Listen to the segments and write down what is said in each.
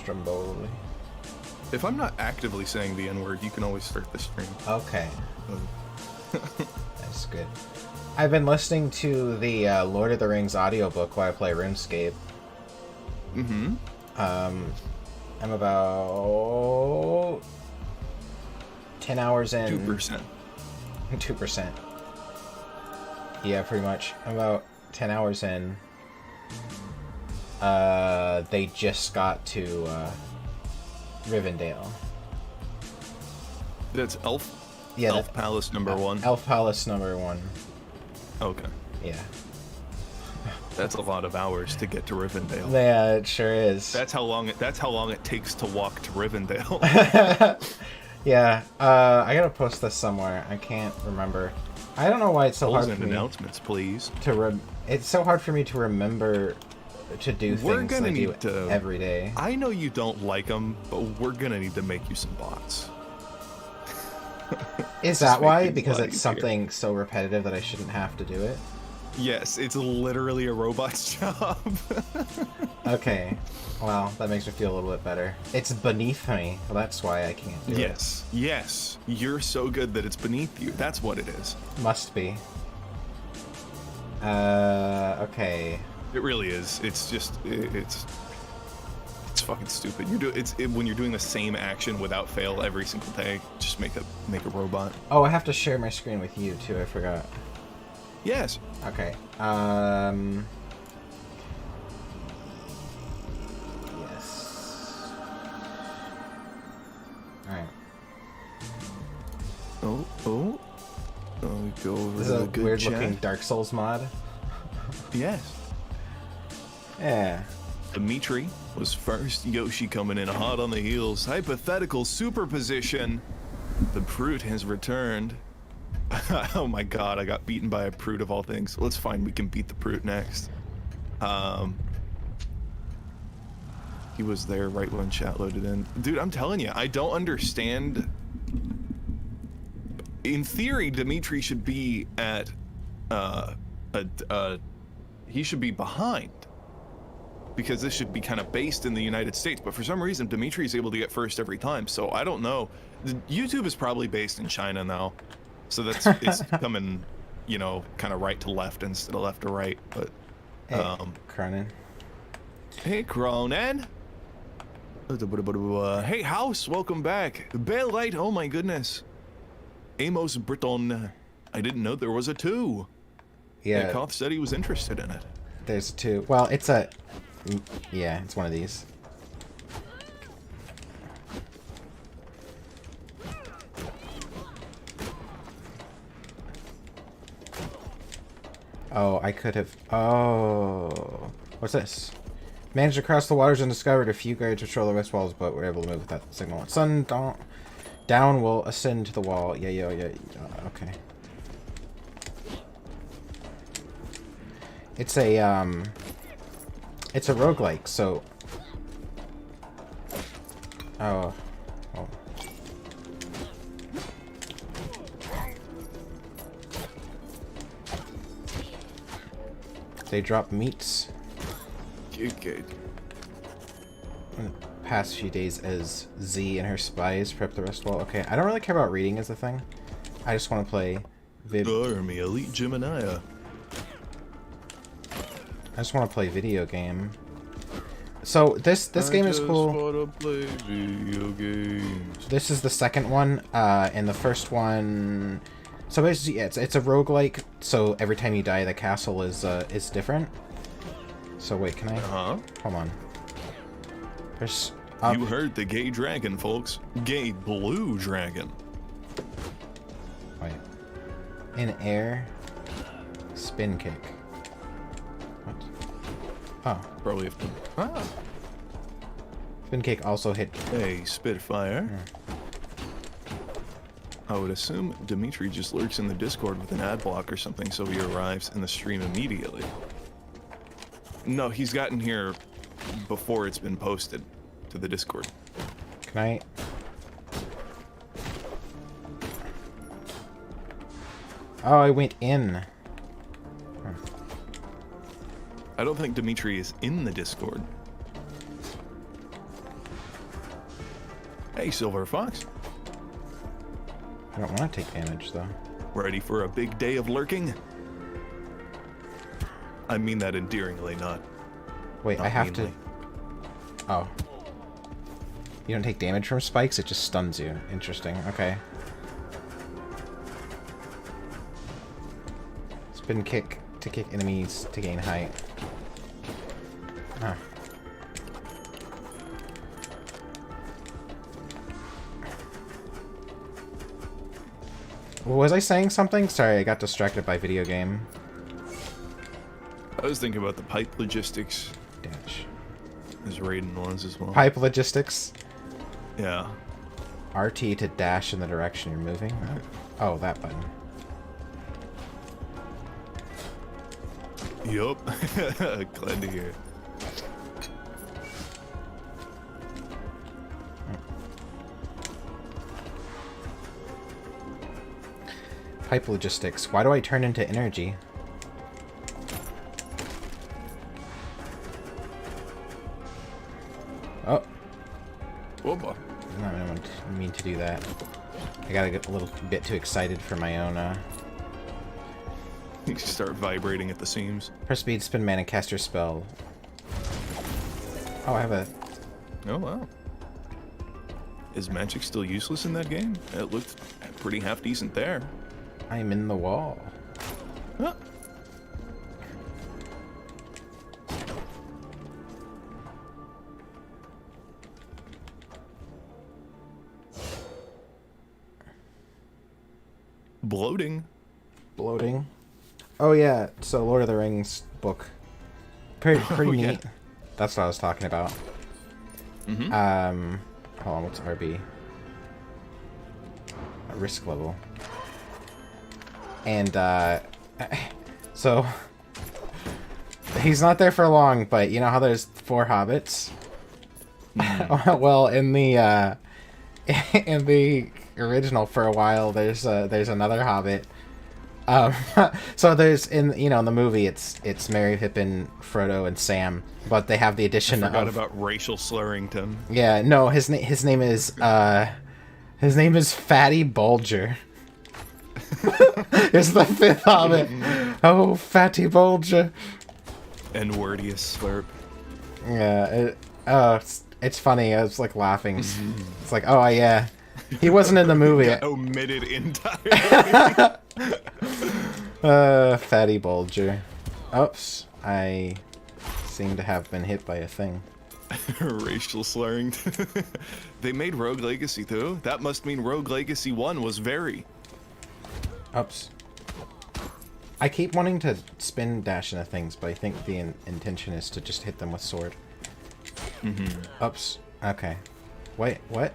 Stromboli. If I'm not actively saying the N-word, you can always start the stream. Okay. That's good. I've been listening to the Lord of the Rings audiobook while I play RuneScape. Mm-hmm. I'm about 10 hours in. 2%. 2%. Yeah, pretty much. I'm about 10 hours in. They just got to Rivendell. That's Elf? Yeah, Elf Palace #1? Elf Palace #1. Okay. Yeah. That's a lot of hours to get to Rivendell. Yeah, it sure is. That's how long it takes to walk to Rivendell. Yeah, I gotta post this somewhere. I can't remember. I don't know why it's so Polls hard for and me announcements, please. It's so hard for me to remember to do things I do every day. I know you don't like them, but we're gonna need to make you some bots. Is that why? Because it's something so repetitive that I shouldn't have to do it? Yes, it's literally a robot's job. Okay. Well, that makes me feel a little bit better. It's beneath me. Well, that's why I can't do it. Yes. You're so good that it's beneath you. That's what it is. Must be. Okay. It really is. It's just it's fucking stupid. When you're doing the same action without fail every single day, just make a robot. Oh, I have to share my screen with you too. I forgot. Yes. Okay. Yes. Alright. Oh. We go over This to is the a good weird looking chat. Dark Souls mod. Yes. Yeah. Dimitri was first. Yoshi coming in hot on the heels. Hypothetical superposition. The Brute has returned. Oh my god, I got beaten by a Brute of all things. Let's find we can beat the Brute next. He was there right when chat loaded in. Dude, I'm telling you, I don't understand. In theory, Dimitri should be at he should be behind, because this should be kind of based in the United States, but for some reason Dimitri is able to get first every time, so I don't know. YouTube is probably based in China now, so it's coming, kind of right to left instead of left to right. But Hey, Cronin. Hey Cronin. Hey House, welcome back. Bale Light, oh my goodness. Amos Britton, I didn't know there was a 2. Yeah. Koth said he was interested in it. There's 2. Well, it's a... Yeah, it's one of these. Oh, I could have... Oh... What's this? Managed to cross the waters and discovered a few guards patrol the west walls, but were able to move without the signal. Sun down will ascend to the wall. Yeah. Okay. It's a roguelike, so... Oh. They drop meats. Good. In the past few days as Z and her spies prep the rest wall. Okay, I don't really care about reading as a thing. I just want to play Army Elite Gemini. I just want to play video game. So this game is cool. I just want to play video games. This is the second one, and the first one. So basically, yeah, it's a roguelike. So every time you die, the castle is different. So wait, can I? Hold on. There's. You heard the gay dragon, folks. Gay blue dragon. Wait. In air. Spin kick. What? Oh. Probably have to. Spin kick also hit. Hey, Spitfire. I would assume Dimitri just lurks in the Discord with an ad block or something, so he arrives in the stream immediately. No, he's gotten here before it's been posted to the Discord. Can I? Oh, I went in. I don't think Dimitri is in the Discord. Hey, Silver Fox. I don't want to take damage, though. Ready for a big day of lurking? I mean that endearingly, not. Wait, not I have meanly. to. Oh. You don't take damage from spikes, it just stuns you. Interesting. Okay. Spin kick to kick enemies to gain height. Huh. Was I saying something? Sorry, I got distracted by video game. I was thinking about the pipe logistics. Dash. As Raiden was as well. Pipe logistics. Yeah. RT to dash in the direction you're moving. Oh, that button. Yup. Glad to hear it. Pipe logistics. Why do I turn into energy? Oh. Oh boy. No, I don't mean to do that. I gotta get a little bit too excited for my own, You start vibrating at the seams. Press speed, spin mana, cast your spell. Oh, I have a... Oh wow. Is magic still useless in that game? It looked pretty half decent there. I'm in the wall. Huh. Bloating. Bloating. Oh yeah, so Lord of the Rings book. Pretty Oh, yeah. neat. That's what I was talking about. Mm-hmm. Hold on, what's RB? Risk level. And, so, he's not there for long, but you know how there's 4 hobbits? Well, in the original, for a while, there's another hobbit. So there's, in the movie, it's Merry, Pippin, Frodo, and Sam, but they have the addition Forgot of... about racial slurrington. Yeah, no, his name is Fatty Bulger. It's the 5th hobbit. Oh, Fatty Bulger. And wordiest slurp. Yeah, it's funny. I was like laughing. It's like, oh yeah, he wasn't in the movie. Omitted entirely. Fatty Bulger. Oops, I seem to have been hit by a thing. Racial slurring. They made Rogue Legacy too. That must mean Rogue Legacy 1 was very. Oops. I keep wanting to spin dash into things, but I think the intention is to just hit them with sword. Oops. Okay. Wait, what?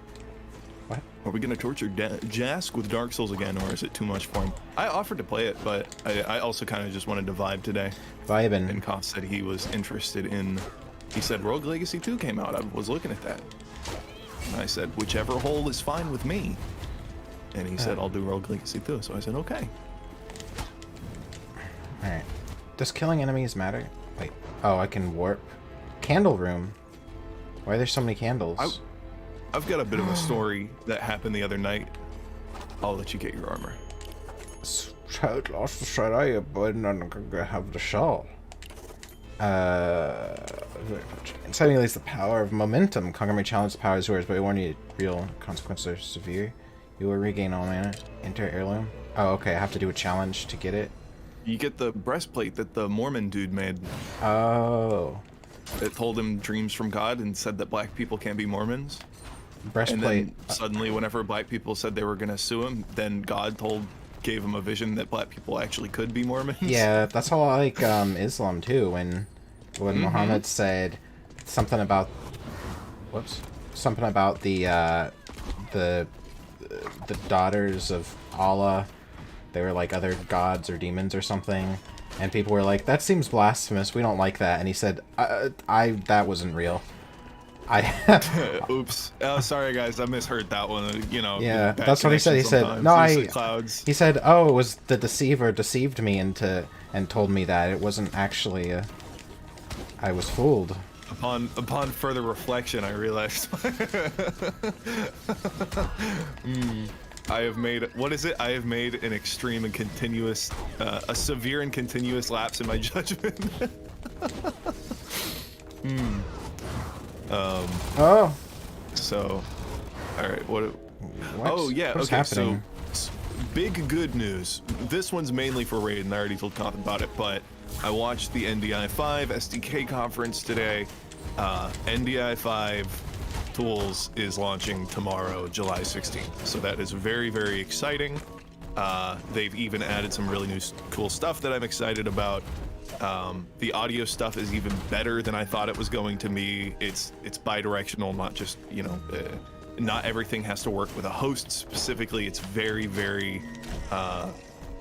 What? Are we gonna torture Jask with Dark Souls again, or is it too much for him? I offered to play it, but I also kind of just wanted to vibe today. Vibin'. And Koff said he was interested in... He said Rogue Legacy 2 came out. I was looking at that. And I said, whichever hole is fine with me. And he said, I'll do Rogue Legacy 2. So I said, okay. Alright. Does killing enemies matter? Wait. Oh, I can warp. Candle room. Why are there so many candles? I've got a bit of a story that happened the other night. I'll let you get your armor. Child lost the shot eye, but I'm gonna have the shawl. Inciting leads the power of momentum. Conquer may challenge the power is yours, but it won't need real consequences are severe. You will regain all mana. Enter heirloom. Oh, okay. I have to do a challenge to get it. You get the breastplate that the Mormon dude made. Oh. It told him dreams from God and said that black people can't be Mormons. Breastplate. And then suddenly, whenever black people said they were gonna sue him, then God gave him a vision that black people actually could be Mormons. Yeah, that's how I like Islam too. When Muhammad said something about, something about the daughters of Allah, they were like other gods or demons or something, and people were like, that seems blasphemous. We don't like that. And he said, that wasn't real. Oops. Oh, sorry guys, I misheard that one. You know. Yeah, that's what he said. He said, no, clouds. He said, oh, it was the deceiver deceived me and told me that it wasn't actually I was fooled. Upon further reflection, I realized I have made, what is it? I have made an extreme and continuous, a severe and continuous lapse in my judgment. Oh. So, all right. What? Oh yeah. What's okay. happening? So, big good news. This one's mainly for Raiden. I already told Koth about it, but I watched the NDI 5 SDK conference today. NDI 5 Tools is launching tomorrow, July 16th. So that is very, very exciting. They've even added some really new cool stuff that I'm excited about. The audio stuff is even better than I thought it was going to be. It's bi-directional, not just, you know, not everything has to work with a host specifically. It's very, very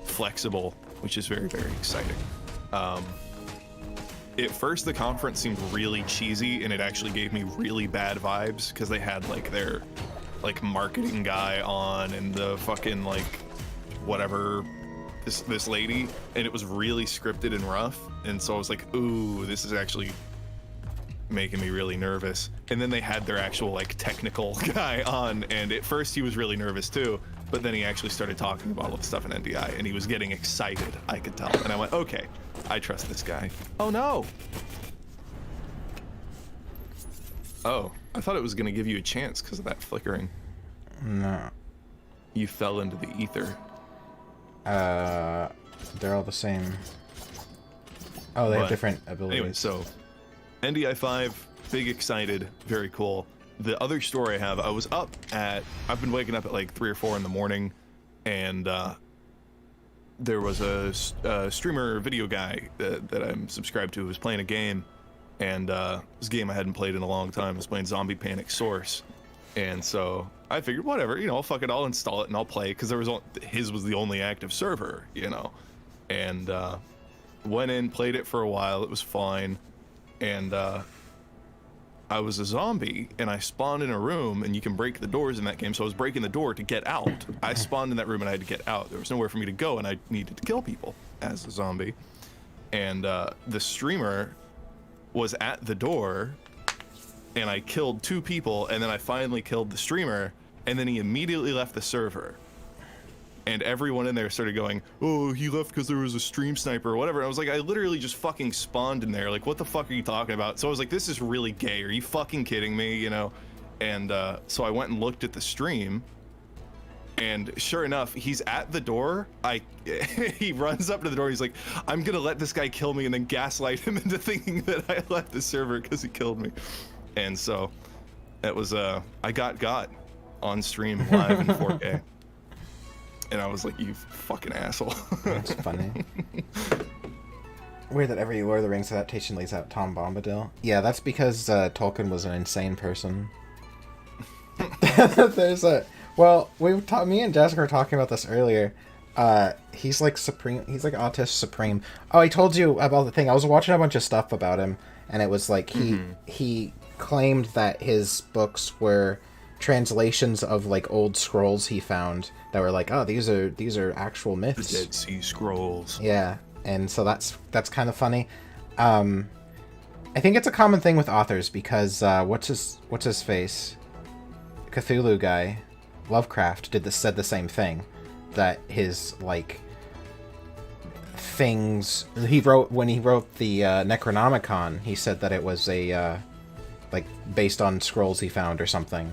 flexible, which is very, very exciting. At first, the conference seemed really cheesy, and it actually gave me really bad vibes because they had like their like marketing guy on and the fucking like whatever this lady, and it was really scripted and rough, and so I was like, ooh, this is actually making me really nervous. And then they had their actual like technical guy on, and at first he was really nervous too, but then he actually started talking about all the stuff in NDI, and he was getting excited, I could tell, and I went, okay, I trust this guy. Oh no! Oh, I thought it was gonna give you a chance because of that flickering. No. You fell into the ether. They're all the same. Oh, they have different abilities. Anyway, so NDI 5, big excited, very cool. The other story I have, I've been waking up at like 3 or 4 in the morning, and there was a streamer video guy that I'm subscribed to who was playing a game, and this game I hadn't played in a long time. I was playing Zombie Panic Source, and so I figured, whatever, you know, fuck it, I'll install it and I'll play, because his was the only active server, you know, and went in, played it for a while, it was fine, and I was a zombie, and I spawned in a room, and you can break the doors in that game, so I was breaking the door to get out. I spawned in that room, and I had to get out. There was nowhere for me to go, and I needed to kill people as a zombie. And the streamer was at the door, and I killed 2 people, and then I finally killed the streamer, and then he immediately left the server. And everyone in there started going, oh, he left because there was a stream sniper or whatever. And I was like, I literally just fucking spawned in there. Like, what the fuck are you talking about? So I was like, this is really gay. Are you fucking kidding me? You know? And so I went and looked at the stream. And sure enough, he's at the door. He runs up to the door. He's like, I'm going to let this guy kill me, and then gaslight him into thinking that I left the server because he killed me. And so that was, I got on stream live in 4K. And I was like, you fucking asshole. That's funny. Weird that every Lord of the Rings adaptation lays out Tom Bombadil. Yeah, that's because Tolkien was an insane person. Well, me and Jessica were talking about this earlier. He's like supreme. He's like Autist Supreme. Oh, I told you about the thing. I was watching a bunch of stuff about him, and it was like he claimed that his books were translations of like old scrolls he found that were like, oh, these are actual myths. The Dead Sea Scrolls. Yeah, and so that's kind of funny. I think it's a common thing with authors because what's his face, Cthulhu guy, Lovecraft said the same thing, that his like things when he wrote the Necronomicon, he said that it was a like based on scrolls he found or something.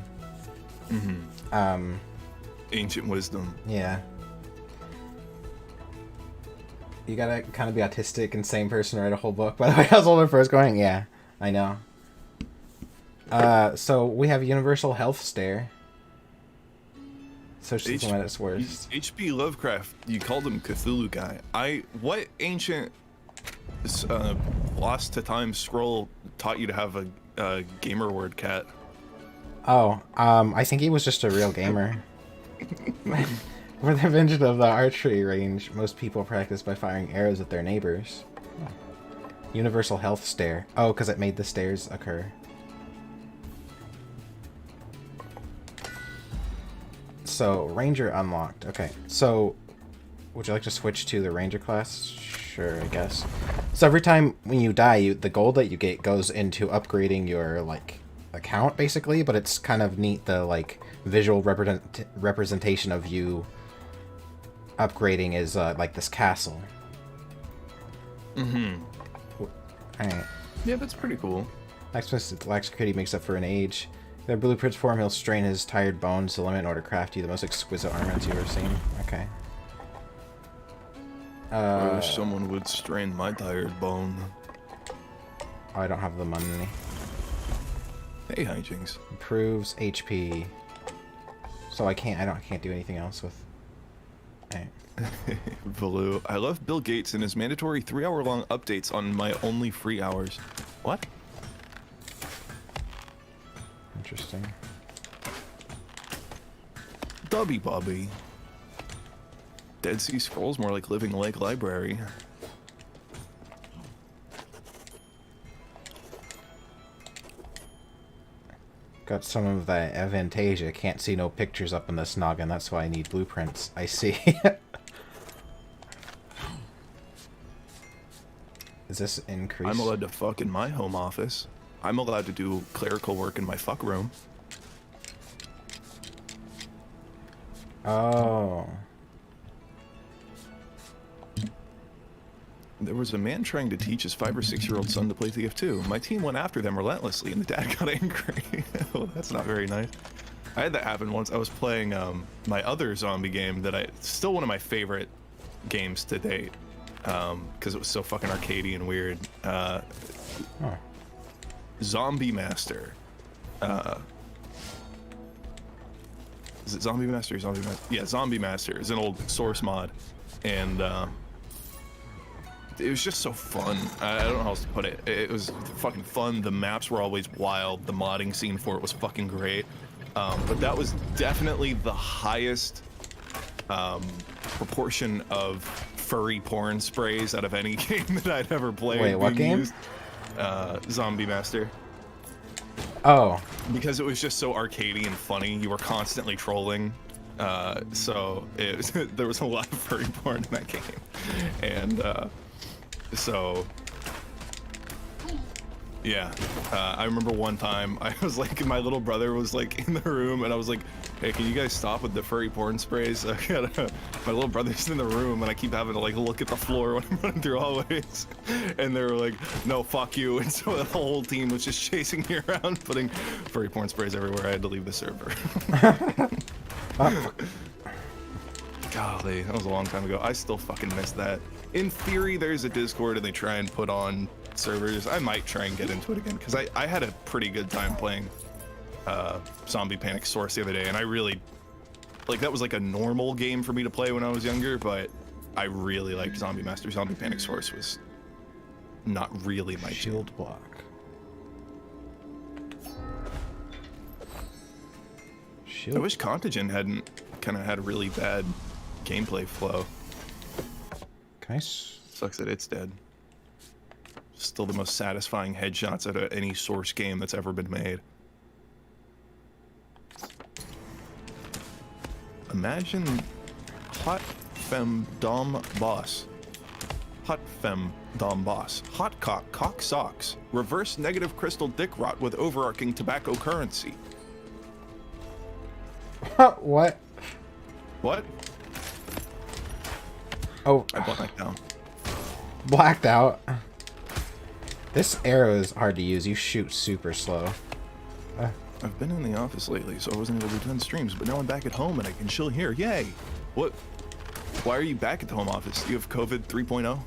Ancient wisdom. Yeah. You gotta kind of be autistic and same person to write a whole book. By the way, I was older first going, yeah, I know. So we have Universal Health Stare. Socialism at its worst. H.P. Lovecraft, you called him Cthulhu guy. What ancient lost to time scroll taught you to have a gamer word, cat? Oh, I think he was just a real gamer. For the invention of the archery range, most people practice by firing arrows at their neighbors. Universal Health Stare. Oh, because it made the stairs occur. So, Ranger unlocked. Okay, so would you like to switch to the Ranger class? Sure, I guess. So every time when you die, the gold that you get goes into upgrading your like account, basically. But it's kind of neat, the like visual representation of you upgrading is like this castle. Mm-hmm. Alright. Yeah, that's pretty cool. Maximus Alacrity makes up for an age. Their blueprints form, he'll strain his tired bones to the limit in order to craft you the most exquisite armaments you've ever seen. Okay. I wish someone would strain my tired bone. Oh, I don't have the money. Hey, hijinks. Improves HP. So I can't do anything else with. Alright. Valoo. I love Bill Gates and his mandatory 3-hour-long updates on my only free hours. What? Interesting. Dubby Bobby. Dead Sea Scrolls, more like Living Lake Library. Got some of that Avantasia. Can't see no pictures up in this noggin. That's why I need blueprints. I see. Is this increase? I'm allowed to fuck in my home office. I'm allowed to do clerical work in my fuck room. Oh. There was a man trying to teach his 5 or 6-year-old son to play TF2. My team went after them relentlessly, and the dad got angry. Oh, that's not very nice. I had that happen once. I was playing my other zombie game that still one of my favorite games to date, because it was so fucking arcadey and weird. Zombie Master. Is it Zombie Master or Zombie Master? Yeah, Zombie Master is an old source mod, and it was just so fun. I don't know how else to put it. It was fucking fun. The maps were always wild. The modding scene for it was fucking great. But that was definitely the highest proportion of furry porn sprays out of any game that I'd ever played. Wait, what game? Used. Zombie Master. Oh. Because it was just so arcadey and funny. You were constantly trolling. So there was a lot of furry porn in that game. And so yeah, I remember one time I was like, my little brother was like in the room, and I was like, hey, can you guys stop with the furry porn sprays? My little brother's in the room, and I keep having to like look at the floor when I'm running through hallways, and they were like, no, fuck you. And so the whole team was just chasing me around, putting furry porn sprays everywhere. I had to leave the server. Golly, that was a long time ago. I still fucking miss that. In theory, there's a Discord and they try and put on servers. I might try and get into it again, because I had a pretty good time playing Zombie Panic Source the other day, and I really, like, that was like a normal game for me to play when I was younger, but I really liked Zombie Master. Zombie Panic Source was not really my shield block. I wish Contagion hadn't kind of had a really bad gameplay flow. Sucks that it's dead. Still the most satisfying headshots out of any Source game that's ever been made. Imagine Hot Fem Dom Boss. Hot Fem Dom Boss. Hot Cock Cock Socks. Reverse negative crystal dick rot with overarching tobacco currency. What? What? Oh. I blacked out. Blacked out. This arrow is hard to use. You shoot super slow. I've been in the office lately, so I wasn't able to attend streams, but now I'm back at home and I can chill here. Yay! What? Why are you back at the home office? Do you have COVID 3.0?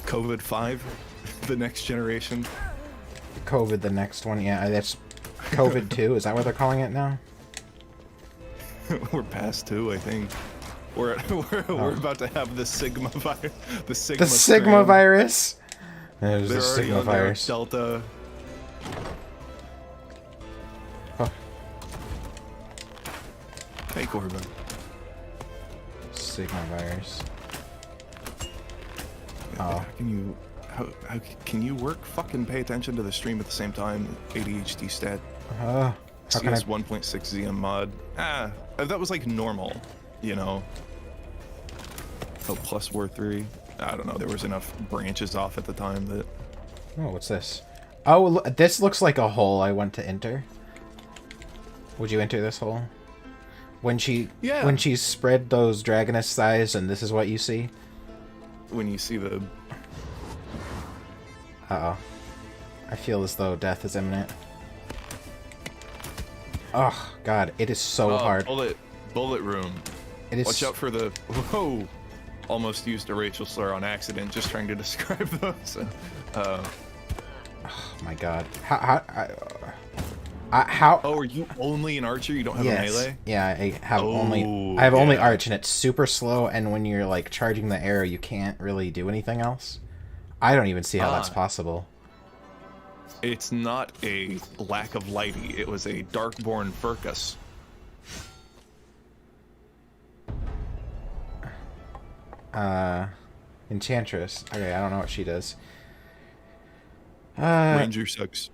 COVID 5? The next generation? COVID the next one, yeah. That's COVID 2. Is that what they're calling it now? We're past 2, I think. We're about to have the Sigma virus. The Sigma virus. There's the Sigma virus. Delta. Huh. Hey, Corbin. Sigma virus. How can you work? Fucking pay attention to the stream at the same time. ADHD stat. CS 1.6 ZM mod. That was like normal, you know. Oh, plus War 3. I don't know, there was enough branches off at the time that... Oh, what's this? Oh, this looks like a hole I want to enter. Would you enter this hole? When she spread those dragoness thighs and this is what you see? When you see the... Uh-oh. I feel as though death is imminent. Oh, God. It is so hard. Bullet room. It is... Watch out for the... Whoa! Almost used a racial slur on accident just trying to describe those. Oh, my God. How... Oh, are you only an archer? You don't have a melee? Yeah, I have only arch, and it's super slow, and when you're, like, charging the arrow, you can't really do anything else. I don't even see how that's possible. It's not a lack of lighty. It was a Darkborn Furcus. Enchantress. Okay, I don't know what she does. Ranger sucks.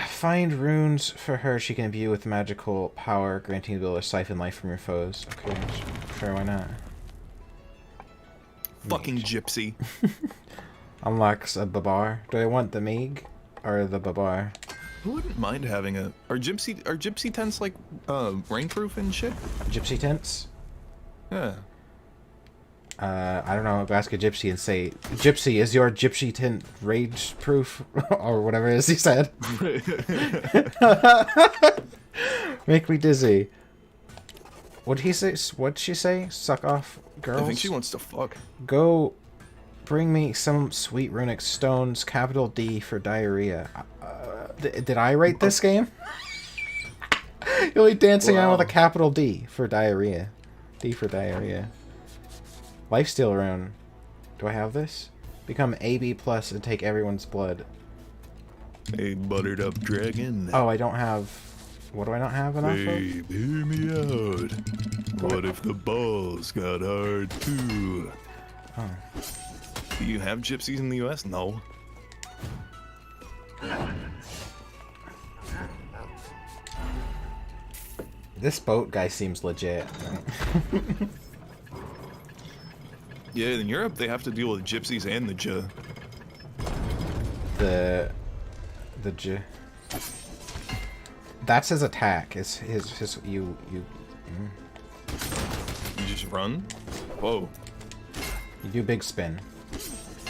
Find runes for her she can imbue with magical power, granting the ability to siphon life from your foes. Okay, sure, why not? Fucking gypsy. Unlocks a Babar. Do I want the Meeg or the Babar? I wouldn't mind having a... Are gypsy tents like rainproof and shit? Gypsy tents? Yeah. I don't know, ask a gypsy and say, Gypsy, is your gypsy tent rage proof? Or whatever it is he said. Make me dizzy. What'd he say? What'd she say? Suck off girls? I think she wants to fuck. Go bring me some sweet runic stones, capital D for diarrhea. Did I write this game? You're like dancing around with a capital D for diarrhea. D for diarrhea. Lifesteal rune. Do I have this? Become AB plus and take everyone's blood. A buttered up dragon. Oh, I don't have... What do I not have enough Babe, of? hear me out. What if the balls got hard too? Oh. Do you have gypsies in the US? No. This boat guy seems legit. Yeah, in Europe they have to deal with gypsies and the The That's his attack. Is his you. You just run? Whoa. You do big spin.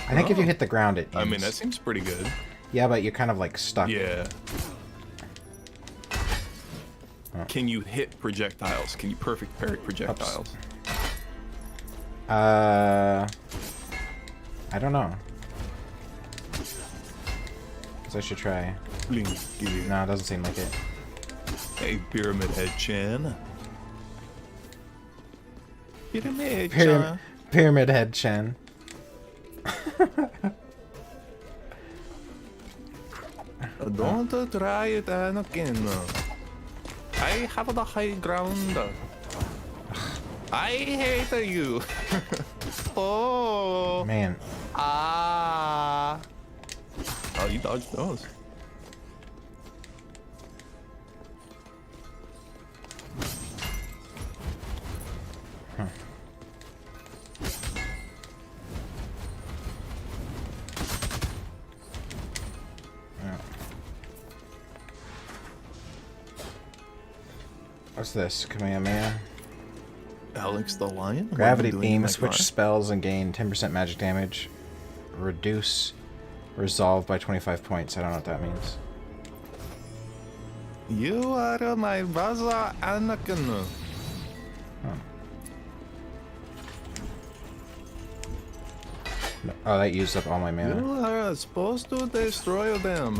I think if you hit the ground, it ends. I mean, that seems pretty good. Yeah, but you're kind of like stuck. Yeah. Oh. Can you hit projectiles? Can you perfect parry projectiles? Oops. I don't know. Guess I should try. Blinky. No, it doesn't seem like it. Hey, Pyramid Head Chan. Pyramid Chan. Pyramid Head Chan. Don't try it, Anakin. I have the high ground. I hate you. Oh. Man. Ah. Oh, you dodged those. Huh. Yeah. What's this? Kamehameha? Alex the Lion? Gravity beam, switch spells and gain 10% magic damage. Reduce resolve by 25 points. I don't know what that means. You are my brother, Anakin. Oh. No. Oh, that used up all my mana. You are supposed to destroy them,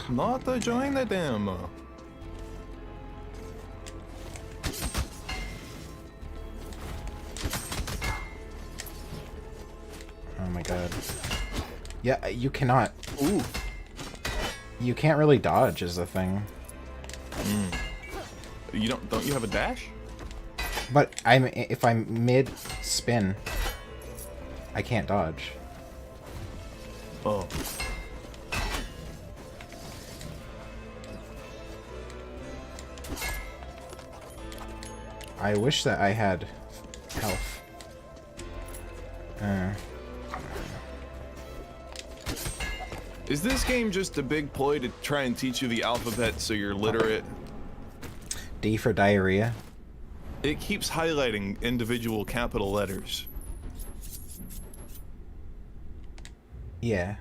not to join them. Oh my god. Yeah, you cannot. Ooh. You can't really dodge is the thing. You don't you have a dash? But if I'm mid spin, I can't dodge. Oh. I wish that I had health. Is this game just a big ploy to try and teach you the alphabet so you're literate? D for diarrhea. It keeps highlighting individual capital letters. Yeah.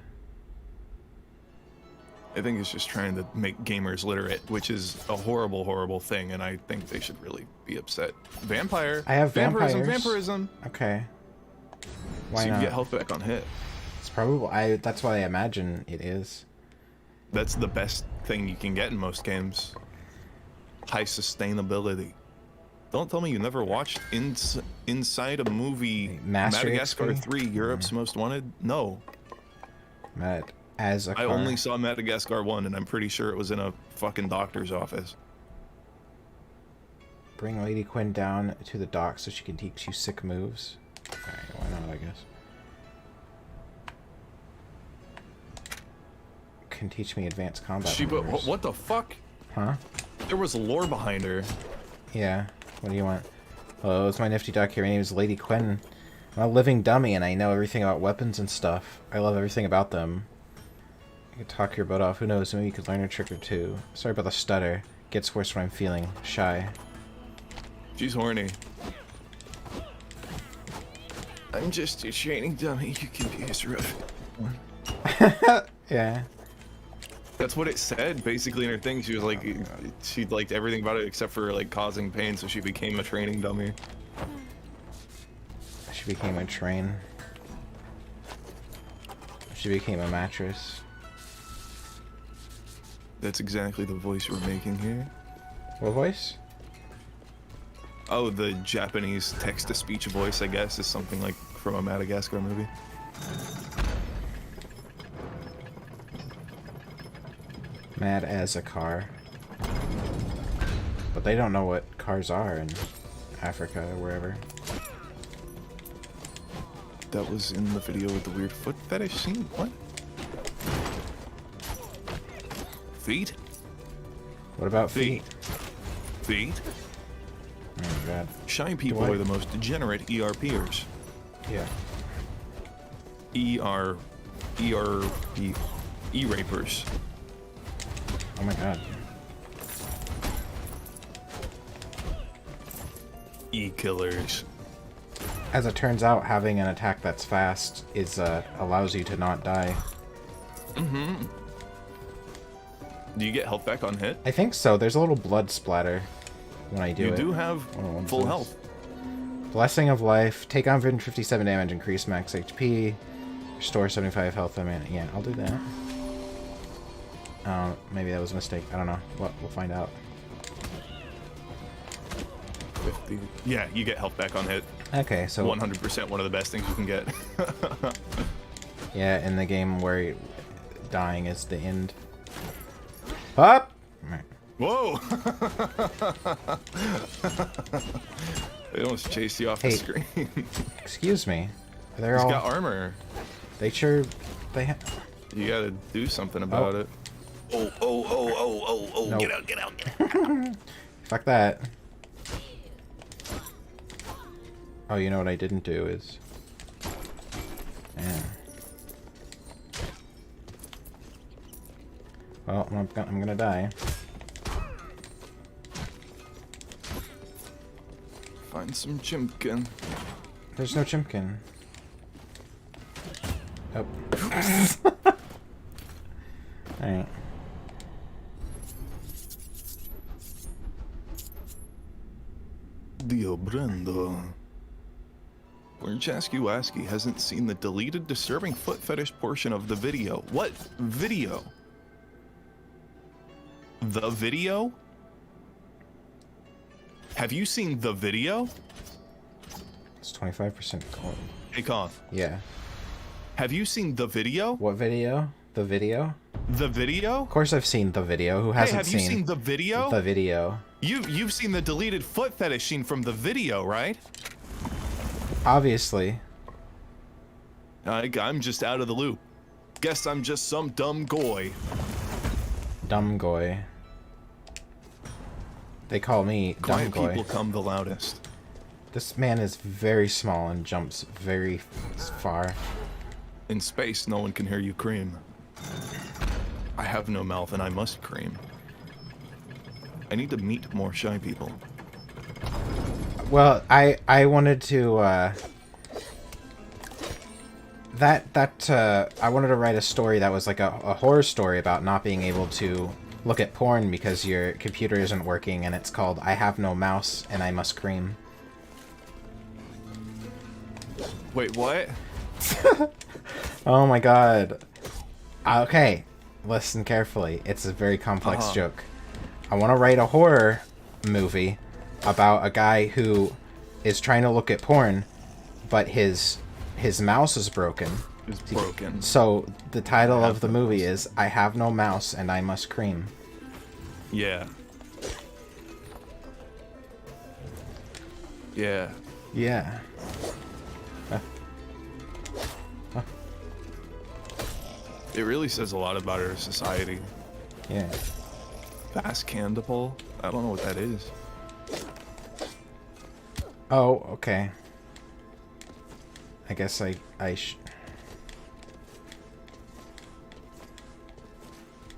I think it's just trying to make gamers literate, which is a horrible, horrible thing, and I think they should really be upset. Vampire. I have vampirism. vampires. Vampirism. Okay. Why so you not? get health back on hit. It's probably that's what I imagine it is. That's the best thing you can get in most games. High sustainability. Don't tell me you never watched inside a movie Madagascar 3, Europe's Most Wanted? No. As a car. I only saw Madagascar 1, and I'm pretty sure it was in a fucking doctor's office. Bring Lady Quinn down to the dock so she can teach you sick moves. Okay, why not, I guess. Can teach me advanced combat maneuvers. What the fuck? Huh? There was lore behind her. Yeah. What do you want? Hello, it's my nifty duck here. My name is Lady Quinn. I'm a living dummy, and I know everything about weapons and stuff. I love everything about them. You could talk your butt off. Who knows? Maybe you could learn a trick or two. Sorry about the stutter. Gets worse when I'm feeling shy. She's horny. I'm just a training dummy. You can be as rough. Yeah. That's what it said, basically, in her thing. She was like, she liked everything about it except for, like, causing pain, so she became a training dummy. She became a train. She became a mattress. That's exactly the voice we're making here. What voice? Oh, the Japanese text-to-speech voice, I guess, is something like from a Madagascar movie. Mad as a car. But they don't know what cars are in Africa or wherever. That was in the video with the weird foot fetish scene? What? Feet? What about feet? Feet? Oh my god. Shy people are the most degenerate ERPers. Yeah. E-rapers. Oh my god. E-killers. As it turns out, having an attack that's fast is allows you to not die. Mm-hmm. Do you get health back on hit? I think so. There's a little blood splatter when I do it. You do have full health. Blessing of Life. Take on 157 damage. Increase max HP. Restore 75 health. I mean, yeah, I'll do that. Maybe that was a mistake. I don't know. We'll find out. 50. Yeah, you get health back on hit. Okay, so 100% one of the best things you can get. Yeah, in the game where dying is the end. Up! Whoa! They almost chased you off the screen. Excuse me. He's got armor. They sure... They have... You gotta do something about it. Oh, Nope. Get out. Fuck that. Oh, you know what I didn't do is... Yeah. Well, I'm gonna die. Find some chimkin. There's no chimkin. Oh. Alright. Dio Brando. Wojciechowski hasn't seen the deleted disturbing foot fetish portion of the video. What video? The video? Have you seen the video? It's 25% gold. Hey, Con. Yeah. Have you seen the video? What video? The video? The video? Of course I've seen the video. Who hasn't have you seen the video? The video. You've seen the deleted foot fetish scene from the video, right? Obviously. I'm just out of the loop. Guess I'm just some dumb goy. Dumb goy. They call me dumb Quiet goy. people come the loudest. This man is very small and jumps very far. In space, no one can hear you cream. I have no mouth and I must cream. I need to meet more shy people. Well, I wanted to I wanted to write a story that was like a horror story about not being able to look at porn because your computer isn't working, and it's called I Have No Mouse and I Must Cream. Wait, what? Oh my god. Okay, listen carefully. It's a very complex joke. I want to write a horror movie about a guy who is trying to look at porn, but his mouse is broken. It's broken. So the title of the movie is I Have No Mouse and I Must Cream. Yeah. Yeah. Yeah. It really says a lot about our society. Yeah. Fast Candipole? I don't know what that is. Oh, okay. I guess I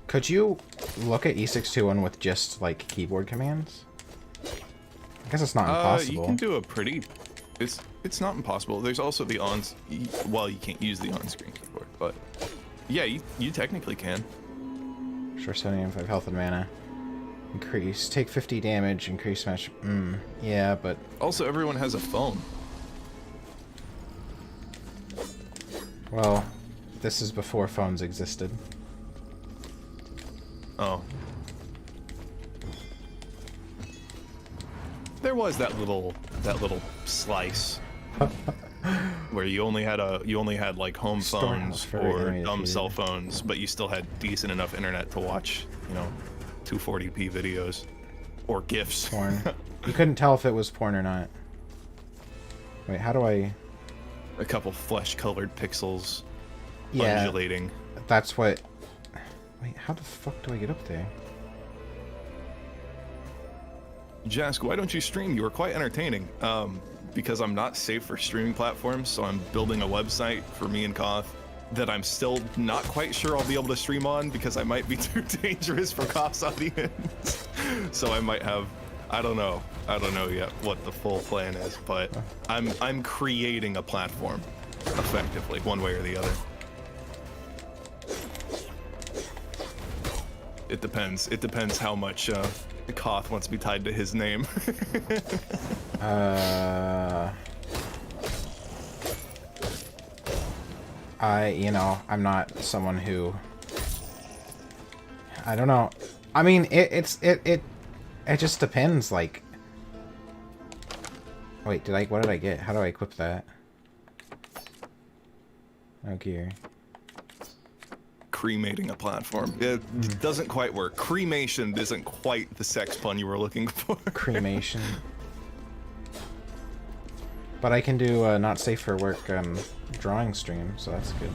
Could you look at E621 with just, like, keyboard commands? I guess it's not impossible. You can do a pretty... It's not impossible. There's also the well, you can't use the on-screen keyboard, but... Yeah, you technically can. Sure, 75 health and mana. Increase. Take 50 damage. Increase smash. Yeah, but... Also, everyone has a phone. Well, this is before phones existed. Oh. There was that little slice where you only had like home phones or dumb cell phones, but you still had decent enough internet to watch, 240p videos or GIFs. Porn. You couldn't tell if it was porn or not. Wait, how do I... A couple flesh-colored pixels yeah, undulating. That's what... Wait, how the fuck do I get up there? Jask, why don't you stream? You were quite entertaining. Because I'm not safe for streaming platforms, so I'm building a website for me and Koth that I'm still not quite sure I'll be able to stream on because I might be too dangerous for Koth's audience. So I might have... I don't know yet what the full plan is, but I'm creating a platform, effectively, one way or the other. It depends. It depends how much Koth wants to be tied to his name. I'm not someone who... I don't know. I mean, it just depends, like... Wait, what did I get? How do I equip that? No gear. Cremating a platform. It doesn't quite work. Cremation isn't quite the sex pun you were looking for. Cremation. But I can do not safe for work drawing stream, so that's good.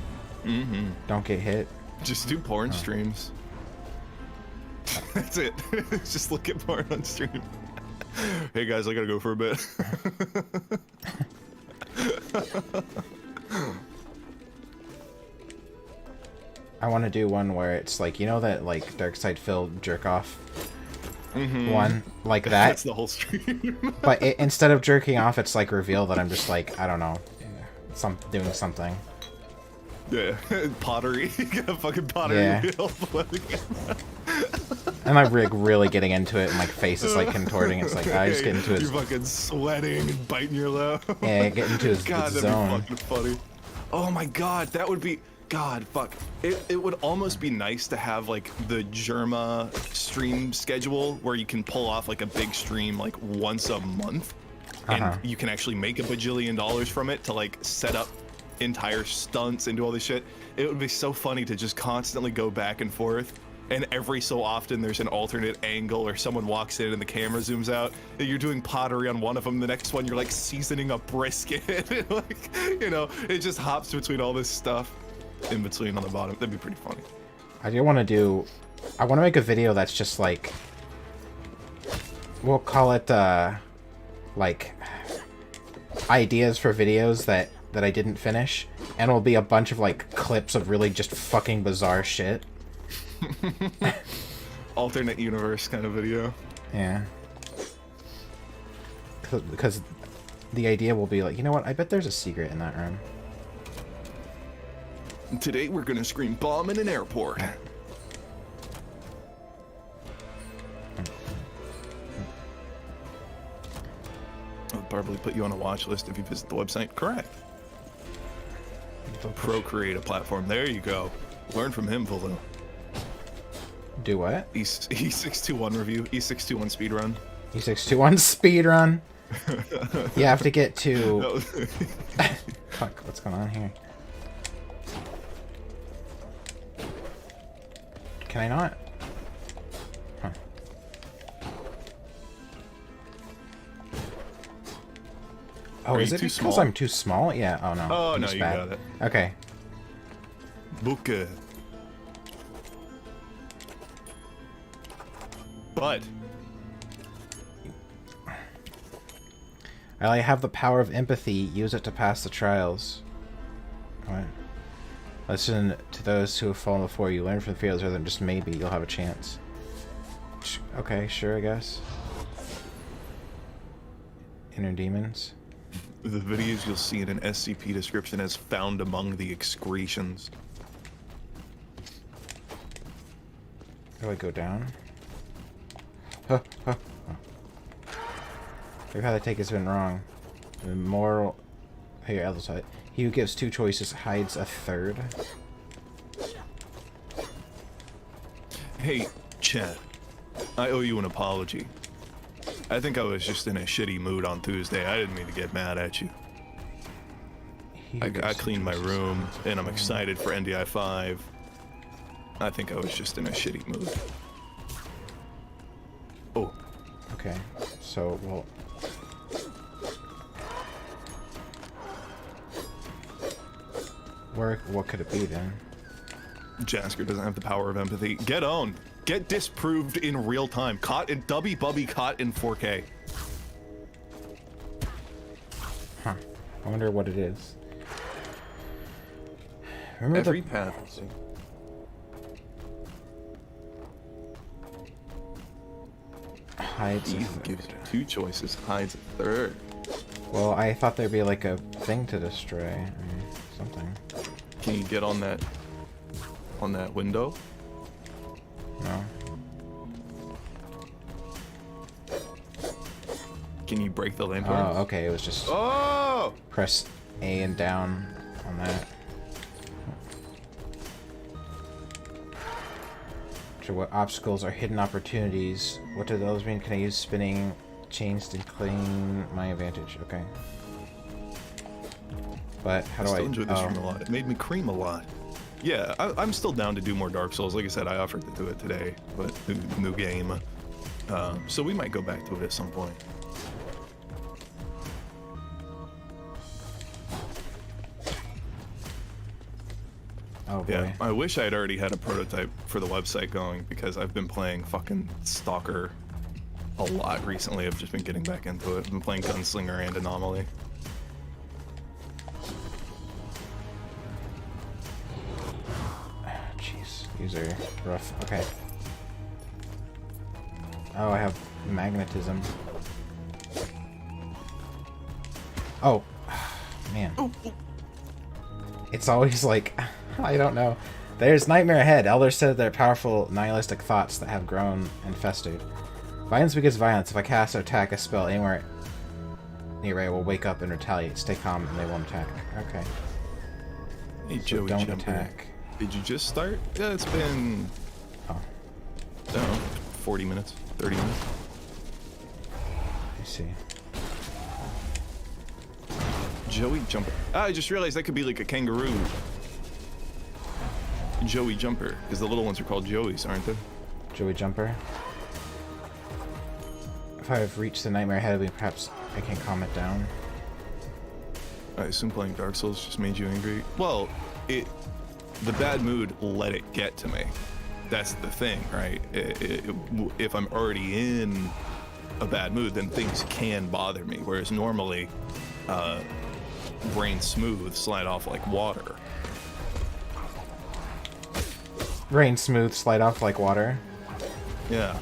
Don't get hit. Just do porn streams. That's it. Just look at porn on stream. Hey guys, I gotta go for a bit. I want to do one where it's like, that like Darkside Phil jerk off one like that. That's the whole stream. But instead of jerking off, it's like reveal that I'm just like, I don't know, doing something. Yeah, pottery. You got a fucking pottery wheel. And my rig really getting into it, and like face is like contorting. It's like I just get into it. You're fucking sweating and biting your lip. Yeah, get into his God, zone. that'd be fucking funny. Oh my god, that would be... God, fuck. It would almost be nice to have, like, the Germa stream schedule where you can pull off, like, a big stream, like, once a month. And you can actually make $1 bajillion from it to, like, set up entire stunts and do all this shit. It would be so funny to just constantly go back and forth. And every so often there's an alternate angle or someone walks in and the camera zooms out. And you're doing pottery on one of them. The next one, you're, like, seasoning a brisket. Like, it just hops between all this stuff. In between on the bottom. That'd be pretty funny. I want to make a video that's just like, we'll call it like ideas for videos that I didn't finish, and it'll be a bunch of like clips of really just fucking bizarre shit. Alternate universe kind of video. Yeah. Because the idea will be like, you know what? I bet there's a secret in that room. Today we're gonna scream bomb in an airport. I'll probably put you on a watch list if you visit the website. Correct. Procreate a platform. There you go. Learn from him, Vulu. Do what? E621 review. E621 speedrun. E621 speedrun. You have to get to... Fuck, what's going on here? Can I not? Huh. Oh, is it because I'm too small? Yeah, oh no. Oh, no, you bad. got it. Okay. Buke. But I have the power of empathy. Use it to pass the trials. What? Listen to those who have fallen before you. Learn from the failures rather than just maybe you'll have a chance. Okay, sure, I guess. Inner demons. The videos you'll see in an SCP description as found among the excretions. Do I go down? Huh, huh, huh. Maybe how they take has been wrong. The moral... Here, other side. He who gives two choices hides a third. Hey, Chad. I owe you an apology. I think I was just in a shitty mood on Tuesday. I didn't mean to get mad at you. I cleaned my room, and I'm excited for NDI 5. I think I was just in a shitty mood. Oh. Okay, so, well... What could it be, then? Jasker doesn't have the power of empathy. Get on! Get disproved in real time. Caught in... Dubby Bubby caught in 4K. Huh. I wonder what it is. Remember Every path... Hides He gives two choices, hides a third. Well, I thought there'd be like a thing to destroy, or something. Can you get on that window? No. Can you break the lanthorn? Oh, okay, it was just press A and down on that. So what obstacles are hidden opportunities? What do those mean? Can I use spinning chains to claim my advantage? Okay. But how do I... still enjoyed this room a lot. It made me cream a lot. Yeah, I'm still down to do more Dark Souls. Like I said, I offered to do it today, but new game. So we might go back to it at some point. Oh boy. Yeah, I wish I had already had a prototype for the website going, because I've been playing fucking Stalker a lot recently. I've just been getting back into it. I've been playing Gunslinger and Anomaly. Jeez, these are rough. Okay. Oh, I have magnetism. Oh, man. It's always like, I don't know. There's Nightmare Ahead. Elders said they're powerful nihilistic thoughts that have grown and festered. Violence begets violence. If I cast or attack a spell anywhere nearby, will wake up and retaliate. Stay calm and they won't attack. Okay. Hey, So Joey don't Jumper. attack. Did you just start? Yeah, it's been... Oh, I don't know, 40 minutes, 30 minutes. I see. Joey Jumper. Ah, I just realized that could be like a kangaroo. Joey Jumper, because the little ones are called Joeys, aren't they? Joey Jumper. If I've reached the Nightmare Ahead of me, perhaps I can calm it down. I assume playing Dark Souls just made you angry. Well, the bad mood let it get to me. That's the thing, right? If I'm already in a bad mood, then things can bother me. Whereas normally, brain smooth, slide off like water. Rain smooth, slide off like water. Yeah.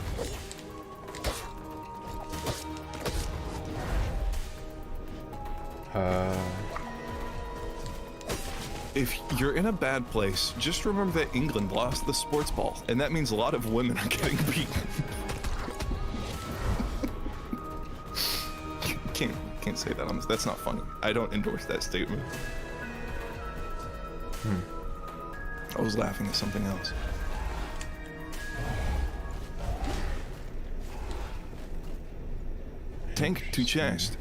If you're in a bad place, just remember that England lost the sports ball, and that means a lot of women are getting beaten. Can't say that on this. That's not funny. I don't endorse that statement. I was laughing at something else. Tank to chest.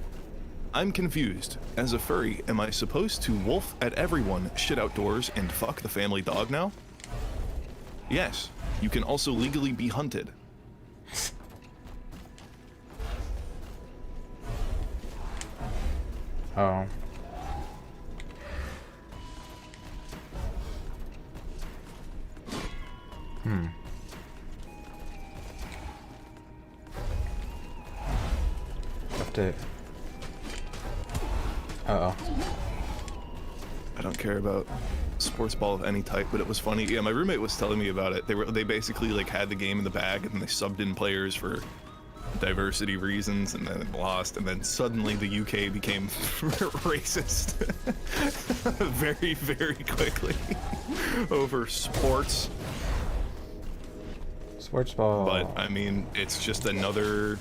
I'm confused. As a furry, am I supposed to wolf at everyone, shit outdoors, and fuck the family dog now? Yes. You can also legally be hunted. Oh. Left it. Uh-oh. I don't care about sports ball of any type, but it was funny. Yeah, my roommate was telling me about it. They basically like had the game in the bag and they subbed in players for diversity reasons, and then it lost, and then suddenly the UK became racist very, very quickly over sports. Sports ball. But I mean, it's just another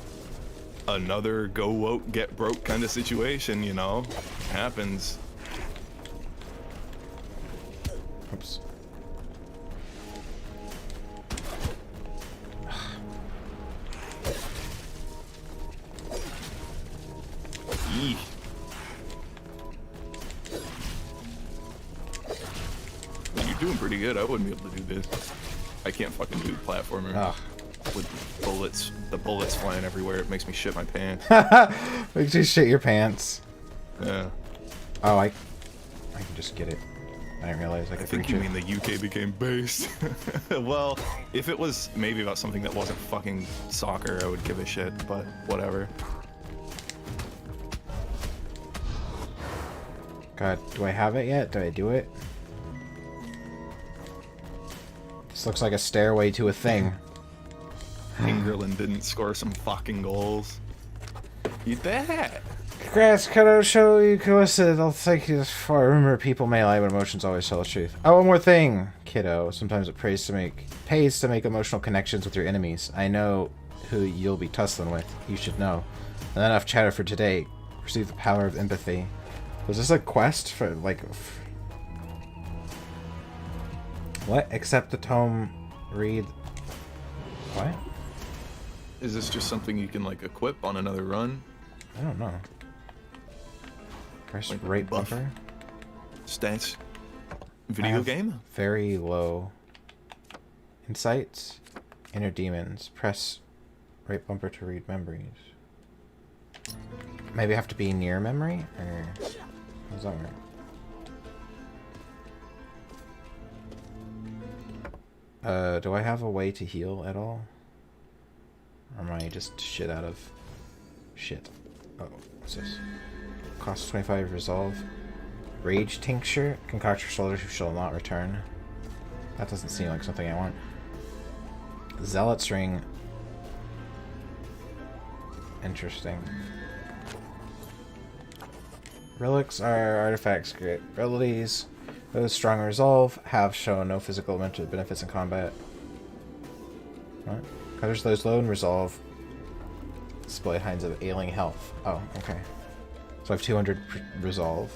go woke get broke kind of situation, you know. Happens. Oops. Eeh. You're doing pretty good. I wouldn't be able to do this. I can't fucking do platformer. Ugh. With bullets, the bullets flying everywhere, it makes me shit my pants. Makes you shit your pants. Yeah. Oh, I can just get it. I didn't realize I could I think reach you it. mean the UK became based. Well, if it was maybe about something that wasn't fucking soccer, I would give a shit, but whatever. God, do I have it yet? Did I do it? This looks like a stairway to a thing. England didn't score some fucking goals. You that? Congrats, kiddo. Show you can listen. I'll thank you for. Remember, people may lie, but emotions always tell the truth. Oh, one more thing, kiddo. Sometimes it pays to make emotional connections with your enemies. I know who you'll be tussling with. You should know. And enough chatter for today. Receive the power of empathy. Was this a quest for like? What? Accept the tome. Read. What? Is this just something you can like equip on another run? I don't know. Press Like right buff. bumper. Stats. I Video have game? Very low. Insights. Inner demons. Press right bumper to read memories. Maybe I have to be near memory? Or how does that work? Do I have a way to heal at all? Or am I just shit out of shit? Oh, what's this? Cost 25 resolve. Rage tincture. Concoct for soldiers who shall not return. That doesn't seem like something I want. Zealot's ring. Interesting. Relics are artifacts, great abilities. Those strong resolve have shown no physical or mental benefits in combat. What? Covers those low in resolve. Display signs of ailing health. Oh, okay. So I have 200 resolve.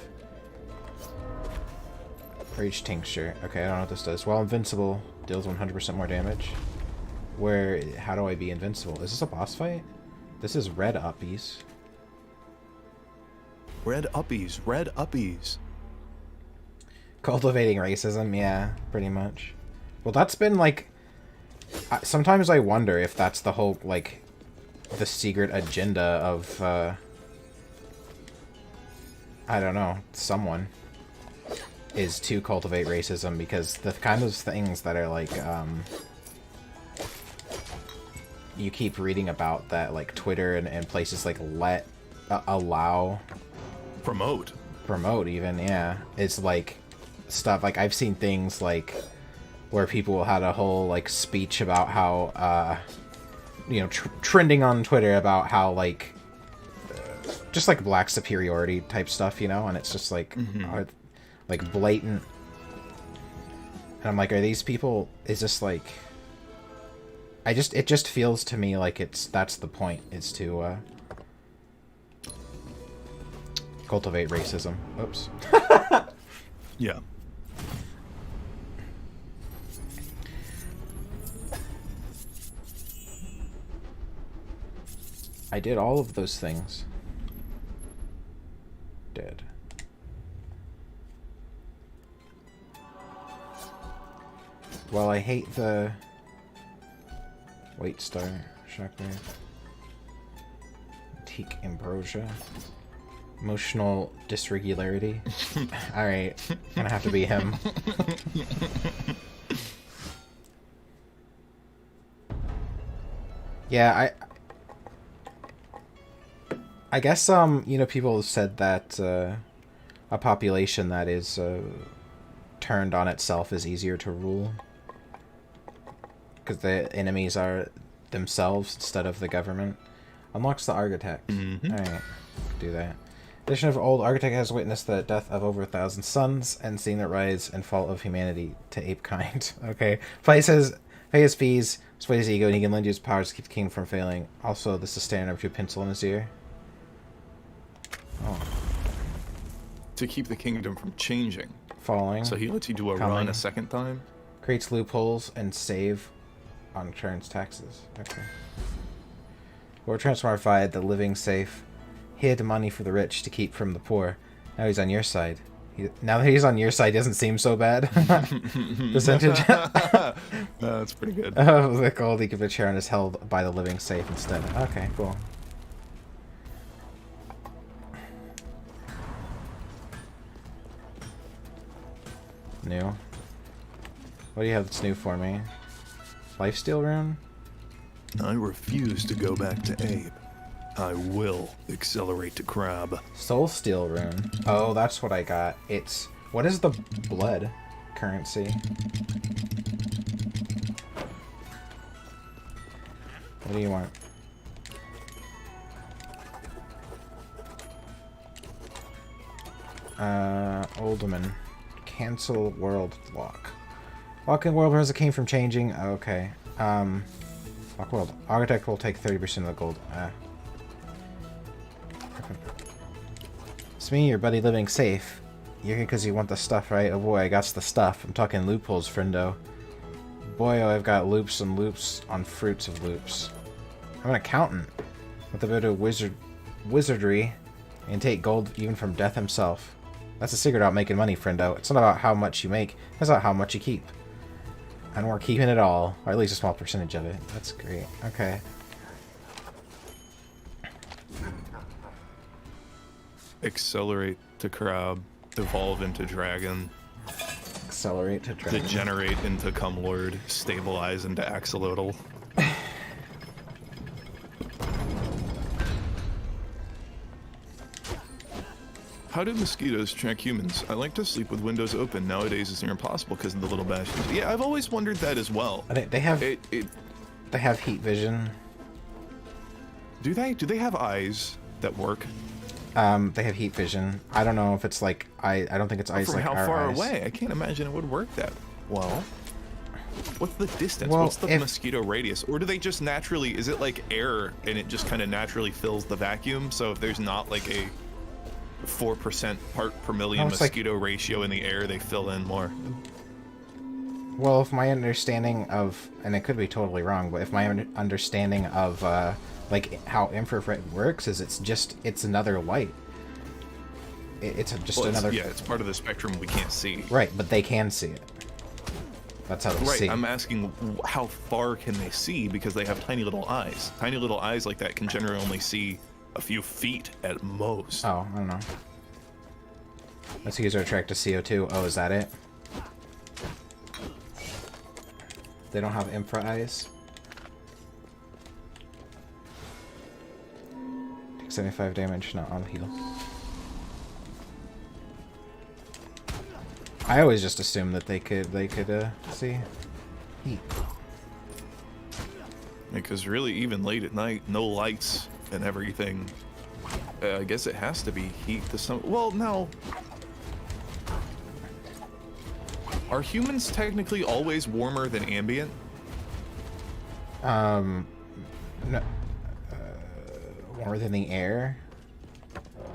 Rage tincture. Okay, I don't know what this does. While invincible, deals 100% more damage. How do I be invincible? Is this a boss fight? This is red uppies. Red uppies, red uppies. Cultivating racism, yeah, pretty much. Well, that's been like... sometimes I wonder if that's the whole, like, the secret agenda of, I don't know, someone, is to cultivate racism, because the kind of things that are, like, you keep reading about that, like, Twitter and places, like, allow... Promote, even, yeah. It's, like, stuff, like, I've seen things, like, where people had a whole like speech about how you know, trending on Twitter about how like just like black superiority type stuff, you know, and it's just like like blatant. And I'm like, are these people? Is this like? It just feels to me like that's the point, is to cultivate racism. Oops. Yeah. I did all of those things. Did. Well, I hate the Wait Star, Shockwave, Antique Ambrosia, Emotional Dysregularity. Alright, gonna have to be him. Yeah, I guess, you know, people have said that a population that is turned on itself is easier to rule. Because the enemies are themselves instead of the government. Unlocks the Architect. Alright, do that. Edition of Old Architect has witnessed the death of over 1,000 suns and seen the rise and fall of humanity to ape-kind. Okay. Play says, pay his fees, sway his ego, and he can lend you his powers to keep the king from failing. Also, this is standard number 2 pencil in his ear. Oh. To keep the kingdom from changing. Falling. So he lets you do a run a second time? Creates loopholes and save on turns taxes. Okay. Or transmogrified, the living safe. Hid money for the rich to keep from the poor. Now he's on your side. Now that he's on your side, he doesn't seem so bad. Percentage. That's pretty good. Oh, the gold equipment Charon is held by the living safe instead. Okay, cool. New. What do you have that's new for me? Lifesteal rune? I refuse to go back to Abe. I will accelerate to Crab. Soul Steel rune. Oh, that's what I got. It's... What is the blood currency? What do you want? Oldman. Cancel world lock. Locking world runes that came from changing. Okay. Lock world. Architect will take 30% of the gold. It's me, your buddy living safe. You're here because you want the stuff, right? Oh boy, I got the stuff. I'm talking loopholes, friendo. Boy, oh, I've got loops and loops on fruits of loops. I'm an accountant with a bit of wizardry and take gold even from death himself. That's the secret about making money, friendo. It's not about how much you make, it's about how much you keep. And we're keeping it all, or at least a small percentage of it. That's great. Okay. Accelerate to Crab. Evolve into Dragon. Accelerate to Dragon. Degenerate into Cumlord. Stabilize into Axolotl. How do mosquitoes track humans? I like to sleep with windows open. Nowadays it's near impossible because of the little bastions. Yeah, I've always wondered that as well. They have they have heat vision. Do they? Do they have eyes that work? They have heat vision. I don't know if it's like I don't think it's eyes from like how our far eyes. away? I can't imagine it would work that well. What's the distance? Well, What's the mosquito radius? Or do they just naturally? Is it like air and it just kind of naturally fills the vacuum? So if there's not like a 4% part per million mosquito ratio in the air, they fill in more. Well, if my understanding of, and it could be totally wrong, but if my understanding of like how infrared works is it's another light. It's another. It's part of the spectrum we can't see. Right, but they can see it. That's how they see. Right, I'm asking how far can they see, because they have tiny little eyes. Tiny little eyes like that can generally only see a few feet at most. Oh, I don't know. Let's use our track to CO2. Oh, is that it? They don't have infra eyes. Take 75 damage, not on heal. I always just assumed that they could see heat. Because really, even late at night, no lights and everything. I guess it has to be heat to some. Well, no. Are humans technically always warmer than ambient? No, warmer than the air?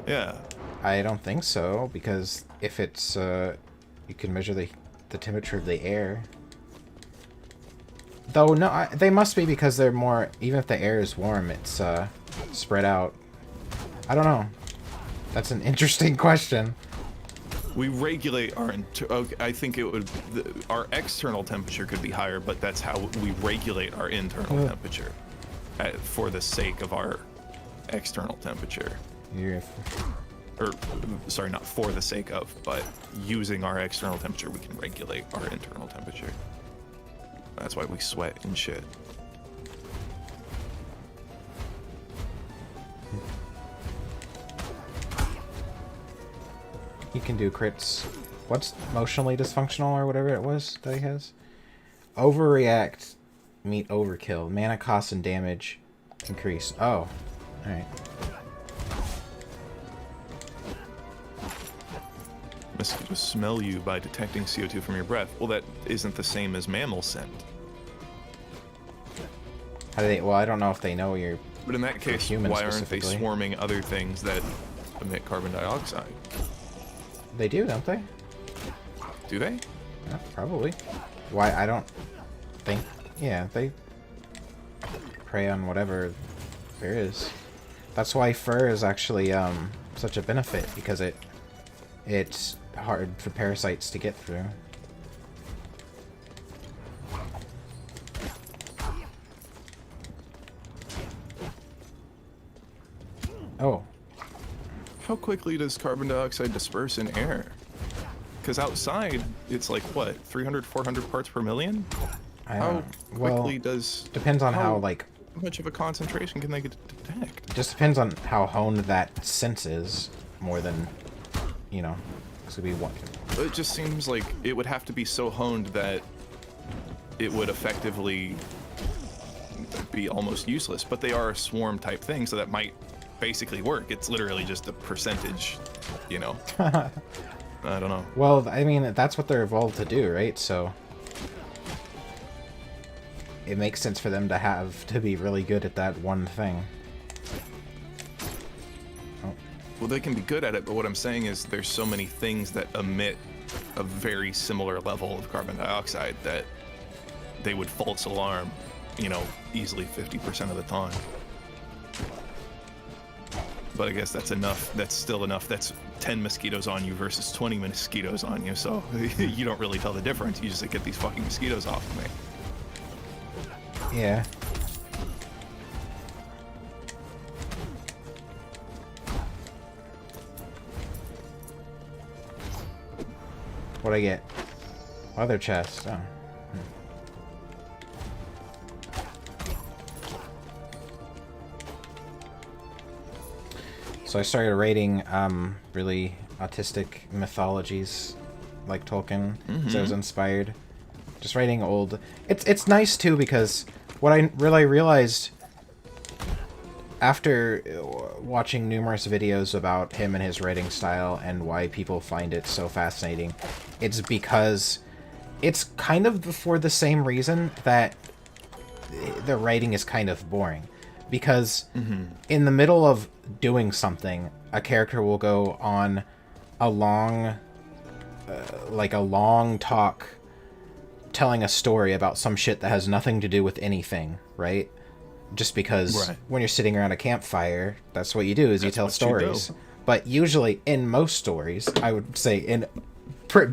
Yeah. I don't think so, because if it's you can measure the temperature of the air. Though no, they must be, because they're more. Even if the air is warm, it's spread out. I don't know. That's an interesting question. We regulate our. I think it would. Our external temperature could be higher, but that's how we regulate our internal temperature, for the sake of our external temperature. Or, sorry, not for the sake of, but using our external temperature, we can regulate our internal temperature. That's why we sweat and shit. He can do crits. What's emotionally dysfunctional or whatever it was that he has? Overreact, meet overkill. Mana cost and damage increase. Oh, alright. Mosquitoes smell you by detecting CO2 from your breath. Well, that isn't the same as mammal scent. How do they? Well, I don't know if they know you're. But in that case, why aren't they swarming other things that emit carbon dioxide? They do, don't they? Do they? Yeah, probably. Why? I don't think. Yeah, they prey on whatever there is. That's why fur is actually such a benefit, because it's hard for parasites to get through. Oh. How quickly does carbon dioxide disperse in air? Because outside, it's like, what, 300, 400 parts per million? How quickly does... Depends on how, like... How much of a concentration can they detect? It just depends on how honed that sense is, more than, you know, this would be one. It just seems like it would have to be so honed that it would effectively be almost useless. But they are a swarm type thing, so that might basically work. It's literally just a percentage, you know. I don't know. Well, I mean, that's what they're evolved to do, right? So it makes sense for them to be really good at that one thing. Oh. Well, they can be good at it, but what I'm saying is there's so many things that emit a very similar level of carbon dioxide that they would false alarm, you know, easily 50% of the time. But I guess that's enough. That's still enough. That's 10 mosquitoes on you versus 20 mosquitoes on you. So you don't really tell the difference. You just like, get these fucking mosquitoes off of me. Yeah. What'd I get? Other chest. Oh. So I started raiding really autistic mythologies like Tolkien, because I was inspired. Just raiding old. It's nice too, because what I really realized after watching numerous videos about him and his writing style and why people find it so fascinating, it's because it's kind of for the same reason that the writing is kind of boring. Because in the middle of doing something, a character will go on a long, like a long talk telling a story about some shit that has nothing to do with anything, right? Just because when you're sitting around a campfire, that's what you do, is you tell stories. But usually, in most stories, I would say in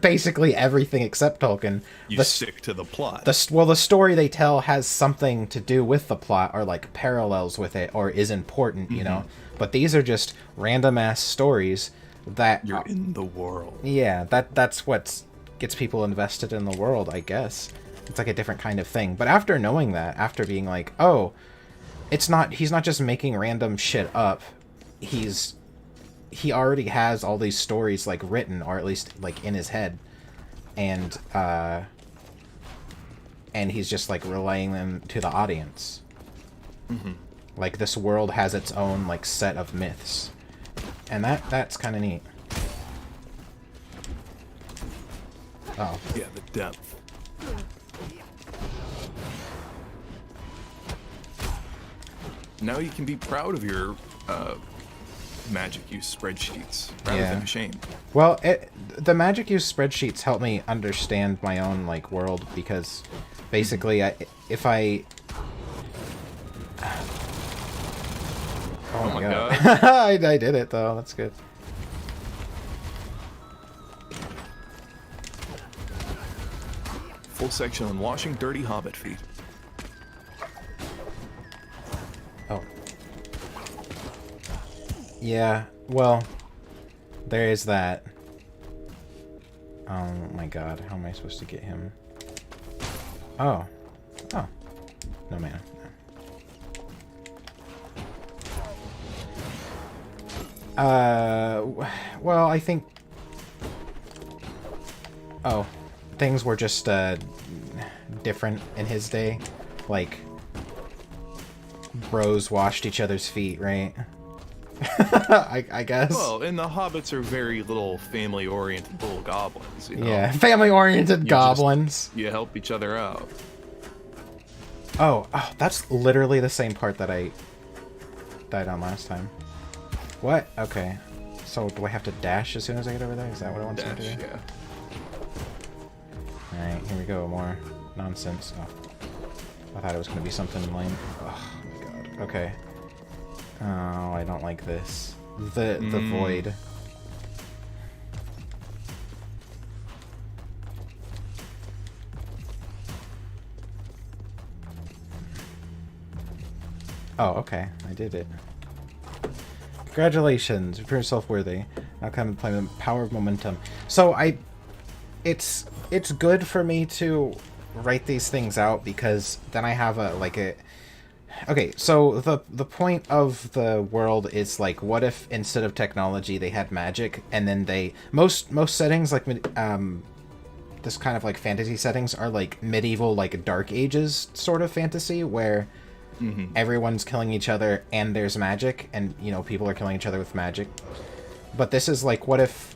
basically everything except Tolkien, you stick to the plot. The story they tell has something to do with the plot, or like parallels with it, or is important, you know. But these are just random ass stories that you're in the world. Yeah, that's what gets people invested in the world, I guess. It's like a different kind of thing. But after knowing that, after being like, oh, he's not just making random shit up. He already has all these stories like written, or at least like in his head, and he's just like relaying them to the audience. Like this world has its own like set of myths, and that's kind of neat. Oh yeah, the depth. Now you can be proud of your magic use spreadsheets rather than ashamed. Well, the magic use spreadsheets help me understand my own like world, because basically if I oh my god. I did it though. That's good. Full section on washing dirty hobbit feet. Oh. Yeah, well, there is that. Oh my god, how am I supposed to get him? Oh. Oh. No mana. Well, I think... Oh. Things were just, different in his day. Like, bros washed each other's feet, right? I guess. Well, and the hobbits are very little family-oriented little goblins, you know? Yeah, family-oriented goblins. You help each other out. Oh, that's literally the same part that I died on last time. What? Okay. So do I have to dash as soon as I get over there? Is that what I want to do? Yeah. Alright, here we go. More nonsense. Oh. I thought it was going to be something lame. Oh my god. Okay. Oh, I don't like this. The void. Oh, okay. I did it. Congratulations. You proved yourself worthy. Now come and play the power of momentum. So it's good for me to write these things out, because then I have okay, so the point of the world is like, what if instead of technology they had magic, and then most settings like this kind of like fantasy settings are like medieval, like Dark Ages sort of fantasy, where everyone's killing each other and there's magic, and you know, people are killing each other with magic. But this is like, what if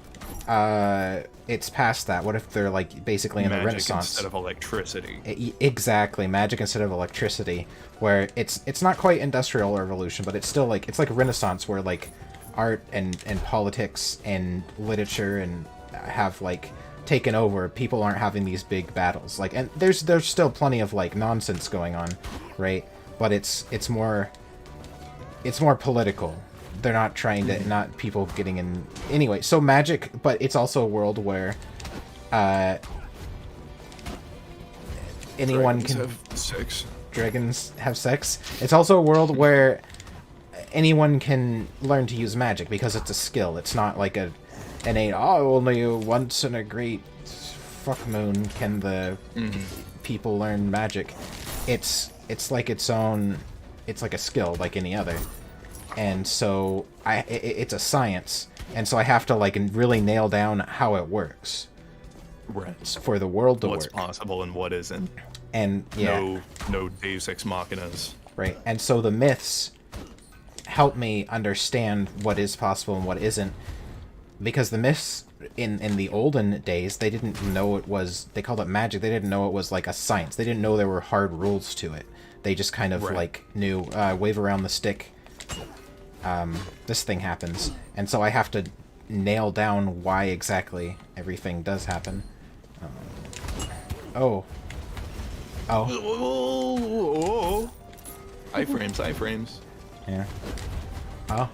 it's past that? What if they're like basically in the Renaissance instead of electricity? Exactly, magic instead of electricity, where it's not quite industrial revolution, but it's still like, it's like Renaissance, where like art and politics and literature and have like taken over. People aren't having these big battles, like, and there's still plenty of like nonsense going on, right? But it's more political. They're not trying to, not people getting in anyway. So magic, but it's also a world where anyone Dragons can have sex. Dragons have sex. It's also a world where anyone can learn to use magic, because it's a skill. It's not like an innate, only once in a great fuck moon can the people learn magic. It's like its own, it's like a skill like any other. And so it's a science, and so I have to like really nail down how it works, right, for the world to work. What's possible and what isn't. And yeah, no Deus Ex Machinas. Right, and so the myths help me understand what is possible and what isn't, because the myths in the olden days, they didn't know it was, they called it magic. They didn't know it was like a science. They didn't know there were hard rules to it. They just kind of like knew, wave around the stick. This thing happens, and so I have to nail down why exactly everything does happen. Oh. Iframes. Yeah. Oh.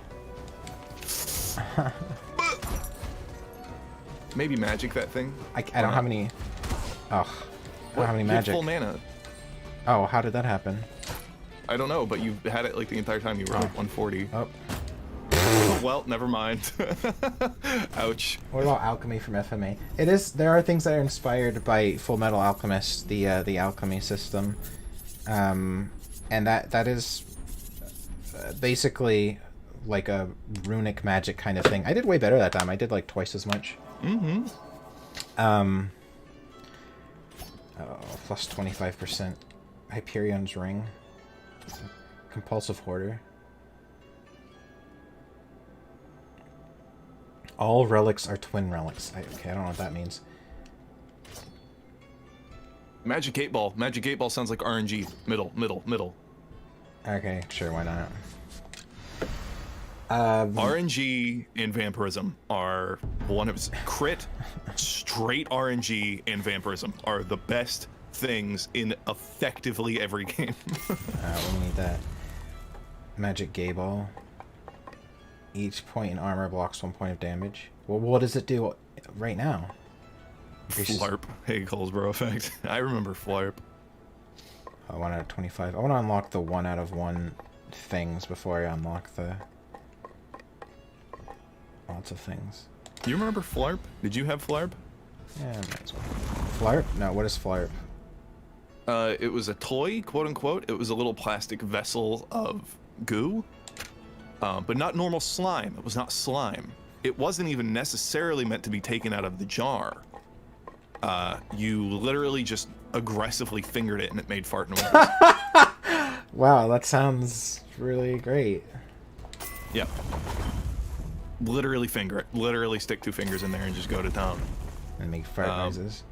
Maybe magic that thing. I don't have any. Oh. I don't have any magic. Full mana. Oh, how did that happen? I don't know, but you had it like the entire time. You were at 140. Oh. Well, never mind. Ouch. What about alchemy from FMA? It is. There are things that are inspired by Full Metal Alchemist, the alchemy system, and that is basically like a runic magic kind of thing. I did way better that time. I did like twice as much. Oh, plus 25%. Hyperion's Ring. Compulsive Hoarder. All relics are twin relics. Okay, I don't know what that means. Magic 8 Ball. Magic 8 Ball sounds like RNG. Middle. Okay, sure, why not? RNG and Vampirism are one of crit, straight RNG and Vampirism are the best things in effectively every game. We need that. Magic Gay Ball. Each point in armor blocks 1 point of damage. Well, what does it do right now? Flarp. Hey, Colesboro effect. I remember Flarp. 1 out of 25. I want to unlock the 1 out of 1 things before I unlock the... lots of things. You remember Flarp? Did you have Flarp? Yeah, might as well. Flarp? No, what is Flarp? It was a toy, quote unquote. It was a little plastic vessel of goo. But not normal slime. It was not slime. It wasn't even necessarily meant to be taken out of the jar. You literally just aggressively fingered it and it made fart noises. Wow, that sounds really great. Yep. Literally finger it. Literally stick 2 fingers in there and just go to town. And make fart noises.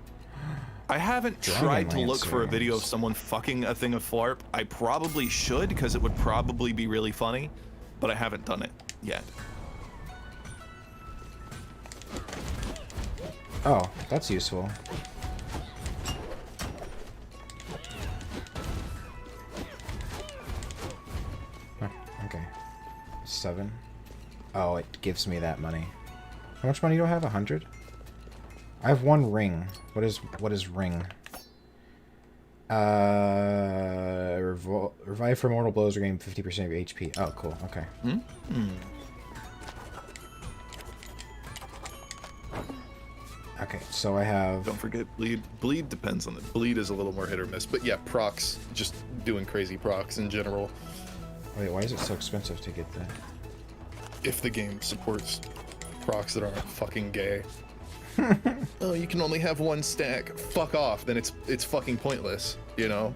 I haven't tried to look for a video of someone fucking a thing of Flarp. I probably should, because it would probably be really funny, but I haven't done it yet. Oh, that's useful. Huh, okay. 7. Oh, it gives me that money. How much money do I have? 100? I have 1 ring. What is ring? Revive for mortal blows, regain 50% of your HP. Oh, cool. Okay. Okay, so I have... Don't forget bleed. Bleed depends on it. Bleed is a little more hit or miss, but yeah, procs, just doing crazy procs in general. Wait, why is it so expensive to get that? If the game supports procs that aren't fucking gay. Oh, you can only have 1 stack. Fuck off. Then it's fucking pointless, you know?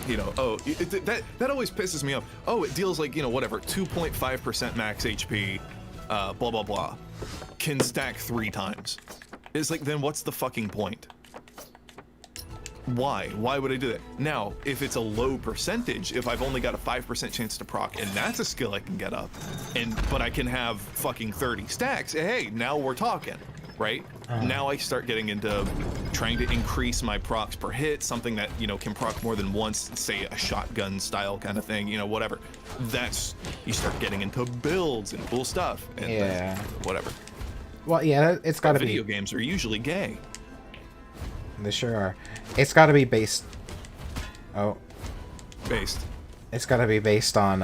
You know, oh, that always pisses me off. Oh, it deals like, you know, whatever, 2.5% max HP, blah, blah, blah. Can stack 3 times. It's like, then what's the fucking point? Why? Why would I do that? Now, if it's a low percentage, if I've only got a 5% chance to proc, and that's a skill I can get up, but I can have fucking 30 stacks, hey, now we're talking, right? Now I start getting into trying to increase my procs per hit, something that, you know, can proc more than once, say a shotgun style kind of thing, you know, whatever. That's, you start getting into builds and cool stuff, and yeah. Whatever. Well, yeah, it's gotta be... Video games are usually gay. They sure are. It's gotta be based... Oh. Based. It's gotta be based on,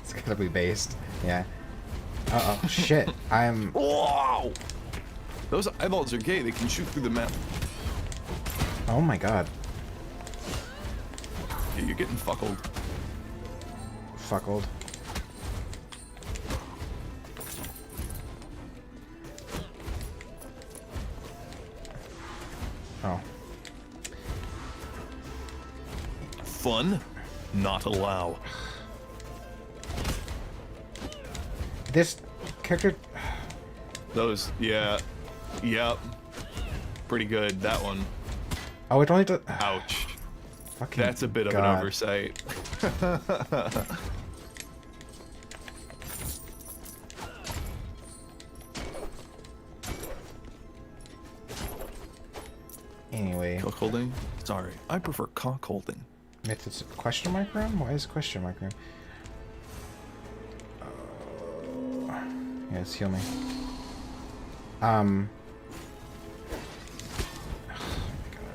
It's gotta be based. Yeah. Uh-oh. Shit. I'm... Whoa! Those eyeballs are gay. They can shoot through the map. Oh my god. Yeah, you're getting fuckled. Fuckled. Oh. Fun? Not allow. This character... Those, yeah. Yep. Pretty good, that one. Oh, it only does... Ouch. Fucking That's a bit of God. an oversight. Anyway. Cock holding? Sorry, I prefer cock holding. It's a question mark room? Why is question mark room? Yeah, it's heal me. Oh my god.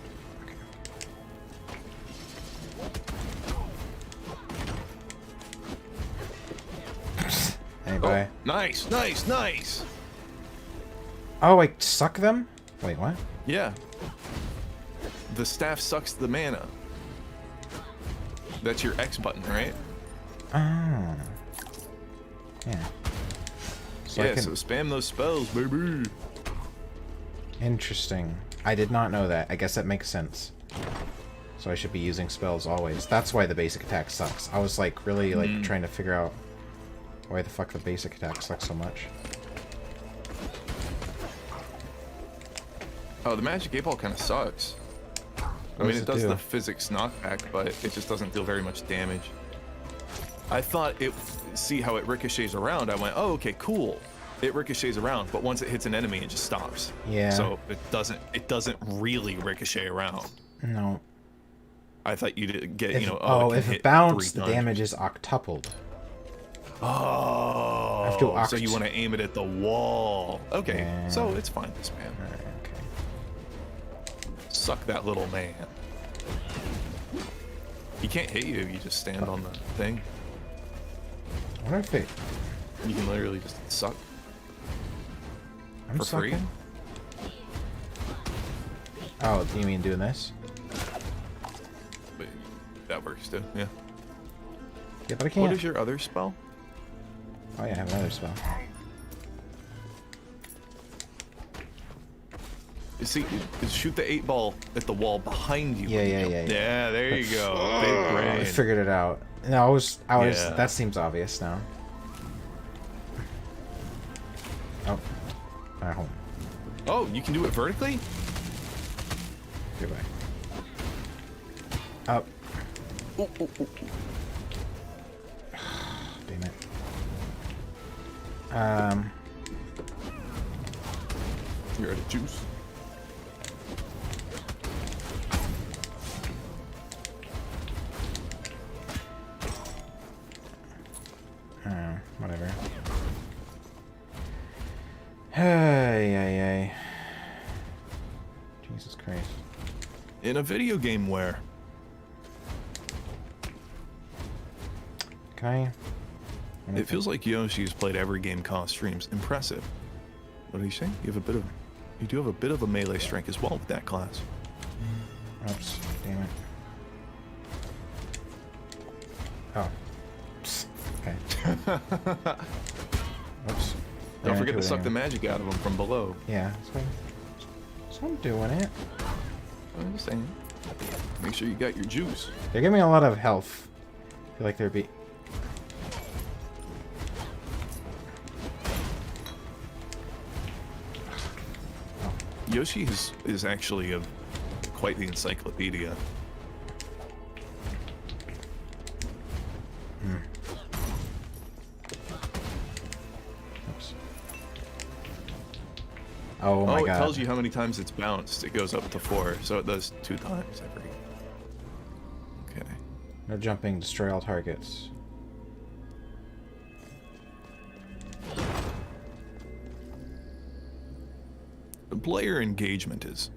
Okay. Anyway. Oh, nice, nice, nice! Oh, I suck them? Wait, what? Yeah. The staff sucks the mana. That's your X button, right? Ah. Yeah. So yeah, so spam those spells, baby. Interesting. I did not know that. I guess that makes sense. So I should be using spells always. That's why the basic attack sucks. I was like really like trying to figure out why the fuck the basic attack sucks so much. Oh, the magic 8-ball kind of sucks. I mean, it does the physics knockback, but it just doesn't deal very much damage. I thought it... See how it ricochets around? I went, oh, okay, cool. It ricochets around, but once it hits an enemy, it just stops. Yeah. So it doesn't really ricochet around. No. I thought you'd get, if, you know... if it bounced, the damage is octupled. Oh, I have to so you want to aim it at the wall. Okay, yeah. So it's fine, this man. Alright, okay. Suck that little man. He can't hit you if you just stand on the thing. I wonder if it... You can literally just suck. I'm for sucking? free. Oh, you mean doing this? But that works too, yeah. Yeah, but I can't. What is your other spell? Oh yeah, I have another spell. You see, shoot the 8-ball at the wall behind you. Yeah. Yeah, there you go. Big brain. I figured it out. No, I was. Yeah. That seems obvious now. Oh, at home. Oh, you can do it vertically? Goodbye. Up. Ooh. Damn it. You're out of juice. Whatever. Hey. Jesus Christ. In a video game where? Can I? It feels like Yoshi's played every game Cause streams. Impressive. What do you say? You do have a bit of a melee strength as well with that class. Oops, damn it. Oh. Psst. Okay. Oops. Don't forget to suck the magic out of them from below. Yeah, so I'm doing it. I'm just saying. Make sure you got your juice. They're giving me a lot of health. I feel like there'd be... Yoshi is actually quite the encyclopedia. Oops. Oh my god. It tells you how many times it's bounced. It goes up to 4, so it does 2 times every. Okay. No jumping, destroy all targets. The player engagement is.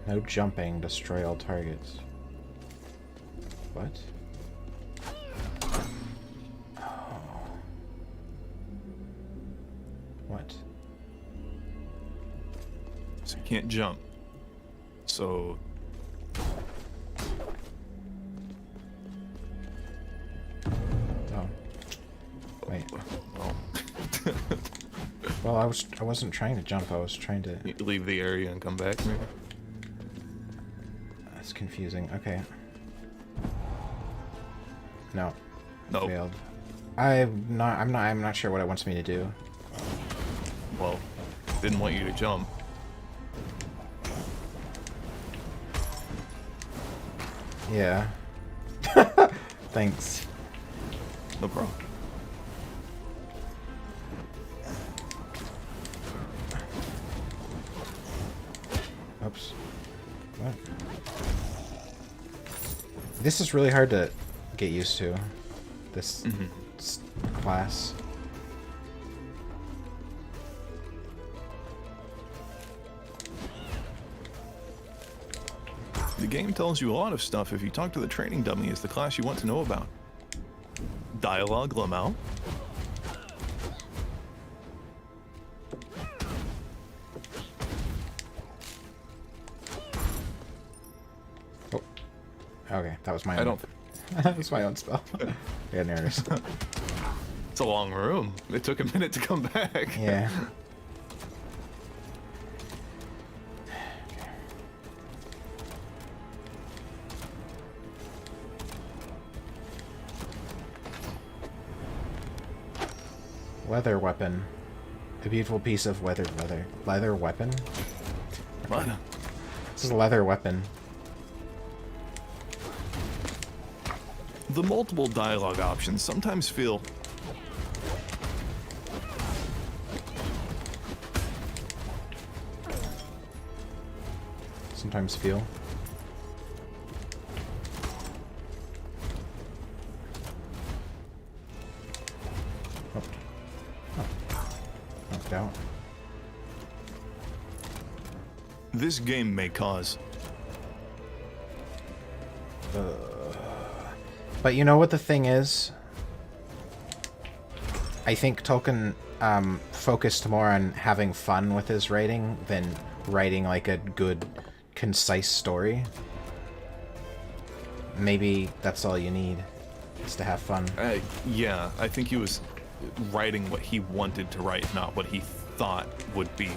No jumping, destroy all targets. What? Oh. What? So you can't jump. So. Oh. Wait. Well. Well, I wasn't trying to jump. I was trying to You leave the area and come back, maybe. That's confusing. Okay. No. Nope. Failed. I'm not sure what it wants me to do. Well, didn't want you to jump. Yeah. Thanks. No problem. Oops. What? This is really hard to get used to. This class. The game tells you a lot of stuff if you talk to the training dummy as the class you want to know about. Dialogue Lamau. Oh. Okay, that was my own. I don't. That was my own spell. Yeah, nervous. It's a long room. It took a minute to come back. Yeah. Leather weapon. A beautiful piece of leather weapon? What? This is a leather weapon. The multiple dialogue options sometimes feel... Sometimes feel. Oh. Oh. Knocked out. This game may cause... But you know what the thing is? I think Tolkien focused more on having fun with his writing than writing like a good, concise story. Maybe that's all you need, is to have fun. Yeah, I think he was writing what he wanted to write, not what he thought would be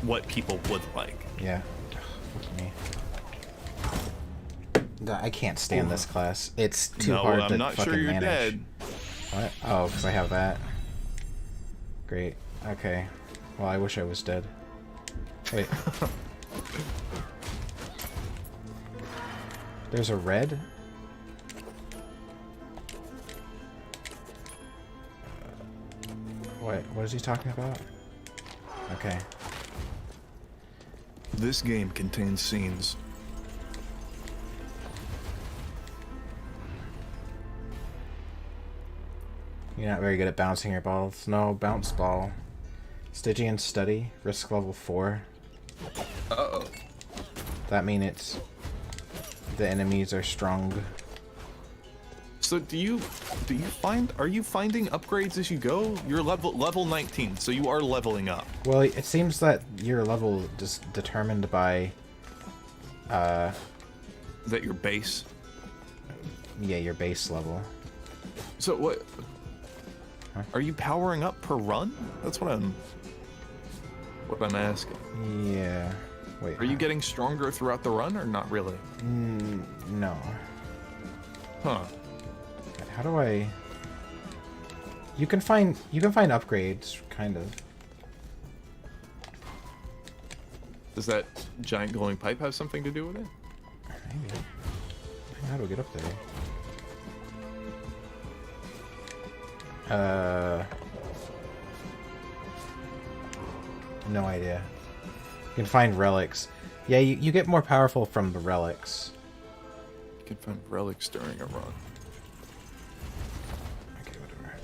what people would like. Yeah. Fuck me. I can't stand this class. It's too hard to fucking manage. No, I'm not sure you're dead. What? Oh, because I have that. Great. Okay. Well, I wish I was dead. Wait. There's a red? What is he talking about? Okay. This game contains scenes. You're not very good at bouncing your balls. No, bounce ball. Stygian study, risk level 4. Uh-oh. That means it's... the enemies are strong. So are you finding upgrades as you go? You're level 19, so you are leveling up. Well, it seems that your level is determined by... Is that your base? Yeah, your base level. So what... Huh? Are you powering up per run? That's what I'm asking. Yeah. Wait. Are you getting stronger throughout the run, or not really? No. Huh. God, how do I... You can find upgrades, kind of. Does that giant glowing pipe have something to do with it? Maybe. How do we get up there? No idea. You can find relics. Yeah, you get more powerful from the relics. You can find relics during a run. Okay, whatever.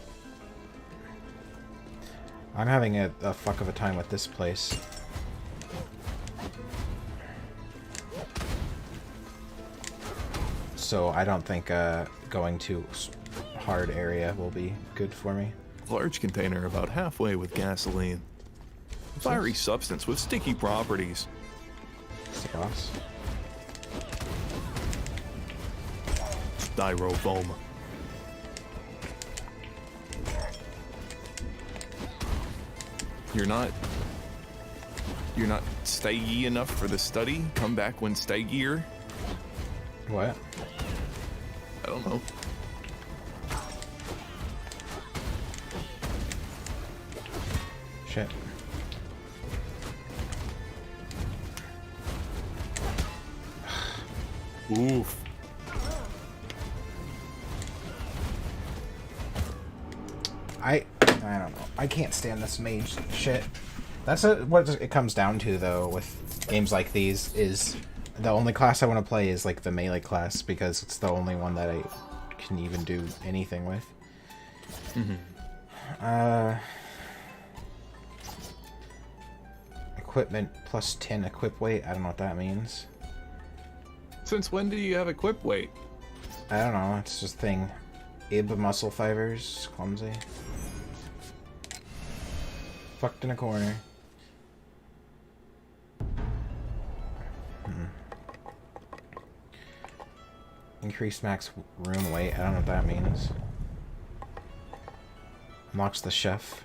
I'm having a fuck of a time with this place. So I don't think going to hard area will be good for me. Large container about halfway with gasoline. Fiery substance with sticky properties. Sauce. Styrofoam. You're not staggy enough for the study? Come back when staggier? What? I don't know. Shit. Oof. I don't know. I can't stand this mage shit. That's what it comes down to, though, with games like these, is the only class I want to play is, like, the melee class, because it's the only one that I can even do anything with. Mm-hmm. Equipment plus 10 equip weight. I don't know what that means. Since when do you have equip weight? I don't know. It's just a thing. Ib muscle fibers. Clumsy. Fucked in a corner. Increased max room weight. I don't know what that means. Unlocks the chef.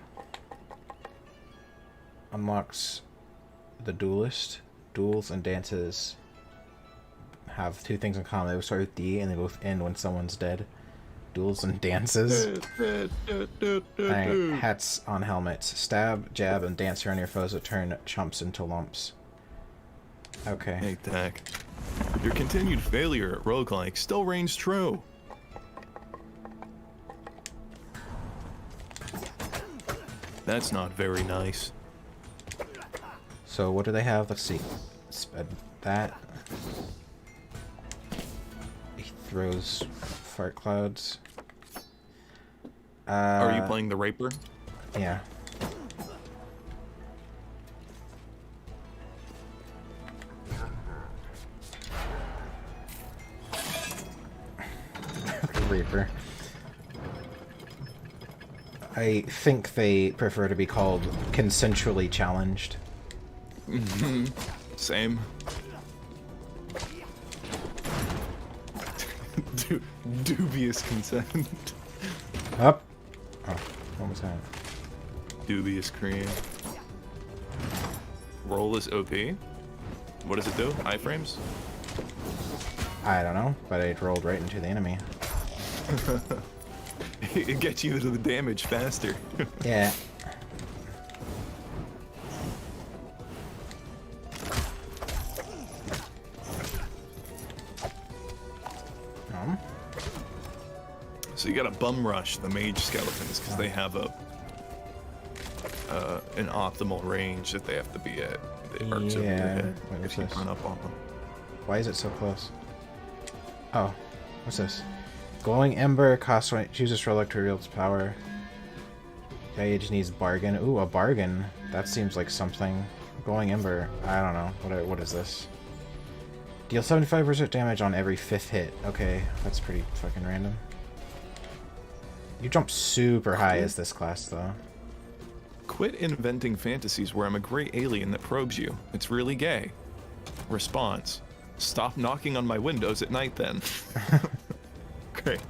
Unlocks the duelist. Duels and dances have two things in common. They both start with D and they both end when someone's dead. Duels and dances. Alright, hats on helmets. Stab, jab, and dance around your foes that turn chumps into lumps. Okay. Hey, Dak. Your continued failure at roguelike still reigns true. That's not very nice. So what do they have? Let's see. That. He throws fart clouds. Are you playing the Raper? Yeah. The Reaper. I think they prefer to be called consensually challenged. Mm-hmm. Same. Dubious consent. Up. Oh, what was that? Dubious cream. Roll is OP. What does it do? Iframes? I don't know, but it rolled right into the enemy. It gets you to the damage faster. Yeah. So you gotta bum rush the mage skeletons because they have an optimal range that they have to be at. They arcs over your head if you run up on them. Why is it so close? Oh, what's this? Glowing Ember costs when it chooses relic to reveal its power. Gage needs bargain. Ooh, a bargain. That seems like something. Glowing Ember. I don't know. What is this? Deal 75% damage on every 5th hit. Okay, that's pretty fucking random. You jump super high as this class, though. Quit inventing fantasies where I'm a gray alien that probes you. It's really gay. Response. Stop knocking on my windows at night, then. Great.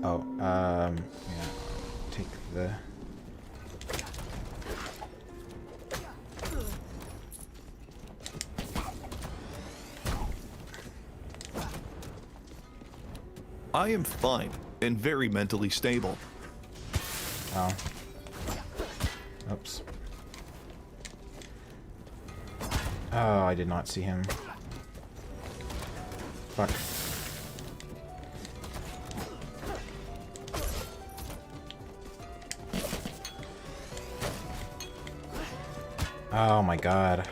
Oh, yeah. Take the... I am fine and very mentally stable. Oh. Oops. Oh, I did not see him. Fuck. Oh my god.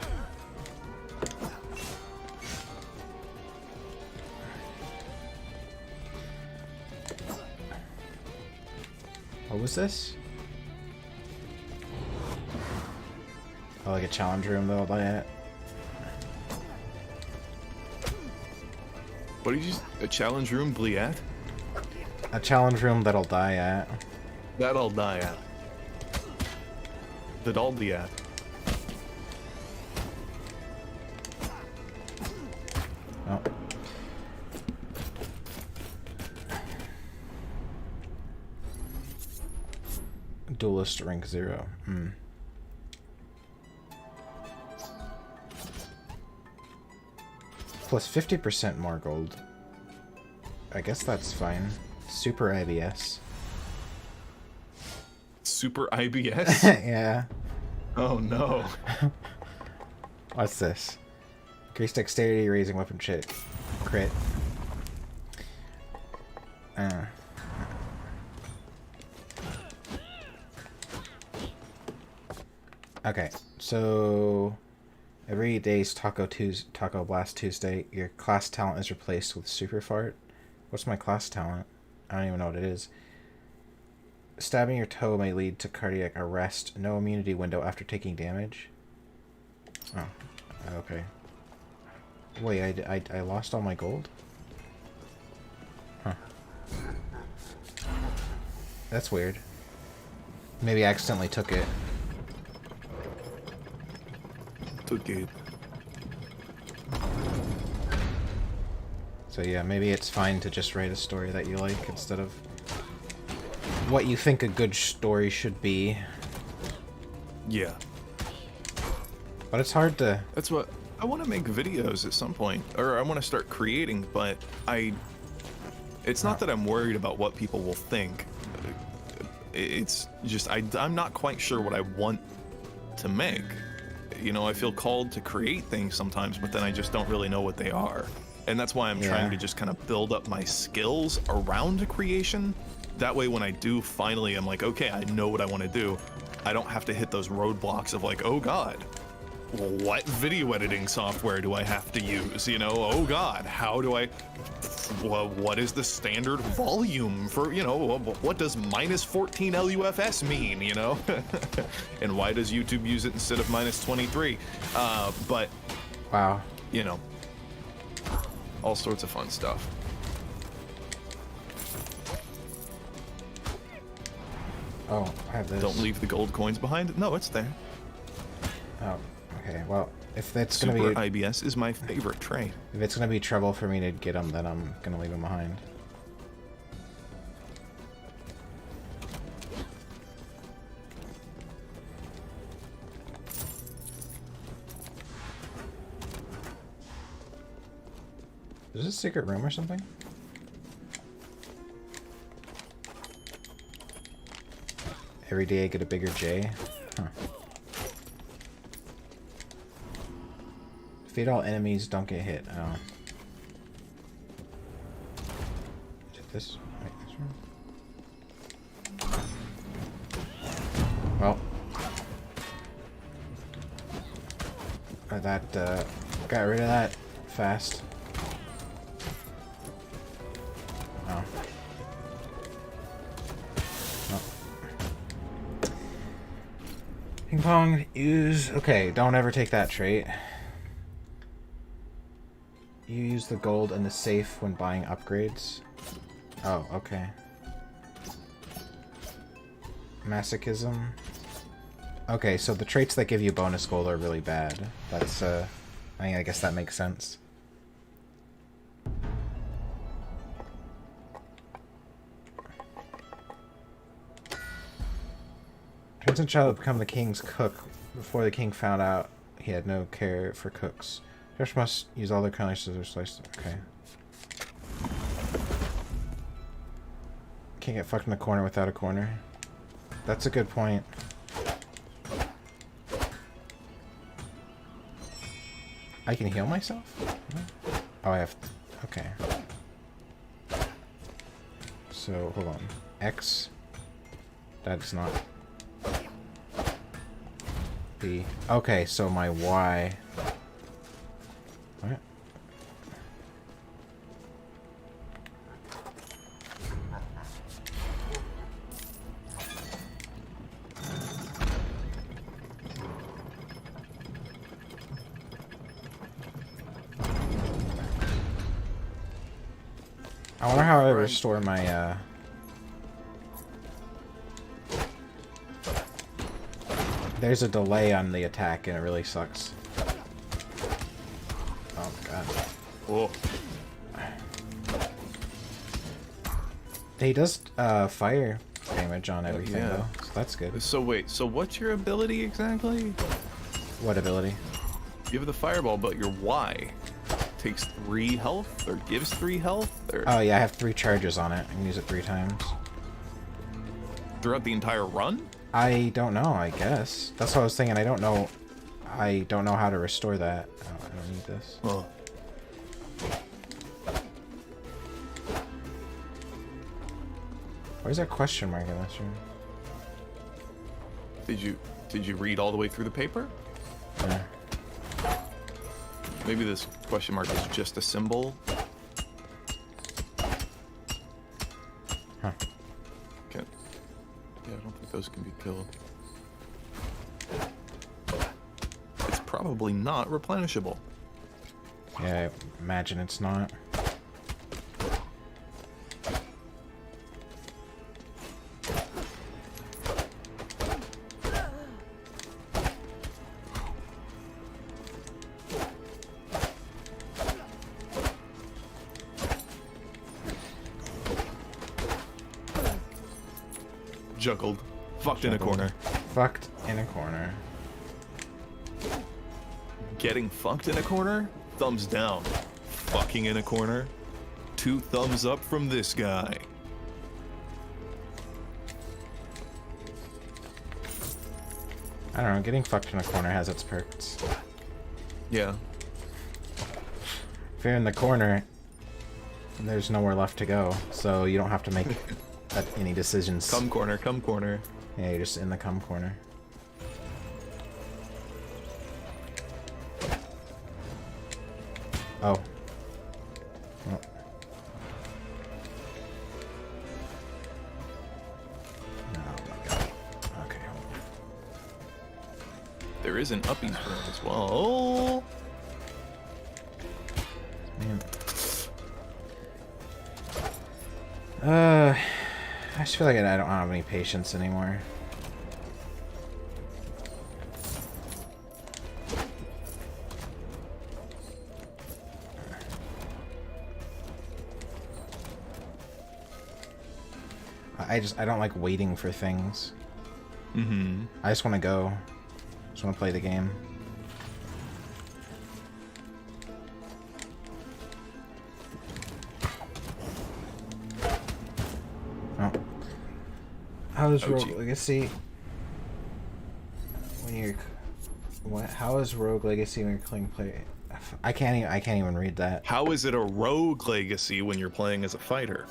What was this? Oh, like a challenge room they'll die at? What did you... A challenge room, Bliat? A challenge room that'll die at. That I'll die at. That I'll be at. Oh. Duelist rank 0. Plus 50% more gold. I guess that's fine. Super IBS. Super IBS? Yeah. Oh no. What's this? Increased dexterity, raising weapon shit. Crit. Okay, so every day's Taco Blast Tuesday, your class talent is replaced with Super Fart. What's my class talent? I don't even know what it is. Stabbing your toe may lead to cardiac arrest. No immunity window after taking damage. Oh, okay. Wait, I lost all my gold? Huh. That's weird. Maybe I accidentally took it. Okay. So yeah, maybe it's fine to just write a story that you like instead of what you think a good story should be. Yeah. But it's hard to... That's what I want to make videos at some point, or I want to start creating, but it's not that I'm worried about what people will think. It's just I'm not quite sure what I want to make. You know, I feel called to create things sometimes, but then I just don't really know what they are. And that's why I'm trying to just kind of build up my skills around creation. That way when I do finally, I'm like, okay, I know what I want to do. I don't have to hit those roadblocks of like, oh God, what video editing software do I have to use? You know, oh God, how do I, what is the standard volume for, you know, what does minus 14 LUFS mean, you know? And why does YouTube use it instead of minus 23? But, wow, you know, all sorts of fun stuff. Oh, I have this. Don't leave the gold coins behind. No, it's there. Oh, okay. Well, if that's Super gonna be IBS is my favorite trade. if it's gonna be trouble for me to get them, then I'm gonna leave them behind. Is this a secret room or something? Every day I get a bigger J. Huh. Defeat all enemies, don't get hit. Oh. Is it this? Wait, this room? Well. That, got rid of that fast. Oh. Ping pong, use... Okay, don't ever take that trait. You use the gold and the safe when buying upgrades. Oh, okay. Masochism. Okay, so the traits that give you bonus gold are really bad. That's, I mean, I guess that makes sense. Prince and Child become the king's cook before the king found out he had no care for cooks. Josh must use all their kindness to slice. Okay. Can't get fucked in a corner without a corner. That's a good point. I can heal myself? Oh, I have... Okay. So, hold on. X. That's not... B. Okay, so my Y... What? I wonder how I restore my, There's a delay on the attack, and it really sucks. Oh, God. Oh. He does, fire damage on everything, though, so that's good. So wait, so what's your ability exactly? What ability? You have the fireball, but your Y takes 3 health, or gives 3 health, or... Oh, yeah, I have 3 charges on it. I can use it 3 times. Throughout the entire run? I don't know, I guess. That's what I was thinking. I don't know how to restore that. Oh, I don't need this. Oh. Why is there a question mark in this room? Did you read all the way through the paper? Yeah. Maybe this question mark is just a symbol. Huh. Yeah, I don't think those can be killed. It's probably not replenishable. Yeah, I imagine it's not. Fucked in a corner. Fucked in a corner. Getting fucked in a corner, thumbs down. Fucking in a corner, 2 thumbs up from this guy. I don't know, getting fucked in a corner has its perks. Yeah. If you're in the corner, there's nowhere left to go, so you don't have to make any decisions. Come corner, come corner. Yeah, you're just in the come corner. Oh. Oh. Oh my god. Okay, hold on. There is an uppies room as well. Man. I just feel like I don't have any patience anymore. I don't like waiting for things. Mm-hmm. I just want to go. Just want to play the game. Oh. How is Rogue Legacy when you're what? How is Rogue Legacy when you're playing play? I can't even read that. How is it a rogue legacy when you're playing as a fighter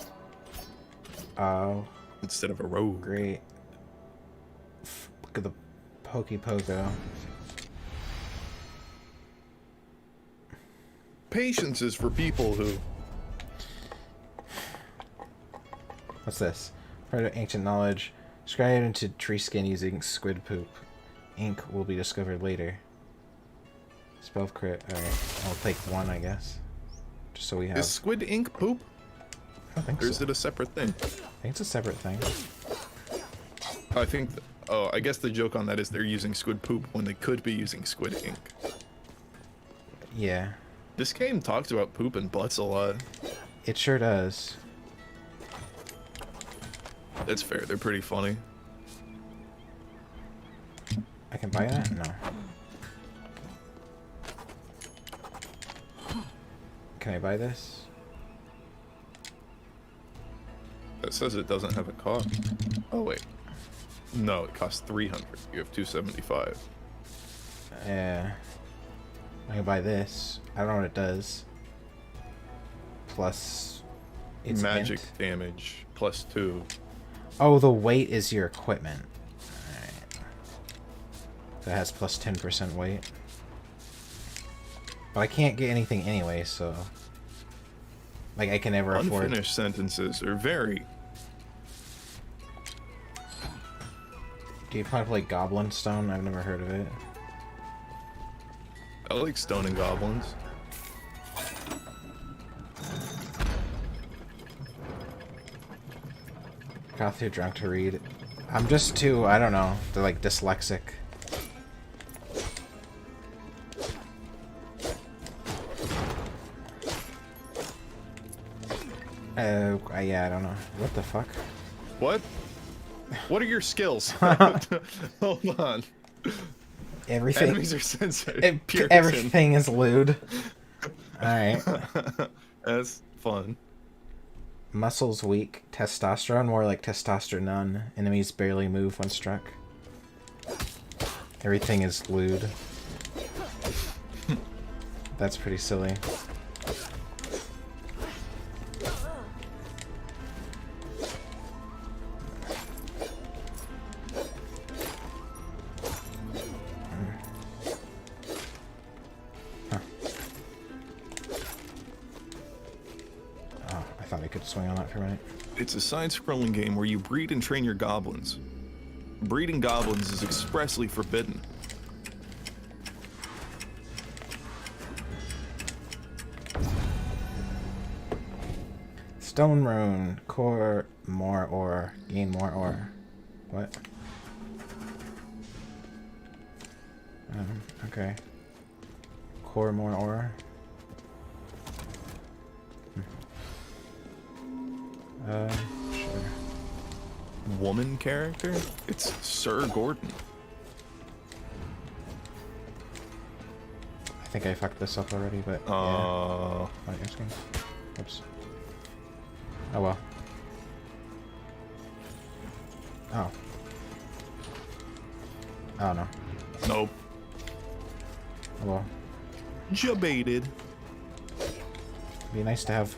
Oh, instead of a rogue? great. Look at the Pokey Pogo. Patience is for people who... What's this? Part of ancient knowledge. Scryed into tree skin using squid poop. Ink will be discovered later. Spell of crit. Alright, I'll take 1, I guess. Just so we have... Is squid ink poop? I don't think Or is so. it a separate thing? I think it's a separate thing. I think... oh, I guess the joke on that is they're using squid poop when they could be using squid ink. Yeah. This game talks about poop and butts a lot. It sure does. That's fair, they're pretty funny. I can buy that? No. Can I buy this? That says it doesn't have a cost. Oh wait. No, it costs 300. You have 275. Yeah. I can buy this. I don't know what it does. Plus... It's Magic int. damage plus 2. Oh, the weight is your equipment. Alright. That has plus 10% weight. But I can't get anything anyway, so... Like, I can never afford... Unfinished sentences are very... Do you want to play Goblin Stone? I've never heard of it. I like Stone and Goblins. Got too drunk to read. I'm just too, I don't know, they're like dyslexic. Yeah, I don't know. What the fuck? What? What are your skills? Hold on. Everything. Enemies are sensitive. Everything is lewd. Alright. That's fun. Muscles weak. Testosterone more like testosterone. Enemies barely move when struck. Everything is lewd. That's pretty silly. Swing on that for a minute. It's a side-scrolling game where you breed and train your goblins. Breeding goblins is expressly forbidden. Stone rune. Core more ore. Gain more ore. What? Okay. Core more ore. Sure. Woman character? It's Sir Gordon. I think I fucked this up already, but yeah. Oh, your screen. Oops. Oh well. Oh. Oh no. Nope. Oh well. Jebaited. Be nice to have.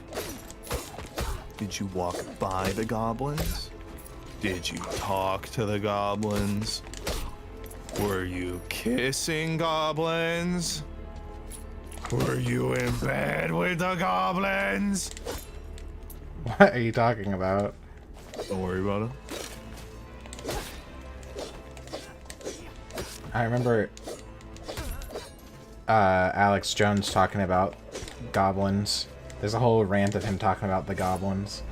Did you walk by the goblins? Did you talk to the goblins? Were you kissing goblins? Were you in bed with the goblins? What are you talking about? Don't worry about it. I remember Alex Jones talking about goblins. There's a whole rant of him talking about the goblins.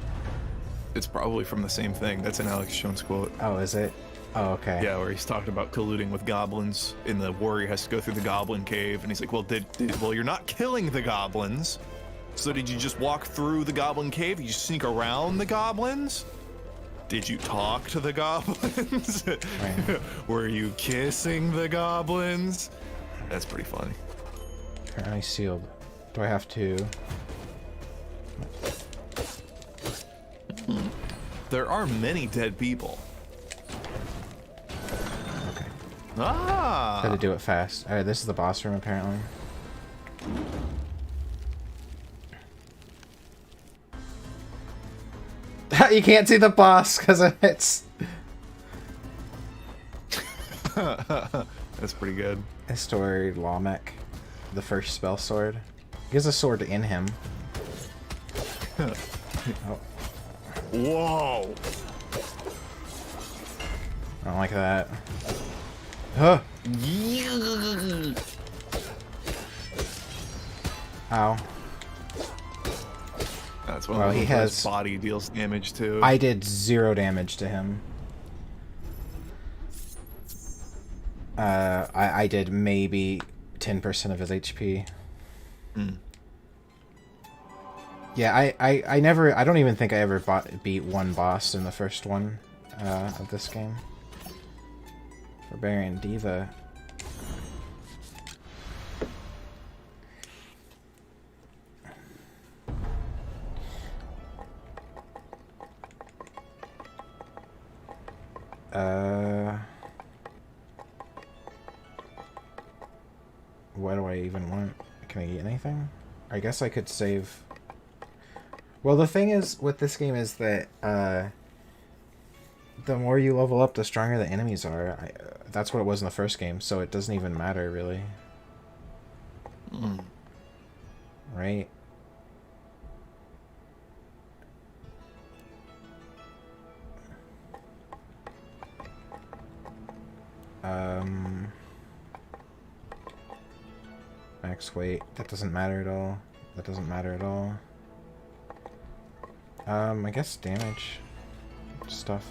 It's probably from the same thing. That's an Alex Jones quote. Oh, is it? Oh, okay. Yeah, where he's talking about colluding with goblins, and the warrior has to go through the goblin cave, and he's like, well, well, you're not killing the goblins, so did you just walk through the goblin cave? Did you sneak around the goblins? Did you talk to the goblins? Right. Were you kissing the goblins? That's pretty funny. Currently sealed. Do I have to... There are many dead people. Okay. Ah! Gotta do it fast. Alright, this is the boss room, apparently. You can't see the boss because it's... That's pretty good. Historic Lamek, the first spell sword. He has a sword in him. Oh. Whoa! I don't like that. Huh! Ow. That's one Well, of he his has... body deals damage too. I did 0 damage to him. I did maybe 10% of his HP. Hmm. Yeah, I never... I don't even think I ever beat one boss in the first one of this game. Barbarian Diva. What do I even want? Can I eat anything? I guess I could save... Well, the thing is with this game is that the more you level up, the stronger the enemies are. That's what it was in the first game, so it doesn't even matter, really. Mm. Right? Max weight. That doesn't matter at all. That doesn't matter at all. I guess damage stuff.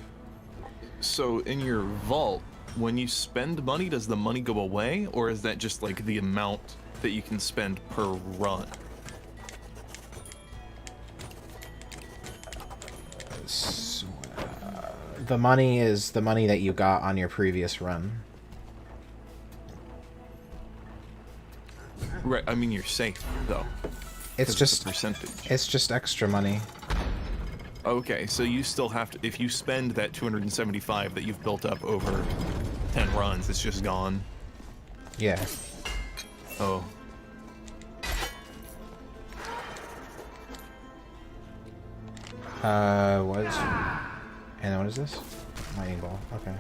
So in your vault, when you spend money, does the money go away, or is that just like the amount that you can spend per run? So, the money is the money that you got on your previous run. Right. I mean, you're safe though. It's just a percentage. It's just extra money. Okay, so you still have to, if you spend that 275 that you've built up over 10 runs, it's just gone. Yeah. Oh. What is... And then what is this? Lightning ball. Okay.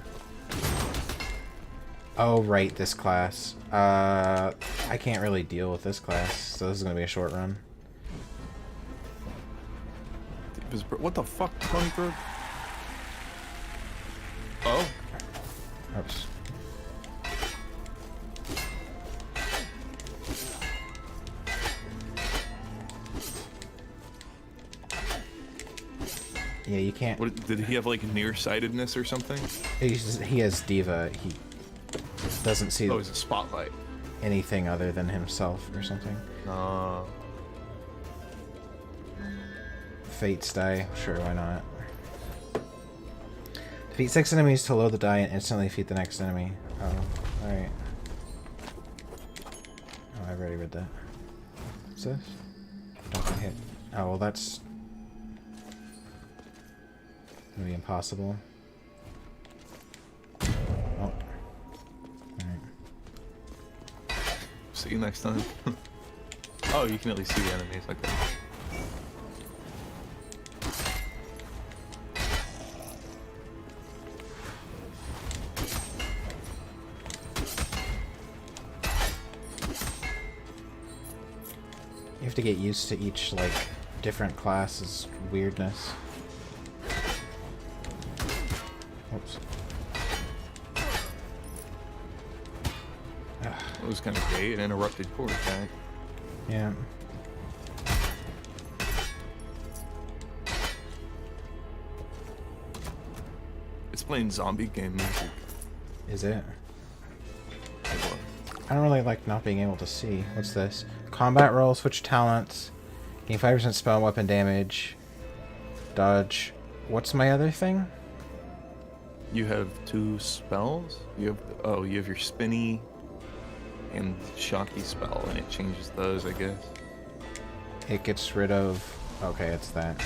Oh, right, this class. I can't really deal with this class, so this is gonna be a short run. What the fuck, Tony Bird? Oh. Oops. Yeah, you can't... What, did he have like nearsightedness or something? He has Diva. He doesn't see Oh, he's a spotlight. anything other than himself or something. Fates die. Sure, why not? Defeat 6 enemies to load the die and instantly defeat the next enemy. Oh, alright. Oh, I've already read that. What's this? Don't get hit. Oh, well, that's gonna be impossible. Oh. Alright. See you next time. Oh, you can at least see the enemies like that. You have to get used to each, like, different class's weirdness. Oops. It was kind of gay. It interrupted core attack. Yeah. It's playing zombie game music. Is it? It was. I don't really like not being able to see. What's this? Combat roll, switch talents, gain 5% spell and weapon damage, dodge. What's my other thing? You have 2 spells. You have your spinny and shocky spell, and it changes those, I guess. It gets rid of... Okay, it's that.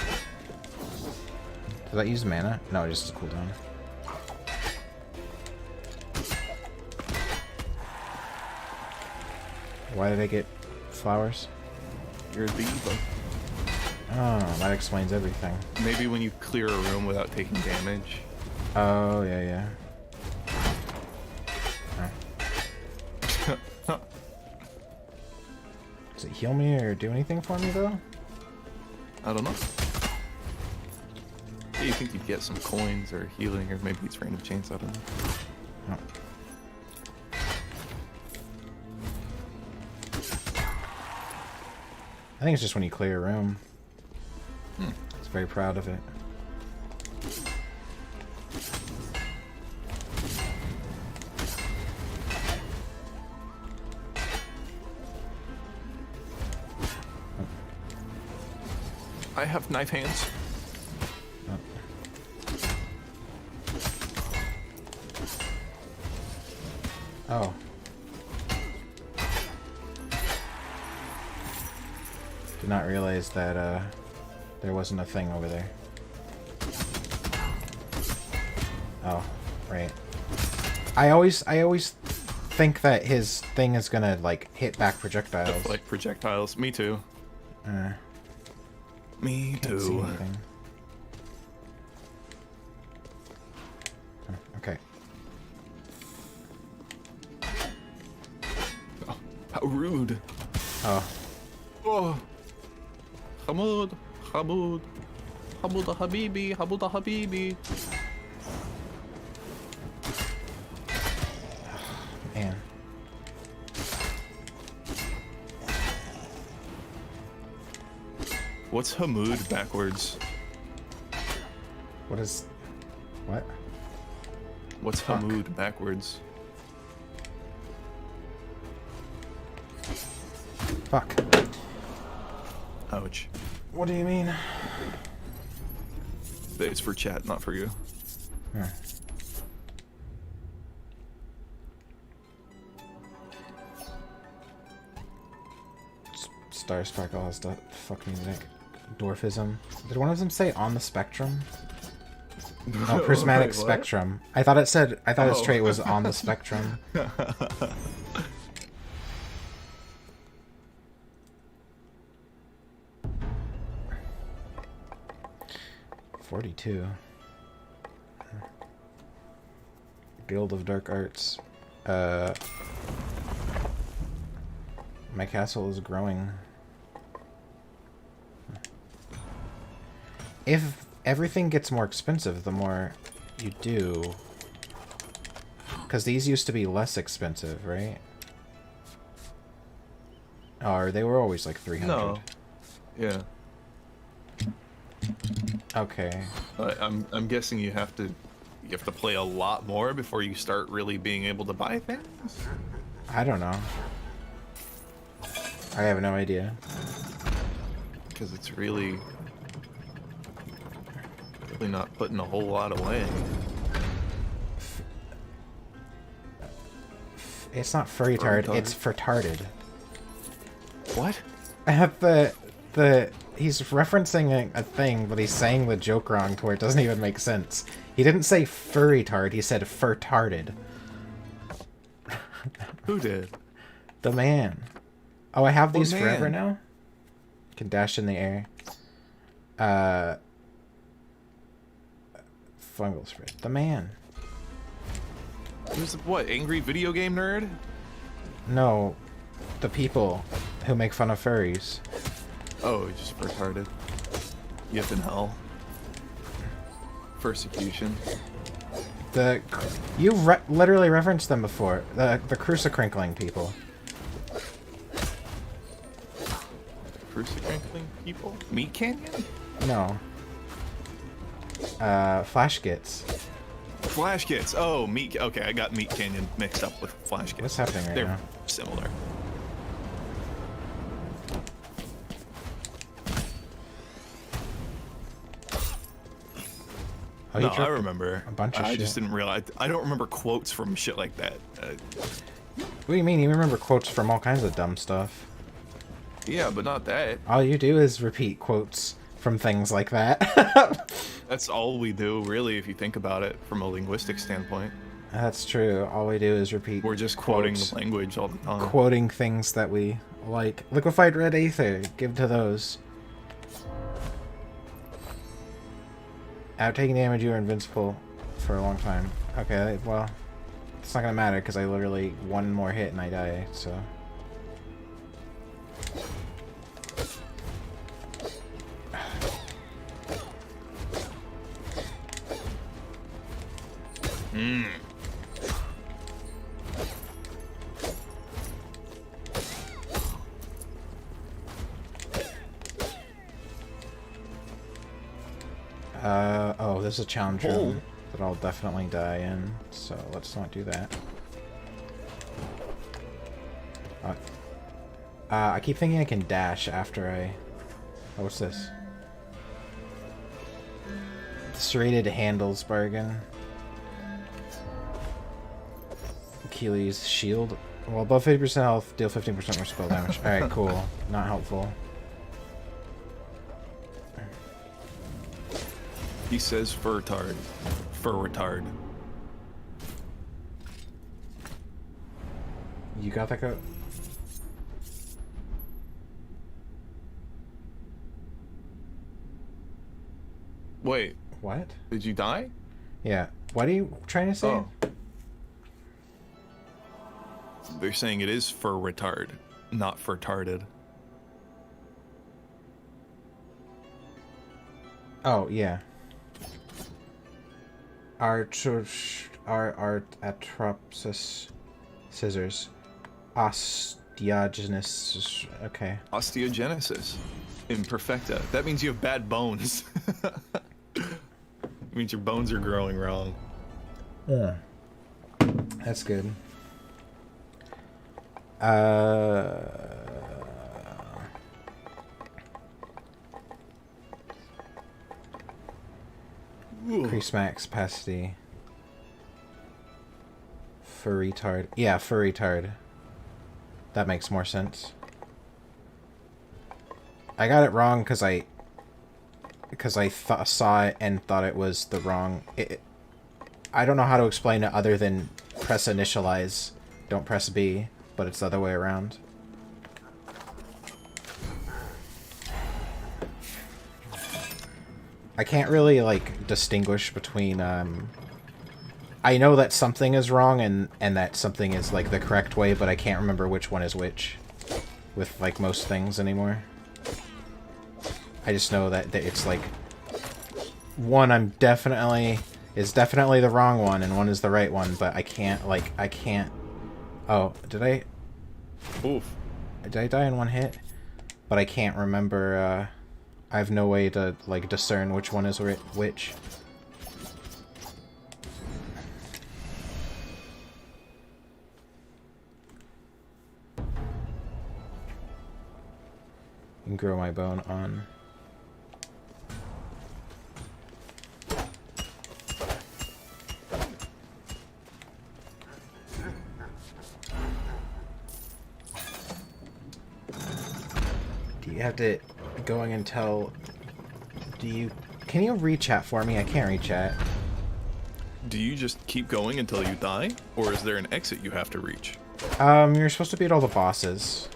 Does that use mana? No, it just a cooldown. Why did I get flowers? You're a diva. Oh, that explains everything. Maybe when you clear a room without taking damage. Oh, yeah, yeah. Oh. Does it heal me or do anything for me, though? I don't know. Yeah, you think you'd get some coins or healing, or maybe it's random chains, I don't know. Oh. I think it's just when you clear a room. It's very proud of it. I have knife hands. Oh. Did not realize that there wasn't a thing over there. Oh, right. I always think that his thing is gonna like hit back projectiles. Like projectiles. Me too. Me Can't see too. anything. Oh, okay. Oh, how rude. Oh. Oh. Hamoud. Hamoud. Hamoud Habibi. Hamoud Habibi. Man. What's Hamoud backwards? What is... What? What's Fuck. Hamoud backwards? Fuck. Ouch. What do you mean? It's for chat, not for you. Huh. Star Sparkle has the fuck music. Dwarfism. Did one of them say on the spectrum? No, prismatic Wait, what? spectrum. I thought it said. I thought its Oh. trait was on the spectrum. 42. Guild of Dark Arts. My castle is growing. If everything gets more expensive, the more you do. Because these used to be less expensive, right? Or they were always like 300. No. Yeah. Okay. I'm guessing you have to play a lot more before you start really being able to buy things. I don't know. I have no idea. Because it's really not putting a whole lot away. It's not furry-tard, Furry-tard? it's furtarded. What? I have he's referencing a thing, but he's saying the joke wrong to where it doesn't even make sense. He didn't say furry tard, he said fur-tarded. Who did? The man. Oh, I have these What forever man? now? Can dash in the air. Fungal spread. The man. Who's the, what, angry video game nerd? No. The people who make fun of furries. Oh, just retarded. Yip in hell. Persecution. You literally referenced them before. The crucicrinkling people. Crucicrinkling people? Meat Canyon? No. Flash Gits. Flash Kits. Oh, Meat. Okay, I got Meat Canyon mixed up with Flash Kits. What's happening right They're now? similar. Oh, No, you I dropped remember. a bunch of I shit. just didn't realize. I don't remember quotes from shit like that. What do you mean? You remember quotes from all kinds of dumb stuff. Yeah, but not that. All you do is repeat quotes from things like that. That's all we do, really, if you think about it from a linguistic standpoint. That's true. All we do is repeat We're just quoting quotes. the language all the time. Quoting things that we like. Liquefied red aether. Give to those. Out taking damage, you are invincible for a long time. Okay, well, it's not gonna matter because I literally one more hit and I die, so. Hmm. Oh, there's a challenge Oh. room that I'll definitely die in, so let's not do that. I keep thinking I can dash after I... Oh, what's this? Serrated handles bargain. Achilles shield. Well, above 50% health, deal 15% more spell damage. Alright, cool. Not helpful. He says fur-tard. Fur-retard. You got that code? Wait, What? did you die? Yeah. What are you trying to say? Oh. They're saying it is fur-retard, not fur-tarded. Oh, yeah. Artropsis scissors. Osteogenesis. Okay. Osteogenesis. Imperfecta. That means you have bad bones. It means your bones are growing wrong. Yeah. That's good. Increase max capacity. Furry tard. Yeah, furry tard. That makes more sense. I got it wrong because I saw it and thought it was the wrong... I don't know how to explain it other than press initialize. Don't press B, but it's the other way around. I can't really, like, distinguish between, I know that something is wrong and that something is, like, the correct way, but I can't remember which one is which with, like, most things anymore. I just know that it's, like, one is definitely the wrong one and one is the right one, but I can't, like, Oh, did I die in one hit? But I can't remember, I have no way to, like, discern which one is which. You can grow my bone on. You have to going until... Do you... Can you re-chat for me? I can't re-chat. Do you just keep going until you die? Or is there an exit you have to reach? You're supposed to beat all the bosses.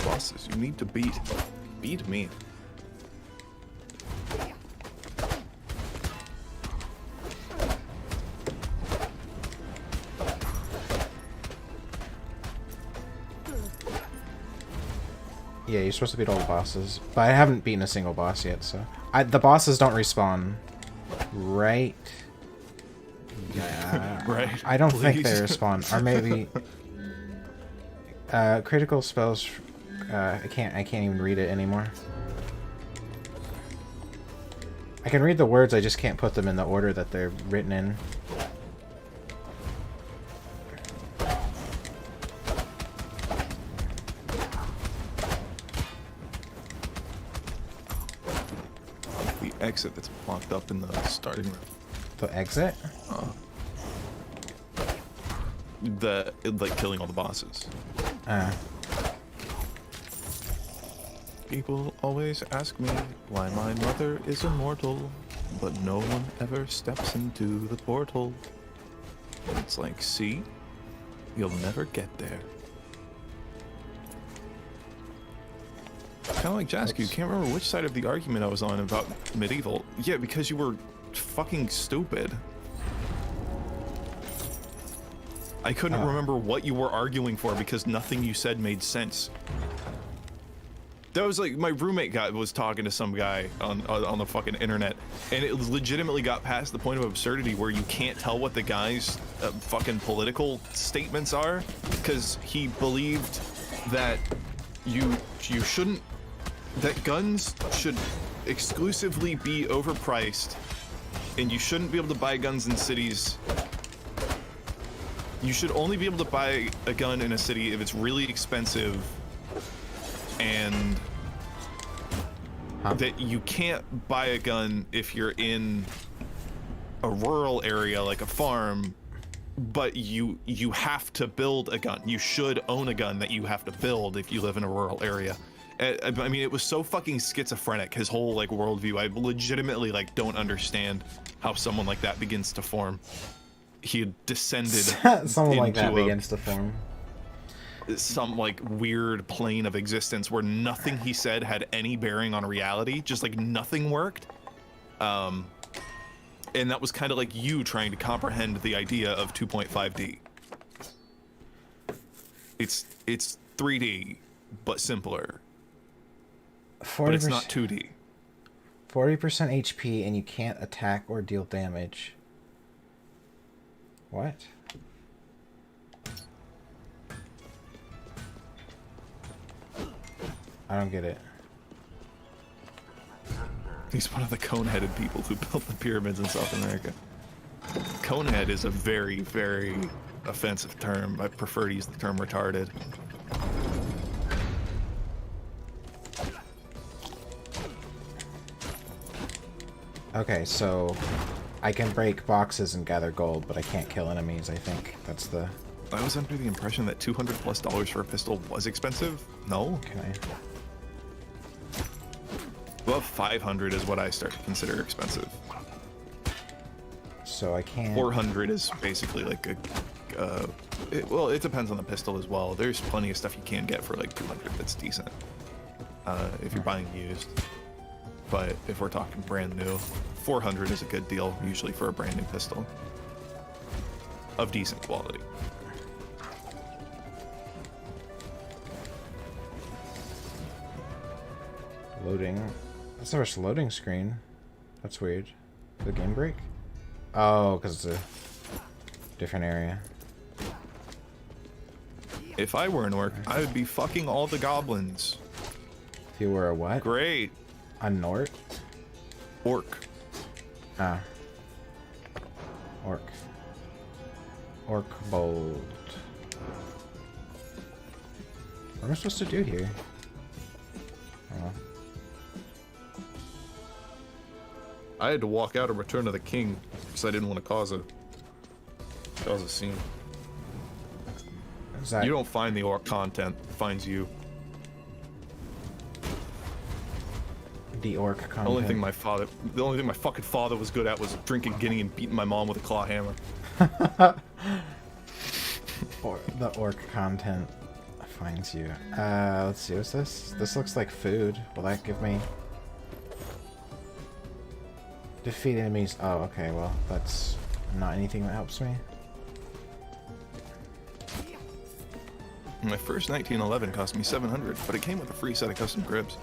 Bosses you need to beat. Beat me. Yeah, you're supposed to beat all the bosses. But I haven't beaten a single boss yet, so... the bosses don't respawn. Right? Yeah. Right. I don't think they please. respawn. Or maybe... critical spells... I can't even read it anymore. I can read the words, I just can't put them in the order that they're written in. The exit that's locked up in the starting room. The exit? Like killing all the bosses. People always ask me why my mother is immortal, but no one ever steps into the portal. And it's like, see? You'll never get there. Kind of like Jasky, you can't remember which side of the argument I was on about medieval. Yeah, because you were fucking stupid. I couldn't remember what you were arguing for because nothing you said made sense. That was like my roommate was talking to some guy on the fucking internet, and it legitimately got past the point of absurdity where you can't tell what the guy's fucking political statements are, because he believed that you shouldn't, that guns should exclusively be overpriced, and you shouldn't be able to buy guns in cities. You should only be able to buy a gun in a city if it's really expensive, and that you can't buy a gun if you're in a rural area like a farm, but you have to build a gun. You should own a gun that you have to build if you live in a rural area. I mean, it was so fucking schizophrenic, his whole like worldview. I legitimately like don't understand how someone like that begins to form. He had descended someone like that into begins to form some like weird plane of existence where nothing he said had any bearing on reality, just like nothing worked. And that was kind of like you trying to comprehend the idea of 2.5D. It's 3D but simpler. 40%, but it's not 2D. 40% HP and you can't attack or deal damage. What? I don't get it. He's one of the cone-headed people who built the pyramids in South America. Conehead is a very, very offensive term. I prefer to use the term retarded. Okay, so I can break boxes and gather gold, but I can't kill enemies, I think. That's the... I was under the impression that $200+ for a pistol was expensive. No? Can I... Above 500 is what I start to consider expensive. So I can't... 400 is basically like a... well, it depends on the pistol as well. There's plenty of stuff you can get for like 200 that's decent. If you're buying used. But if we're talking brand new, 400 is a good deal, usually for a brand new pistol. Of decent quality. Loading. That's the first loading screen. That's weird. Did the game break? Oh, because it's a different area. If I were an orc, I would be fucking all the goblins. If you were a what? Great. A Nort? Orc. Ah. Orc. Orc bold. What am I supposed to do here? Oh. I had to walk out of Return of the King because I didn't want to cause a That was a scene. Is that... You don't find the orc content, it finds you. The orc content. The only thing my fucking father was good at was drinking Guinea and beating my mom with a claw hammer. Or the orc content finds you. Let's see, what's this? This looks like food. Will that give me... Defeat enemies. Oh, okay, well, that's not anything that helps me. My first 1911 cost me 700, but it came with a free set of custom cribs.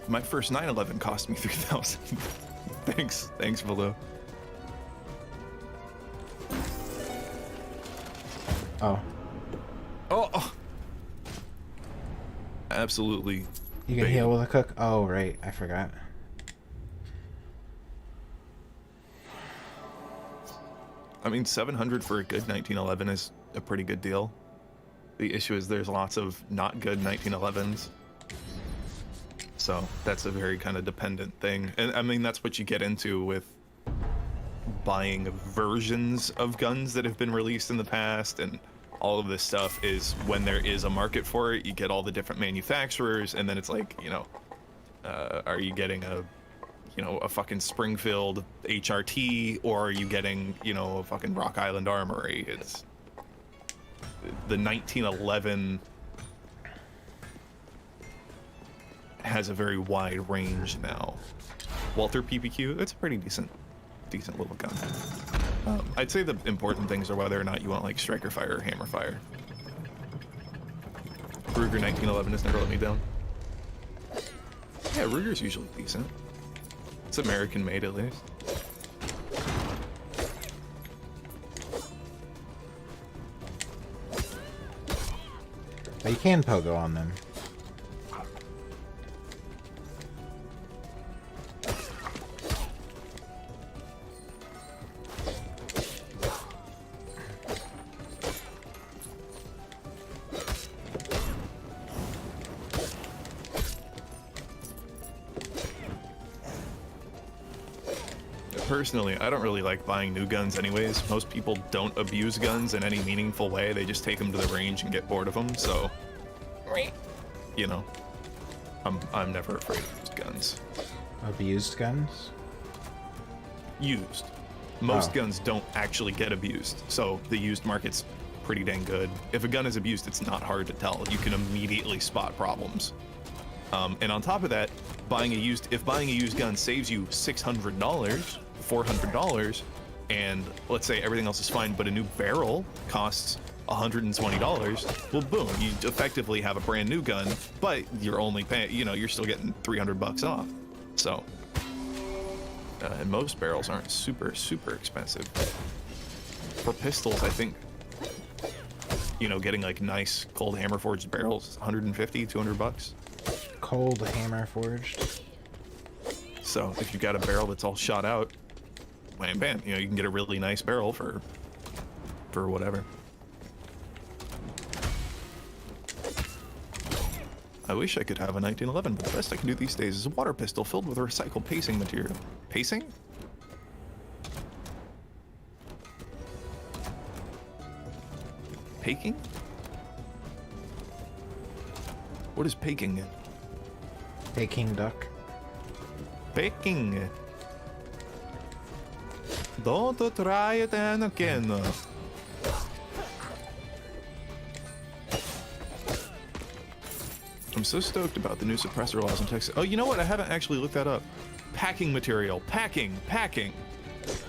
My first 911 cost me 3,000. Thanks, Velo. Oh. Oh! Absolutely. You can heal with a cook? Oh, right, I forgot. I mean, 700 for a good 1911 is a pretty good deal. The issue is there's lots of not good 1911s. So that's a very kind of dependent thing. And I mean, that's what you get into with buying versions of guns that have been released in the past, and all of this stuff is when there is a market for it, you get all the different manufacturers, and then it's like, you know, are you getting a fucking Springfield HRT, or are you getting, you know, a fucking Rock Island Armory? It's the 1911 has a very wide range now. Walther PPQ, it's a pretty decent little gun. I'd say the important things are whether or not you want like striker fire or hammer fire. Ruger 1911 has never let me down. Yeah, Ruger's usually decent. It's American made at least. But you can pogo on them. Personally, I don't really like buying new guns anyways. Most people don't abuse guns in any meaningful way. They just take them to the range and get bored of them, so... You know, I'm never afraid of used guns. Abused guns? Used. Most guns don't actually get abused, so the used market's pretty dang good. If a gun is abused, it's not hard to tell. You can immediately spot problems. And on top of that, if buying a used gun saves you $600, $400, and let's say everything else is fine, but a new barrel costs $120, well, boom, you effectively have a brand new gun, but you're only paying, you know, you're still getting $300 off. So, and most barrels aren't super expensive. For pistols, I think, you know, getting like nice cold hammer forged barrels, 150, $200. Cold hammer forged. So if you got a barrel that's all shot out, wham bam, you know, you can get a really nice barrel for whatever. I wish I could have a 1911, but the best I can do these days is a water pistol filled with recycled pacing material. Pacing? Paking? What is paking? Peking duck. Baking. Don't try it again. I'm so stoked about the new suppressor laws in Texas. Oh, you know what? I haven't actually looked that up. Packing material. Packing.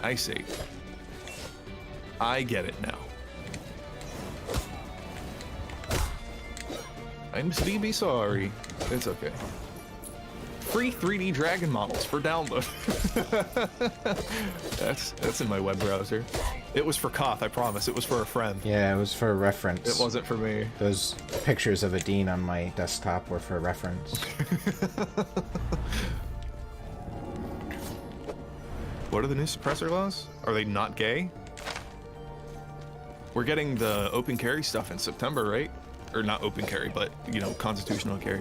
I see. I get it now. I'm sleepy sorry. It's okay. Free 3D dragon models for download. that's in my web browser. It was for Koth, I promise. It was for a friend. Yeah, it was for reference. It wasn't for me. Those pictures of Adine on my desktop were for reference. What are the new suppressor laws? Are they not gay? We're getting the open carry stuff in September, right? Or not open carry, but, you know, constitutional carry.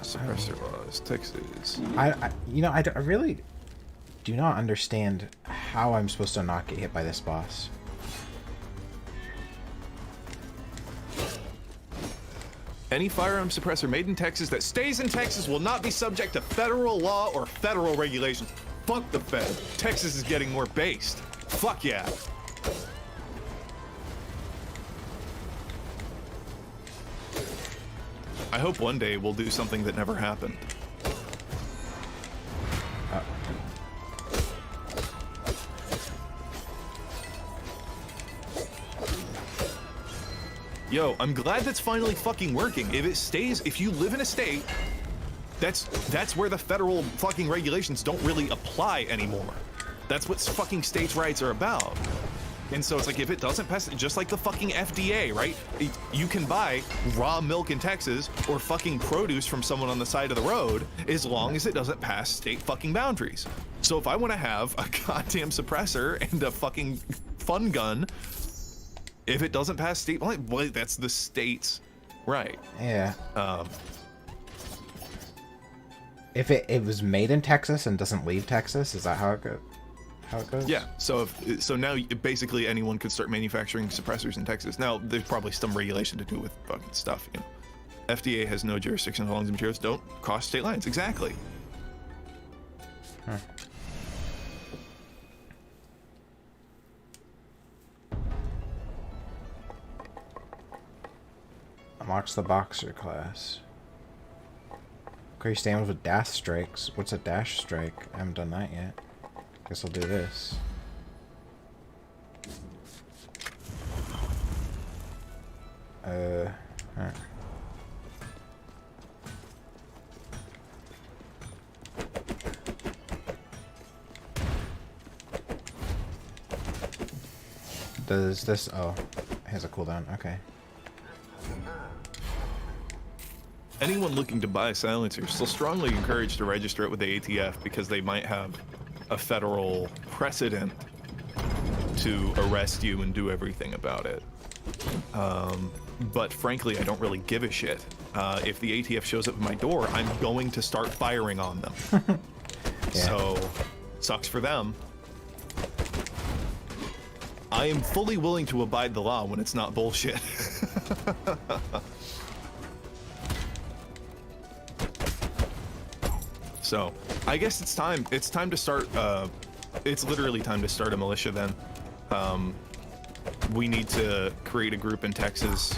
Suppressor laws, Texas. I really... do not understand how I'm supposed to not get hit by this boss. Any firearm suppressor made in Texas that stays in Texas will not be subject to federal law or federal regulations. Fuck the Fed. Texas is getting more based. Fuck yeah. I hope one day we'll do something that never happened. Yo, I'm glad that's finally fucking working. If it stays, if you live in a state, that's where the federal fucking regulations don't really apply anymore. That's what fucking states' rights are about. And so it's like, if it doesn't pass, just like the fucking FDA, right? You can buy raw milk in Texas or fucking produce from someone on the side of the road as long as it doesn't pass state fucking boundaries. So if I want to have a goddamn suppressor and a fucking fun gun, if it doesn't pass state, well, that's the state's right. Yeah. If it was made in Texas and doesn't leave Texas, is that how it goes? Yeah. So now basically anyone could start manufacturing suppressors in Texas. Now there's probably some regulation to do with fucking stuff. You know, FDA has no jurisdiction as long as the materials don't cross state lines. Exactly. Huh. Unlocks the boxer class. Increase damage with dash strikes. What's a dash strike? I haven't done that yet. Guess I'll do this. Huh. Does this? Oh, it has a cooldown. Okay. Anyone looking to buy a silencer still strongly encouraged to register it with the ATF because they might have a federal precedent to arrest you and do everything about it. But frankly, I don't really give a shit. If the ATF shows up at my door, I'm going to start firing on them. Yeah. So, sucks for them. I am fully willing to abide the law when it's not bullshit. So, I guess it's time. It's time to start. It's literally time to start a militia then. We need to create a group in Texas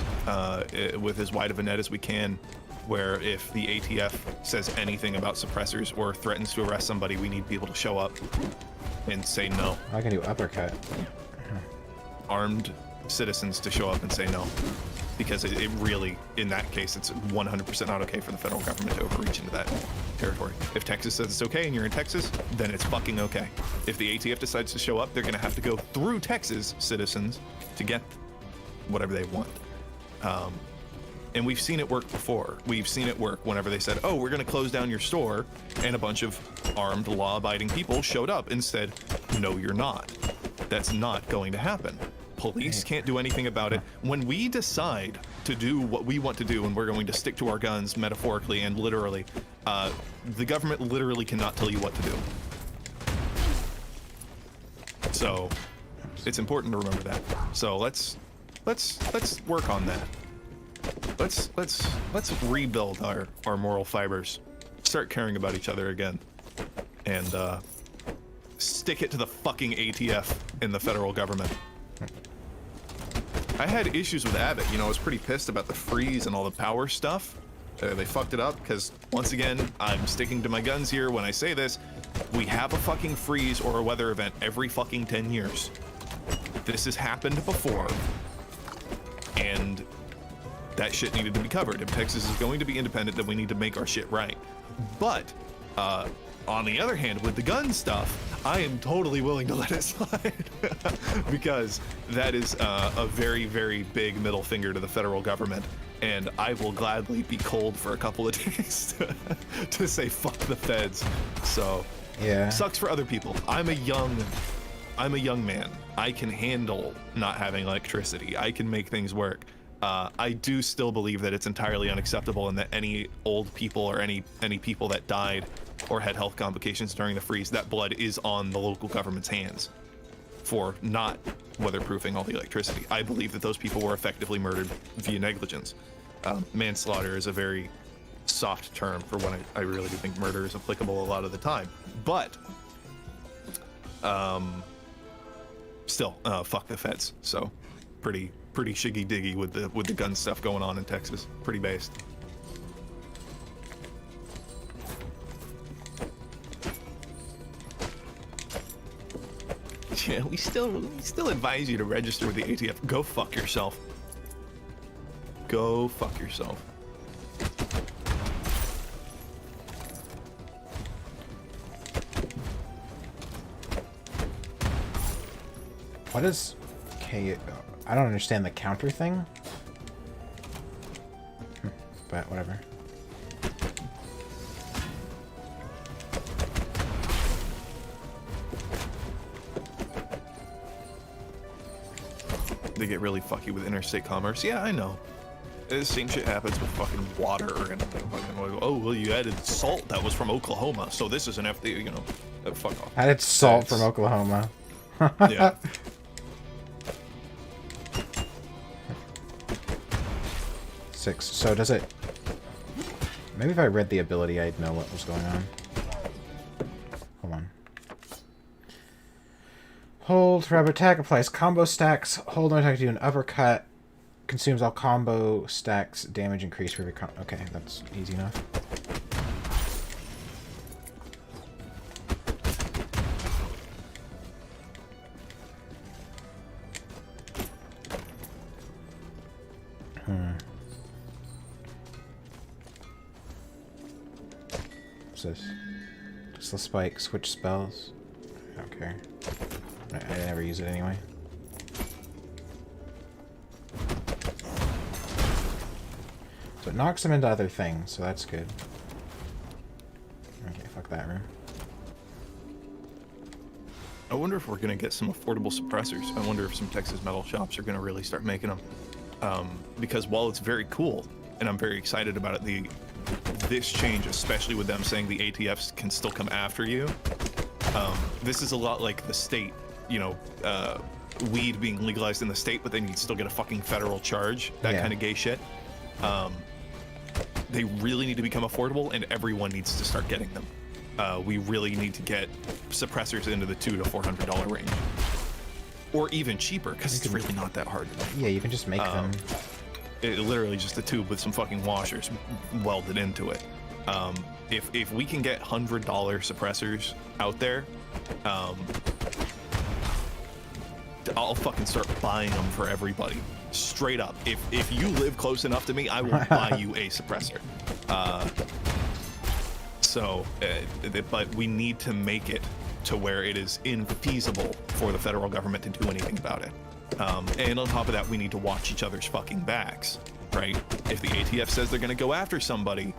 with as wide of a net as we can, where if the ATF says anything about suppressors or threatens to arrest somebody, we need people to show up and say no. I can do uppercut. Armed citizens to show up and say no. Because it really, in that case, it's 100% not okay for the federal government to overreach into that territory. If Texas says it's okay and you're in Texas, then it's fucking okay. If the ATF decides to show up, they're gonna have to go through Texas citizens to get whatever they want. And we've seen it work before. We've seen it work whenever they said, oh, we're gonna close down your store, and a bunch of armed, law-abiding people showed up and said, no, you're not. That's not going to happen. Police can't do anything about it. When we decide to do what we want to do and we're going to stick to our guns metaphorically and literally, the government literally cannot tell you what to do. So it's important to remember that. So let's work on that. Let's rebuild our moral fibers. Start caring about each other again. And stick it to the fucking ATF and the federal government. I had issues with Abbott. You know, I was pretty pissed about the freeze and all the power stuff. They fucked it up because, once again, I'm sticking to my guns here when I say this. We have a fucking freeze or a weather event every fucking 10 years. This has happened before. And that shit needed to be covered. If Texas is going to be independent, then we need to make our shit right. But, on the other hand, with the gun stuff, I am totally willing to let it slide because that is a very, very big middle finger to the federal government, and I will gladly be cold for a couple of days to say fuck the feds. So, yeah, sucks for other people. I'm a young man. I can handle not having electricity. I can make things work. I do still believe that it's entirely unacceptable and that any old people or any people that died or had health complications during the freeze, that blood is on the local government's hands for not weatherproofing all the electricity. I believe that those people were effectively murdered via negligence. Manslaughter is a very soft term for when I really do think murder is applicable a lot of the time. But still, fuck the feds. So pretty shiggy diggy with the gun stuff going on in Texas. Pretty based. Yeah, we still advise you to register with the ATF. Go fuck yourself. Go fuck yourself. What is... Okay, I don't understand the counter thing. But whatever. They get really fucky with interstate commerce. Yeah, I know. The same shit happens with fucking water and fucking, oh, well, you added salt that was from Oklahoma, so this is an FDA, you know, fuck off. Added salt from Oklahoma. Yeah. Six. So does it... Maybe if I read the ability, I'd know what was going on. Hold on. Hold, rapid attack, applies combo stacks. Hold, no attack to do an uppercut. Consumes all combo stacks, damage increase for every okay, that's easy enough. What's this? Just the spike, switch spells. I don't care. I never use it anyway. So it knocks them into other things, so that's good. Okay, fuck that room. I wonder if we're gonna get some affordable suppressors. I wonder if some Texas metal shops are gonna really start making them. Because while it's very cool, and I'm very excited about it, this change, especially with them saying the ATFs can still come after you, this is a lot like the state, you know, weed being legalized in the state, but then you still get a fucking federal charge, that kind of gay shit. They really need to become affordable, and everyone needs to start getting them. We really need to get suppressors into the $200 to $400 range, or even cheaper, because it's really not that hard. Yeah, you can just make them. Literally just a tube with some fucking washers welded into it. If we can get $100 suppressors out there, I'll fucking start buying them for everybody. Straight up. If you live close enough to me, I will buy you a suppressor. But we need to make it to where it is infeasible for the federal government to do anything about it. And on top of that, we need to watch each other's fucking backs, right? If the ATF says they're gonna go after somebody,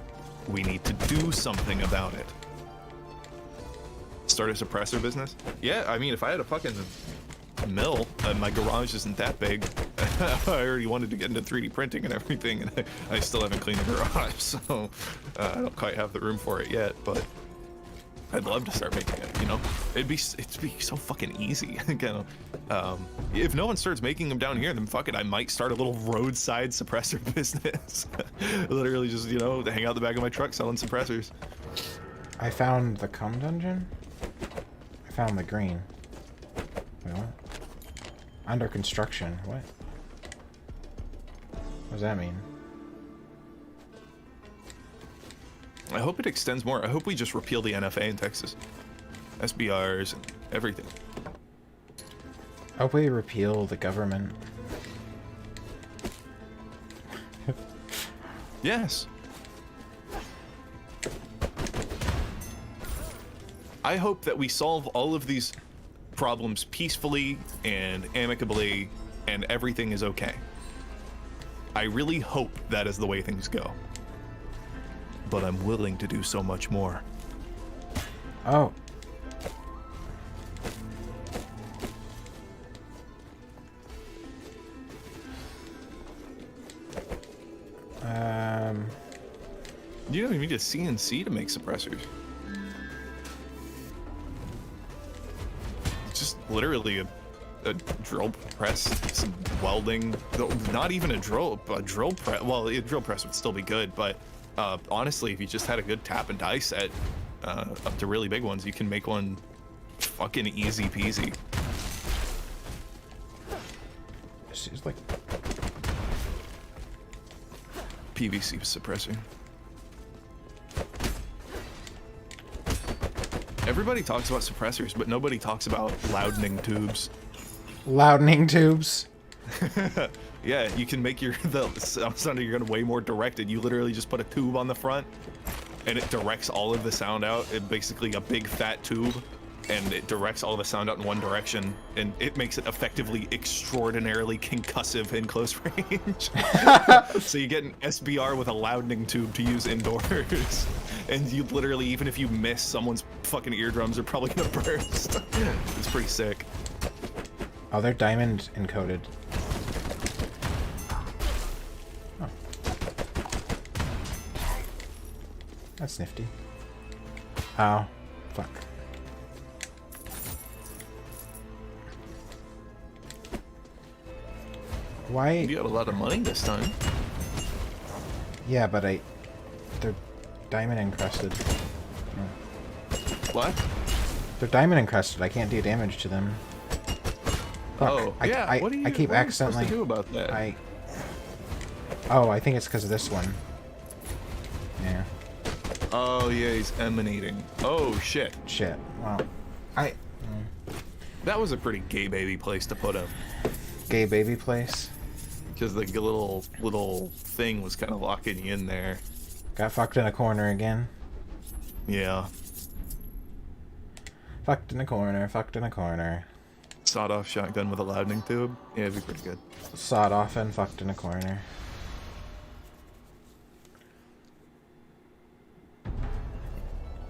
we need to do something about it. Start a suppressor business? Yeah, I mean, if I had a fucking mill, my garage isn't that big. I already wanted to get into 3D printing and everything, and I still haven't cleaned the garage, so I don't quite have the room for it yet, but I'd love to start making it, you know? It'd be so fucking easy. You know? If no one starts making them down here, then fuck it, I might start a little roadside suppressor business. Literally just, you know, hang out the back of my truck selling suppressors. I found the cum dungeon. I found the green. Wait, what? Under construction. What? What does that mean? I hope it extends more. I hope we just repeal the NFA in Texas. SBRs and everything. I hope we repeal the government. Yes. I hope that we solve all of these problems peacefully and amicably, and everything is okay. I really hope that is the way things go. But I'm willing to do so much more. Oh. You don't even need a CNC to make suppressors. It's just literally a drill press, some welding. Not even a drill press. Well, a drill press would still be good, but honestly, if you just had a good tap and die set, up to really big ones, you can make one fucking easy peasy. She's like PVC suppressor. Everybody talks about suppressors, but nobody talks about loudening tubes. Loudening tubes. Yeah, you can make the sound of your gun way more directed. You literally just put a tube on the front, and it directs all of the sound out. It's basically a big fat tube, and it directs all the sound out in one direction, and it makes it effectively extraordinarily concussive in close range. So you get an SBR with a loudening tube to use indoors, and you literally, even if you miss, someone's fucking eardrums are probably gonna burst. It's pretty sick. Oh, they're diamond encoded. Oh. That's nifty. Ow. Fuck. Why? You got a lot of money this time. Yeah, but they're diamond encrusted. What? They're diamond encrusted. I can't do damage to them. Fuck. Oh, yeah. I keep accidentally. What are you supposed to do about that? Oh, I think it's because of this one. Yeah. Oh yeah, he's emanating. Oh shit. Shit. Wow. That was a pretty gay baby place to put him. Gay baby place. Because the little thing was kind of locking you in there. Got fucked in a corner again. Yeah. Fucked in a corner. Fucked in a corner. Sawed-off shotgun with a loudening tube. Yeah, it'd be pretty good. Sawed off and fucked in a corner.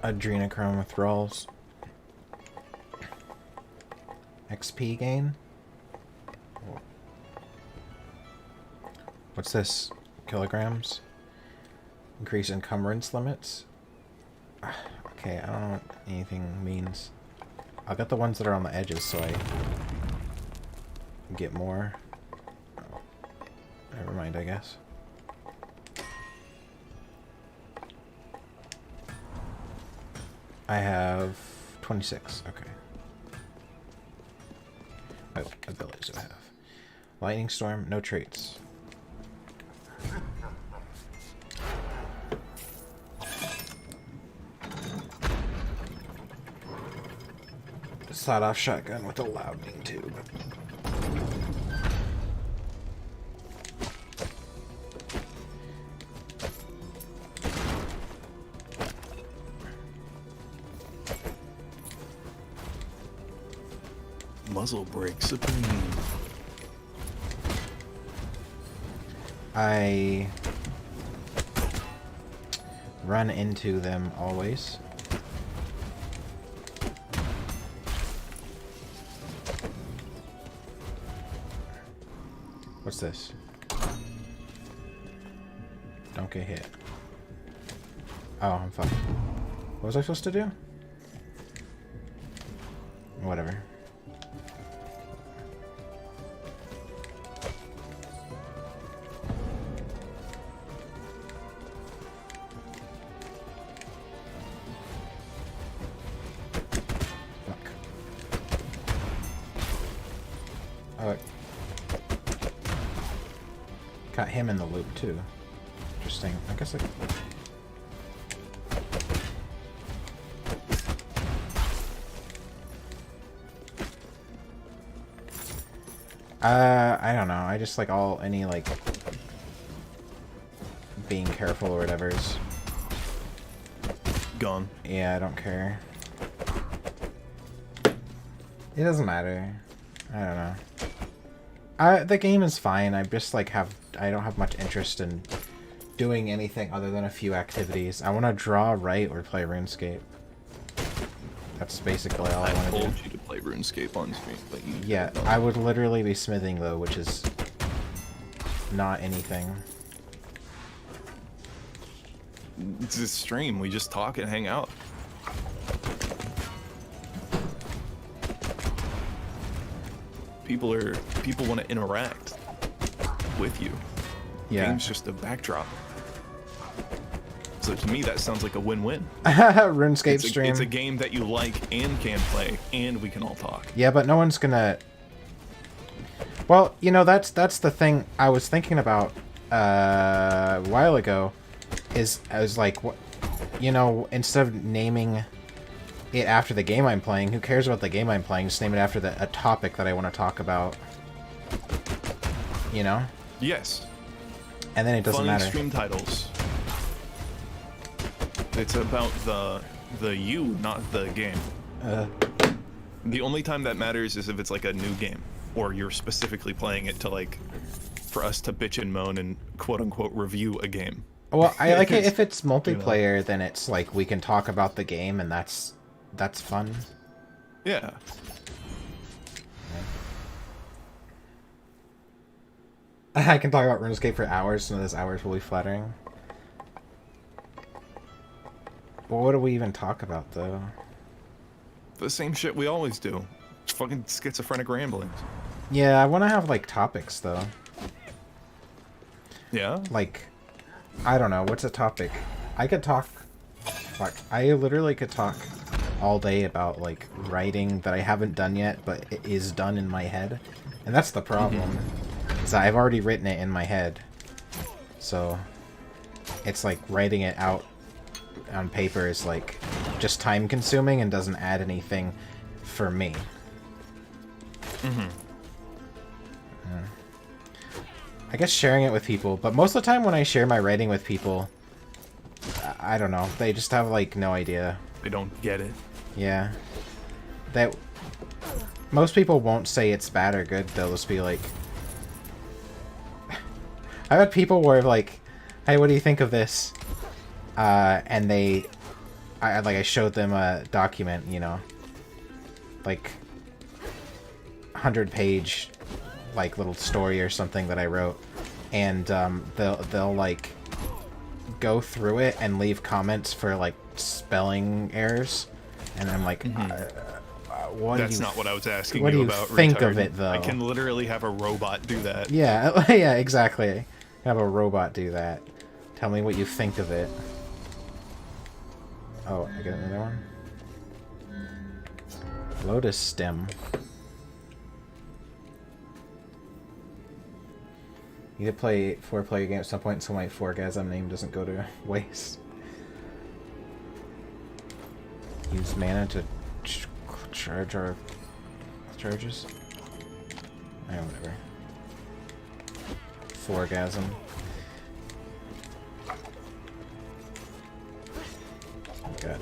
Adrenochrome withdrawals. XP gain. What's this? Kilograms? Increase encumbrance limits? Okay, I don't know what anything means. I'll get the ones that are on the edges so I get more. Oh, never mind, I guess. I have 26. Okay. Oh, abilities do I have? Lightning Storm, no traits. Sawed-off shotgun with a loudening tube. Muzzle brake supreme. I run into them always. What's this? Don't get hit. Oh, I'm fucked. What was I supposed to do? Whatever. Fuck. Oh, got him in the loop too. Interesting. I guess I don't know. I just like any like being careful or whatever's Gone. Yeah, I don't care. It doesn't matter. I don't know. The game is fine. I just like I don't have much interest in doing anything other than a few activities. I want to draw, write, or play RuneScape. That's basically all I want to do. I told you to play RuneScape on stream, but you Yeah, I would literally be smithing though, which is not anything. It's a stream. We just talk and hang out. People want to interact with you. Yeah. Game's just a backdrop. So to me, that sounds like a win-win. RuneScape stream. It's a game that you like and can play, and we can all talk. Yeah, but no one's gonna... Well, you know, that's the thing I was thinking about a while ago. I was like, what, you know, instead of naming it after the game I'm playing, who cares about the game I'm playing? Just name it after a topic that I want to talk about. You know? Yes. And then it doesn't matter. Stream titles. It's about the you, not the game. The only time that matters is if it's like a new game, or you're specifically playing it to like, for us to bitch and moan and quote unquote review a game. Well, I like it if it's multiplayer, you know. Then it's like we can talk about the game, and that's fun. Yeah. I can talk about RuneScape for hours, and those hours will be flattering. Well, what do we even talk about, though? The same shit we always do. It's fucking schizophrenic ramblings. Yeah, I want to have, like, topics, though. Yeah? Like, I don't know, what's a topic? I could talk... Fuck, I literally could talk all day about, like, writing that I haven't done yet, but it is done in my head. And that's the problem. Is I've already written it in my head. So, it's like writing it out on paper is like just time consuming and doesn't add anything for me. I guess sharing it with people, but most of the time when I share my writing with people, I don't know, they just have like no idea. They don't get it. Yeah. Most people won't say it's bad or good, they'll just be like... I've had people where like, hey, what do you think of this? And I showed them a document, you know, like 100-page, like little story or something that I wrote, and they'll like go through it and leave comments for like spelling errors, and I'm like, That's not what I was asking what you do you about. think retarded. of it, though? I can literally have a robot do that. Yeah, yeah, exactly. Have a robot do that. Tell me what you think of it. Oh, I got another one. Lotus stem. You need to play 4-player game at some point so my Forgasm name doesn't go to waste. Use mana to charge our charges? Oh, whatever. Forgasm. Oh god.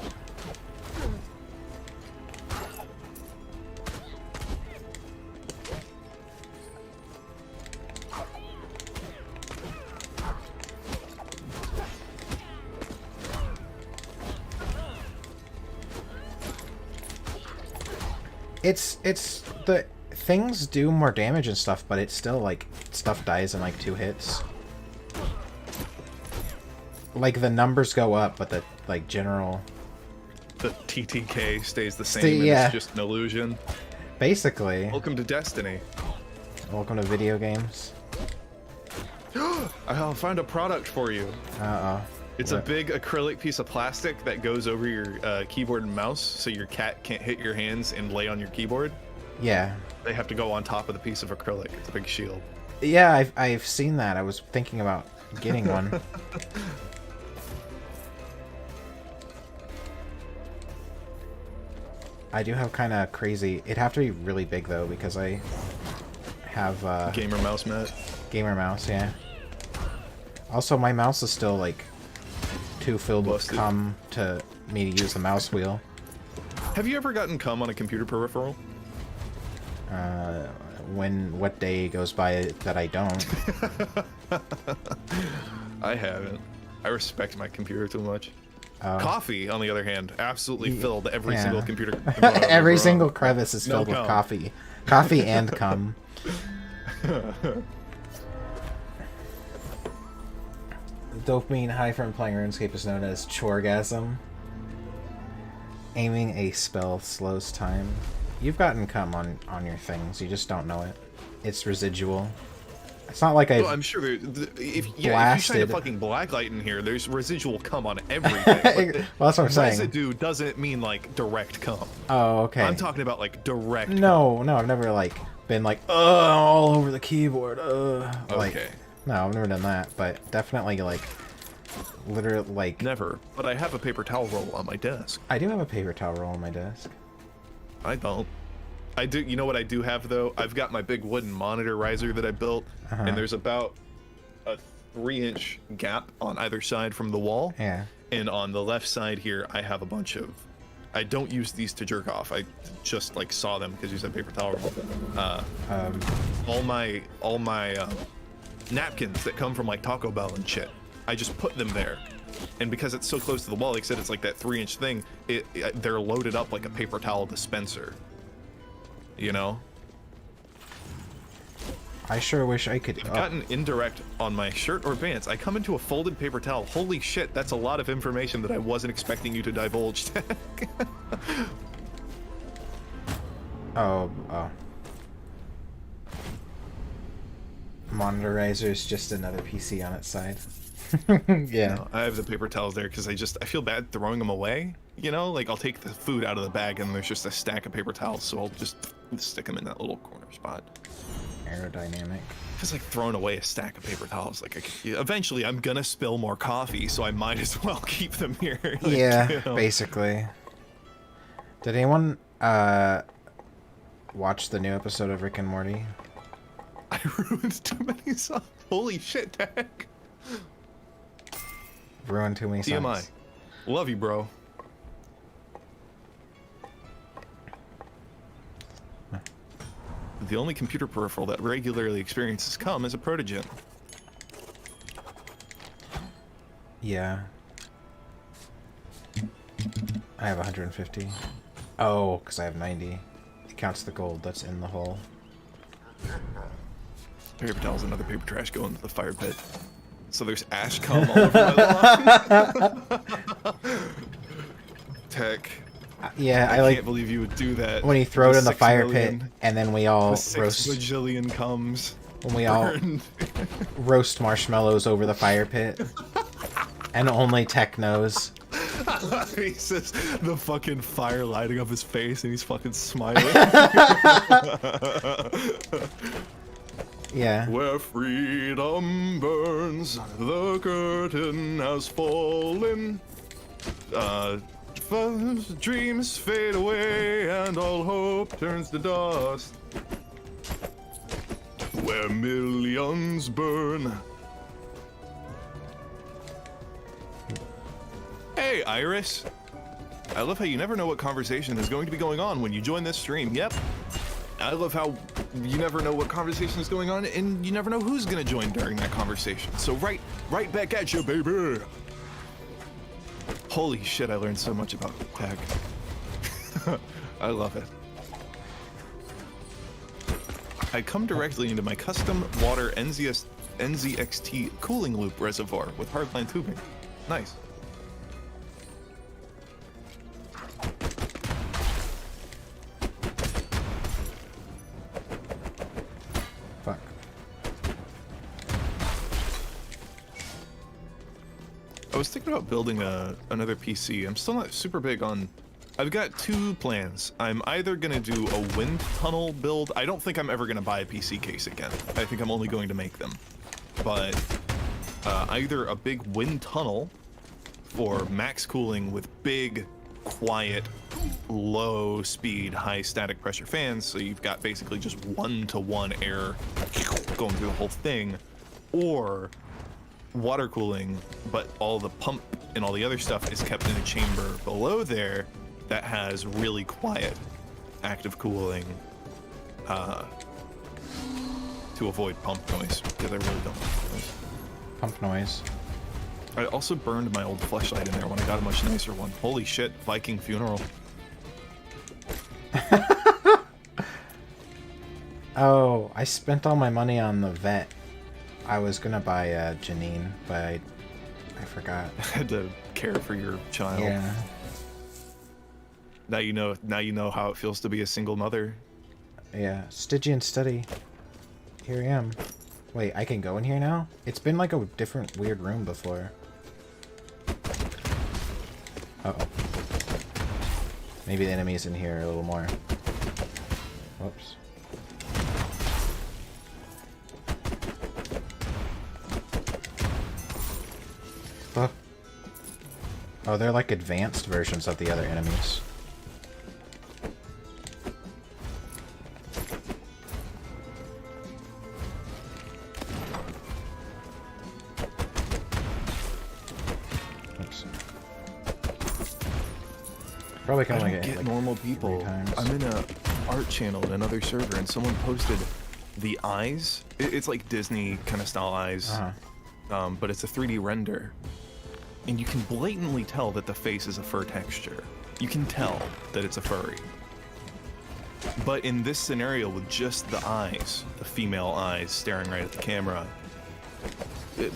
It's the things do more damage and stuff, but it's still like stuff dies in like 2 hits. Like the numbers go up, but the like general The TTK stays the same. yeah. And it's just an illusion. Basically. Welcome to Destiny. Welcome to video games. I'll find a product for you. Uh-oh. It's a big acrylic piece of plastic that goes over your keyboard and mouse, so your cat can't hit your hands and lay on your keyboard. Yeah. They have to go on top of the piece of acrylic. It's a big shield. Yeah, I've seen that. I was thinking about getting one. I do have kind of crazy... It'd have to be really big, though, because I have... Gamer mouse, Matt. Gamer mouse, yeah. Also, my mouse is still, like, too filled with cum to me to use the mouse wheel. Have you ever gotten cum on a computer peripheral? What day goes by that I don't? I haven't. I respect my computer too much. Coffee, on the other hand, absolutely filled every single computer component. Every single crevice is filled with coffee. Coffee and cum. The dopamine high from playing RuneScape is known as Chorgasm. Aiming a spell slows time. You've gotten cum on your things, you just don't know it. It's residual. It's not like I'm sure if you shine a fucking blacklight in here, there's residual cum on everything. Well, that's what I'm saying. Residue doesn't mean like direct cum. Oh, okay. I'm talking about like direct cum. No, I've never like been like, all over the keyboard. Like, okay. No, I've never done that, but definitely like, literally like. Never. But I have a paper towel roll on my desk. I do have a paper towel roll on my desk. I don't. I do. You know what I do have though? I've got my big wooden monitor riser that I built, and there's about a 3-inch gap on either side from the wall. Yeah. And on the left side here, I have a bunch of. I don't use these to jerk off. I just like saw them because you said paper towel roll. All my napkins that come from like Taco Bell and shit. I just put them there. And because it's so close to the wall, like I said, it's like that 3-inch thing. They're loaded up like a paper towel dispenser. You know? I sure wish I could. I've gotten indirect on my shirt or pants. I come into a folded paper towel. Holy shit, that's a lot of information that I wasn't expecting you to divulge. Oh. Monitorizer is just another PC on its side. Yeah. No, I have the paper towels there because I feel bad throwing them away. You know, like I'll take the food out of the bag and there's just a stack of paper towels, so I'll just stick them in that little corner spot. Aerodynamic. It's like throwing away a stack of paper towels. Like eventually, I'm gonna spill more coffee, so I might as well keep them here. Like, yeah, you know. Basically. Did anyone watch the new episode of Rick and Morty? I ruined too many songs. Holy shit, Tech. Ruined too many songs. TMI. Love you, bro. The only computer peripheral that regularly experiences cum is a protogen. Yeah. I have 150. Oh, because I have 90. It counts the gold that's in the hole. Paper towels and other paper trash go into the fire pit. So there's ash cum all over my lawn. Tech. Yeah, I can't believe you would do that. When you throw it in the fire pit, and then we all roast. 6 bajillion comes. When we all roast marshmallows over the fire pit, and only Tech knows. He says the fucking fire lighting up his face, and he's fucking smiling. Yeah. Where freedom burns, the curtain has fallen. Dreams fade away and all hope turns to dust. Where millions burn. Hey, Iris. I love how you never know what conversation is going to be going on when you join this stream. Yep. I love how you never know what conversation is going on, and you never know who's gonna join during that conversation. So right back at you, baby. Holy shit, I learned so much about tech. I love it. I come directly into my custom water NZXT cooling loop reservoir with hardline tubing. Nice. Fuck. I was thinking about building another PC. I'm still not super big on... I've got 2 plans. I'm either going to do a wind tunnel build. I don't think I'm ever going to buy a PC case again. I think I'm only going to make them. But either a big wind tunnel for max cooling with big, quiet, low speed, high static pressure fans. So you've got basically just 1-to-1 air going through the whole thing. Or water cooling, but all the pump and all the other stuff is kept in a chamber below there that has really quiet active cooling to avoid pump noise, because I really don't like noise. Pump noise. I also burned my old fleshlight in there when I got a much nicer one. Holy shit, Viking funeral. Oh, I spent all my money on the vet. I was gonna buy Janine, but I forgot. Had to care for your child. Yeah. Now you know. Now you know how it feels to be a single mother. Yeah. Stygian study. Here I am. Wait, I can go in here now? It's been like a different weird room before. Uh-oh. Maybe the enemies in here are a little more. Whoops. Oh. Oh, they're like advanced versions of the other enemies. Oops. Probably can only get like normal people. I'm in a art channel in another server, and someone posted the eyes. It's like Disney kind of style eyes, but it's a 3D render, and you can blatantly tell that the face is a fur texture. You can tell that it's a furry. But in this scenario, with just the eyes, the female eyes staring right at the camera,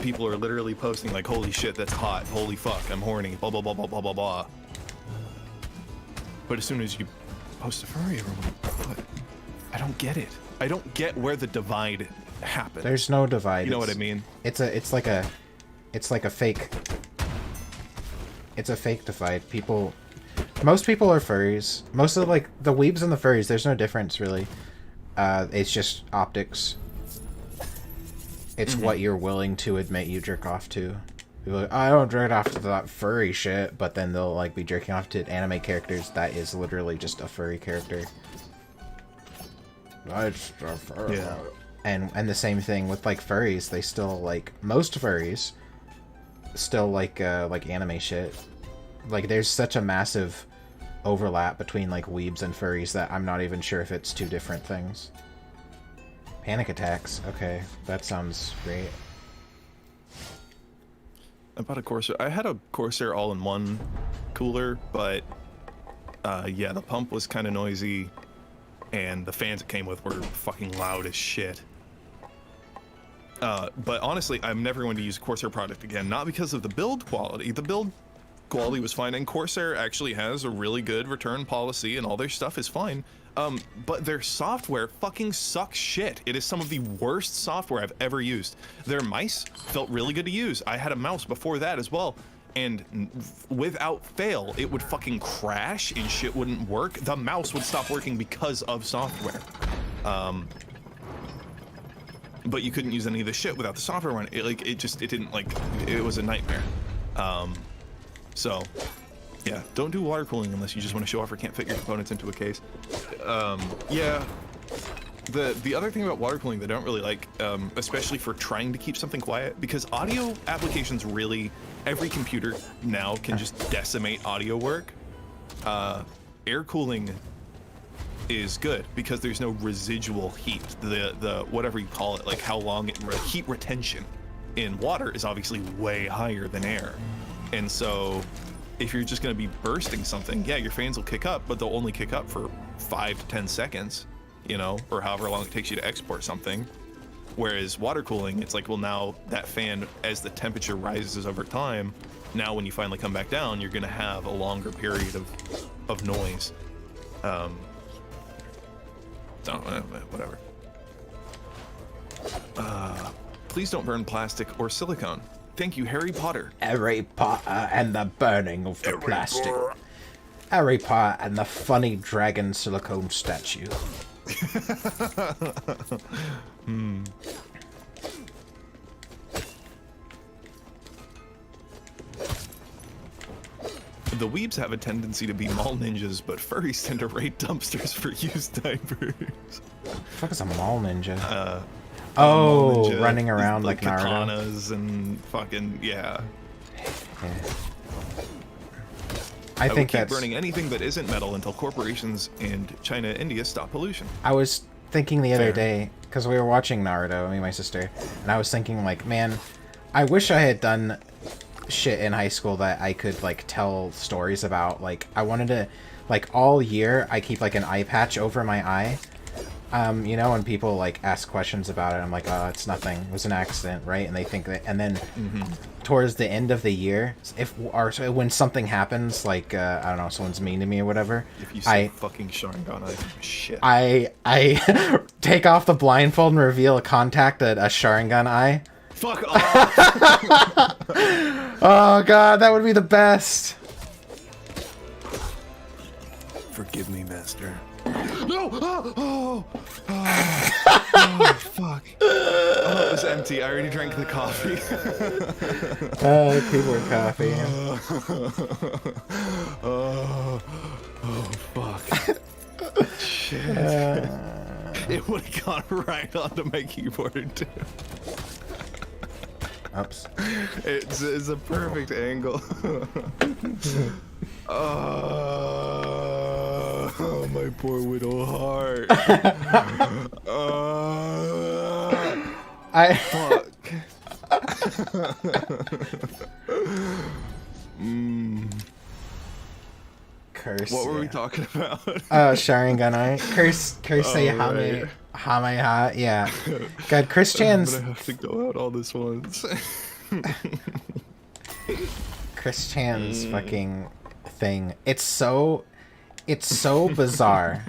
people are literally posting like, "Holy shit, that's hot! Holy fuck, I'm horny!" Blah blah blah blah blah blah blah. But as soon as you post a furry, what? I don't get it. I don't get where the divide happens. There's no divide. You know what I mean? It's like a fake. It's a fake divide. Most people are furries. Most of like the weebs and the furries, there's no difference really. It's just optics. It's what you're willing to admit you jerk off to. People are like, I don't jerk off to that furry shit, but then they'll like be jerking off to anime characters that is literally just a furry character. That's a furry. Yeah. And the same thing with like furries. They still like most furries still like anime shit. Like there's such a massive overlap between like weebs and furries that I'm not even sure if it's two different things. Panic attacks. Okay, that sounds great. I bought a Corsair. I had a Corsair all-in-one cooler, but yeah, the pump was kind of noisy, and the fans it came with were fucking loud as shit. But honestly, I'm never going to use a Corsair product again, not because of the build quality. The build quality was fine, and Corsair actually has a really good return policy, and all their stuff is fine. But their software fucking sucks shit. It is some of the worst software I've ever used. Their mice felt really good to use. I had a mouse before that as well, and without fail, it would fucking crash and shit wouldn't work. The mouse would stop working because of software. But you couldn't use any of the shit without the software running. It was a nightmare. So, yeah, don't do water cooling unless you just want to show off or can't fit your components into a case. Yeah, the other thing about water cooling that I don't really like, especially for trying to keep something quiet, because audio applications really, every computer now can just decimate audio work. Air cooling is good because there's no residual heat. The whatever you call it, like how long heat retention in water is obviously way higher than air. And so if you're just going to be bursting something, yeah, your fans will kick up, but they'll only kick up for 5 to 10 seconds, you know, or however long it takes you to export something. Whereas water cooling, it's like, well, now that fan, as the temperature rises over time, now when you finally come back down, you're going to have a longer period of noise. Whatever. Please don't burn plastic or silicone. Thank you, Harry Potter. Harry Potter and the burning of the plastic. Harry Potter and the funny dragon silicone statue. The weebs have a tendency to be mall ninjas, but furries tend to raid dumpsters for used diapers. What the fuck is a mall ninja? Mall ninja, running around like Naruto. Katanas and fucking, yeah. I think keep that's burning anything that isn't metal until corporations in China and India stop pollution. I was thinking the other day, because we were watching Naruto, me and my sister, and I was thinking, like, man, I wish I had done shit in high school that I could, like, tell stories about. Like, I wanted to, like, all year, I keep, like, an eye patch over my eye, You know, when people like ask questions about it, I'm like, oh, it's nothing. It was an accident, right? And they think that, and then towards the end of the year, when something happens, like I don't know, someone's mean to me or whatever, If you say fucking Sharingan, shit. I take off the blindfold and reveal a Sharingan eye. Fuck off! Oh god, that would be the best. Forgive me, master. No! Oh, fuck. Oh, it was empty. I already drank the coffee. Keyboard coffee. Oh, fuck. Shit. It would have gone right onto my keyboard, too. Oops. It's a perfect angle. Oh, my poor widow heart. Fuck. Curse. What were we talking about? Sharingan eye. Curse say right. Hameha. Yeah. God, Chris Chan's. I'm gonna have to go out all this once. Chris Chan's fucking thing. It's so bizarre.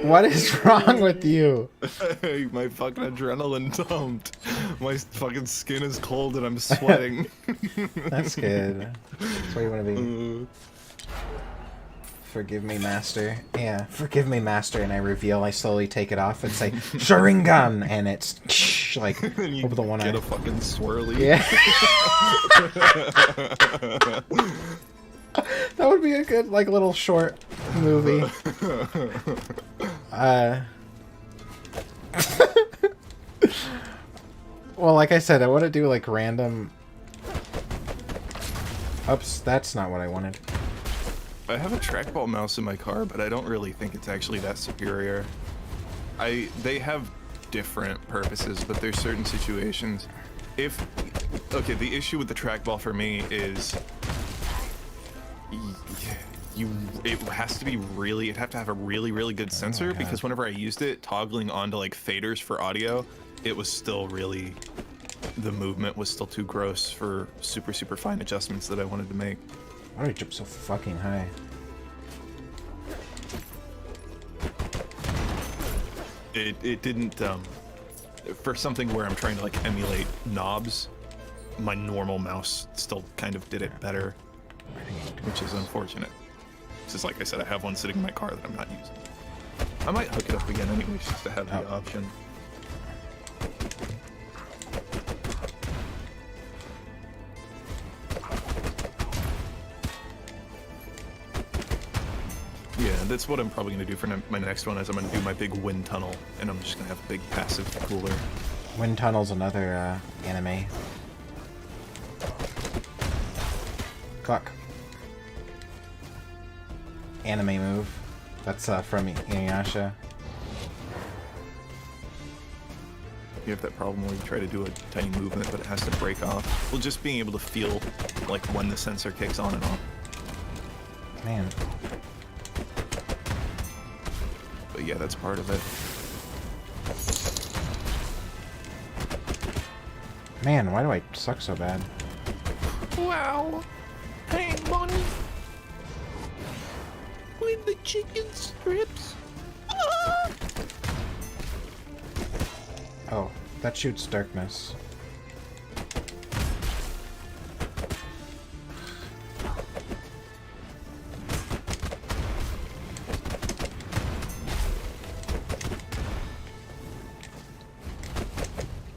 What is wrong with you? Hey, my fucking adrenaline dumped. My fucking skin is cold and I'm sweating. That's good. That's where you want to be. Forgive me, master. Yeah, forgive me, master. And I reveal, I slowly take it off and say, Sharingan! And it's like you over the one eye. Get a fucking swirly. Yeah. That would be a good, like, little short movie. Well, like I said, I want to do, like, random... Oops, that's not what I wanted. I have a trackball mouse in my car, but I don't really think it's actually that superior. They have different purposes, but there's certain situations. Okay, the issue with the trackball for me is it has to be really, it'd have to have a really good sensor, because whenever I used it, toggling onto like faders for audio, it was still really, the movement was still too gross for super fine adjustments that I wanted to make. Why do I jump so fucking high? It didn't, for something where I'm trying to like emulate knobs, my normal mouse still kind of did it better, which is unfortunate. Just like I said, I have one sitting in my car that I'm not using. I might hook it up again anyways, just to have the option. Yeah, that's what I'm probably going to do for my next one, is I'm going to do my big wind tunnel, and I'm just going to have a big passive cooler. Wind Tunnel's another anime. Clock. Anime move. That's from Inuyasha. You have that problem where you try to do a tiny movement, but it has to break off. Well, just being able to feel like when the sensor kicks on and off. Man. But yeah, that's part of it. Man, why do I suck so bad? Wow. Hey, money. With the chicken strips. Ah! Oh, that shoots darkness.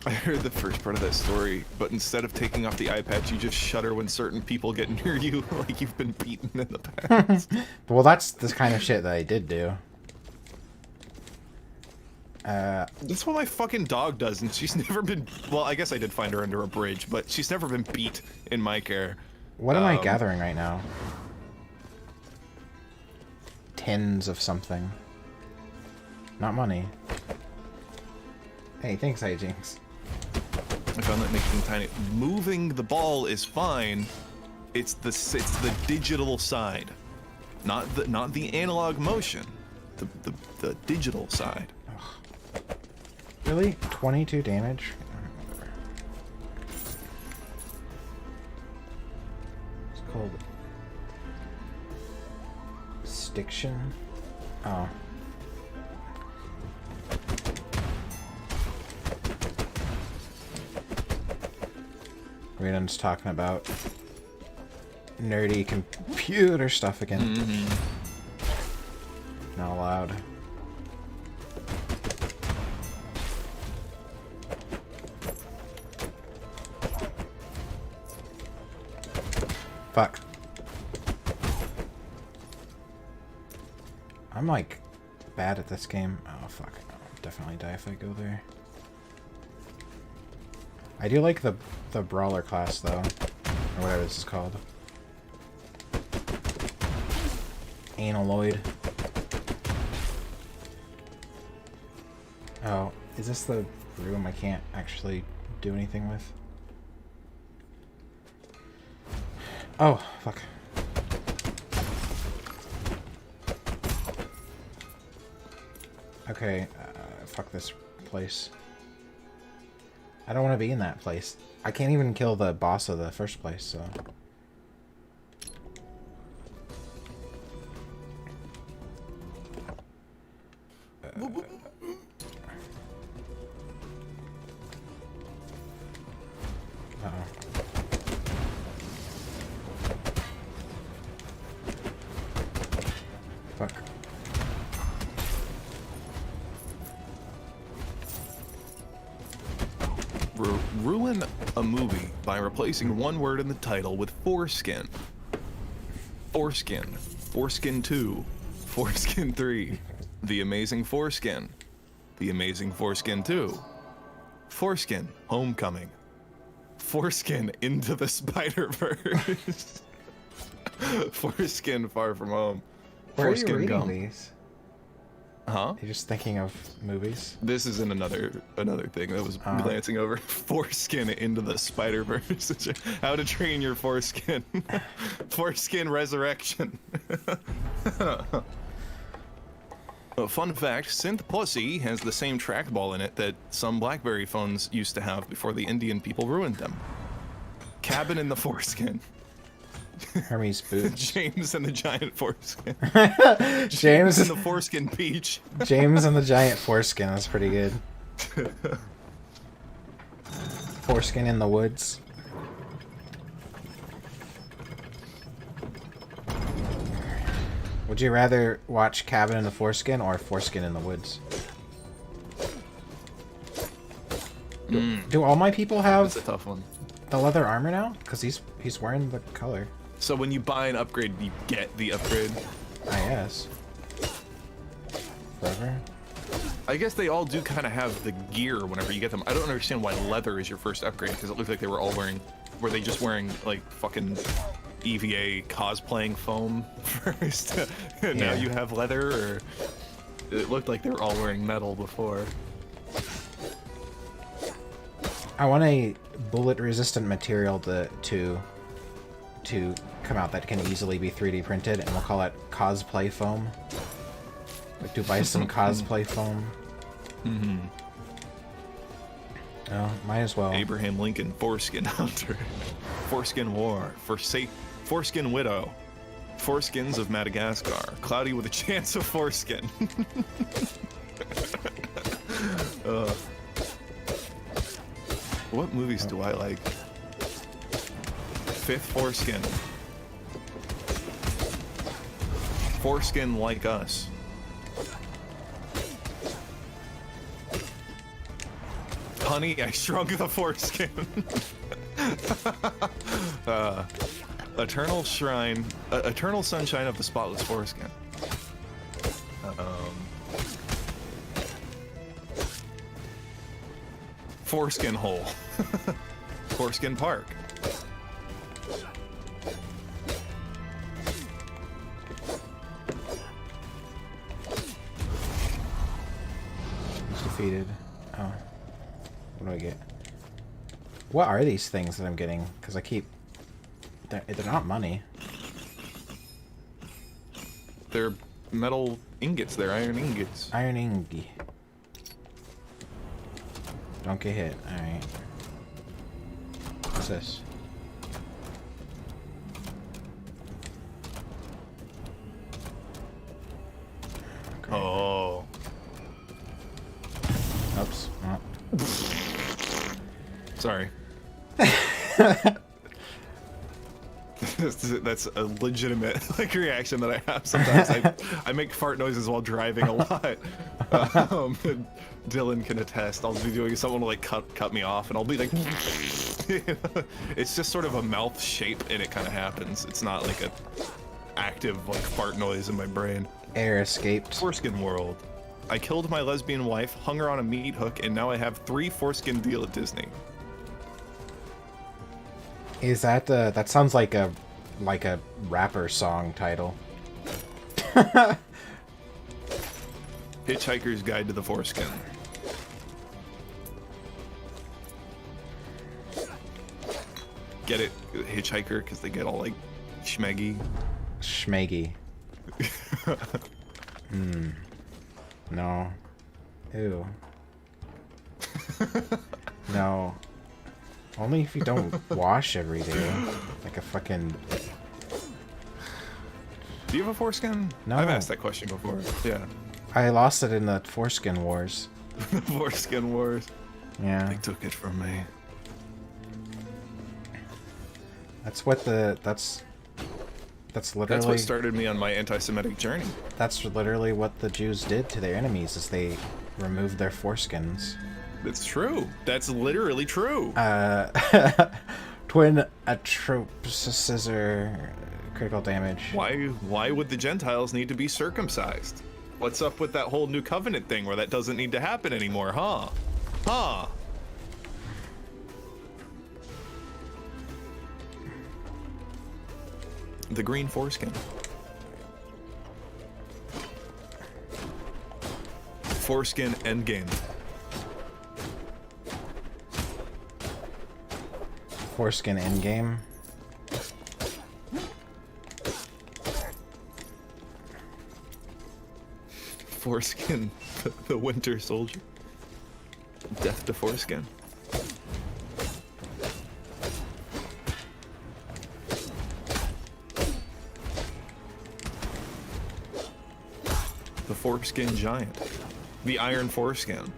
I heard the first part of that story, but instead of taking off the eye patch, you just shudder when certain people get near you, like you've been beaten in the past. Well, that's the kind of shit that I did do. That's what my fucking dog does, and she's never been... Well, I guess I did find her under a bridge, but she's never been beat in my care. What am I gathering right now? Tins of something. Not money. Hey, thanks, Hijinks. I found that making tiny... Moving the ball is fine. It's the digital side Not the analog motion, the digital side. Really? 22 damage? It's called Stiction. Oh. Rhiannon's talking about nerdy computer stuff again. Not allowed. Fuck. I'm like bad at this game. Oh fuck. I'll definitely die if I go there. I do like the brawler class though. Or whatever this is called. Analoid. Oh, is this the room I can't actually do anything with? Oh, fuck. Okay, fuck this place. I don't want to be in that place. I can't even kill the boss of the first place, so... Fuck. Ruin a movie by replacing one word in the title with foreskin. Foreskin. Foreskin 2. Foreskin 3. The Amazing Foreskin. The Amazing Foreskin 2. Foreskin. Homecoming. Foreskin Into the Spider-Verse. Foreskin Far From Home. Where Foreskin are you reading Gum. these? Huh? You're just thinking of movies? This is in another thing that was glancing over. Foreskin Into the Spider-Verse. How to Train Your Foreskin. Foreskin Resurrection. Fun fact, Synth Pussy has the same trackball in it that some BlackBerry phones used to have before the Indian people ruined them. Cabin in the Foreskin. Hermes boots. James and the Giant Foreskin. James and the Foreskin Peach. James and the Giant Foreskin. That's pretty good. Foreskin in the woods. Would you rather watch Cabin in the Foreskin or Foreskin in the Woods? Do all my people have That's a tough one. the leather armor now? Because he's wearing the color. So when you buy an upgrade, you get the upgrade. I guess. Forever. I guess they all do kind of have the gear whenever you get them. I don't understand why leather is your first upgrade, because it looked like they were all wearing... Were they just wearing, like, fucking EVA cosplaying foam first? And now you have leather, or... It looked like they were all wearing metal before. I want a bullet-resistant material to come out that can easily be 3D printed, and we'll call it cosplay foam. Like, to buy some cosplay foam. Mm-hmm. Oh, might as well. Abraham Lincoln, Foreskin Hunter. Foreskin War. Foreskin Widow. Foreskins of Madagascar. Cloudy with a chance of foreskin. What movies do I like? Fifth Foreskin. Foreskin Like Us. Honey, I Shrunk the Foreskin. Eternal Sunshine of the Spotless Foreskin. Foreskin Hole. Foreskin Park. He's defeated. Oh. What do I get? What are these things that I'm getting? Because I keep... They're not money. they're metal ingots. They're iron ingots. Iron ingy. Don't get hit. Alright. What's this? Okay. Oh. Oops. Oh. Sorry. That's a legitimate like reaction that I have sometimes. I make fart noises while driving a lot. Dylan can attest. I'll be doing someone will like cut me off, and I'll be like, it's just sort of a mouth shape, and it kind of happens. It's not like a active like fart noise in my brain. Air escaped. Foreskin world. I killed my lesbian wife, hung her on a meat hook, and now I have 3 foreskin deal at Disney. Is that that sounds like a rapper song title. Hitchhiker's Guide to the Foreskin. Get it, hitchhiker, because they get all like schmeggy. Schmeggy. No. Ew. No. Only if you don't wash every day. Like a fucking... Do you have a foreskin? No. I've asked that question before. Yeah. I lost it in the foreskin wars. Foreskin wars. Yeah. They took it from me. That's what the... That's literally... That's what started me on my anti-Semitic journey. That's literally what the Jews did to their enemies, is they removed their foreskins. It's true. That's literally true. Twin atrope scissor critical damage. Why would the Gentiles need to be circumcised? What's up with that whole new covenant thing where that doesn't need to happen anymore, huh? Huh? The green foreskin. Foreskin endgame. Foreskin endgame. Foreskin, the Winter Soldier. Death to foreskin. The foreskin giant. The iron foreskin.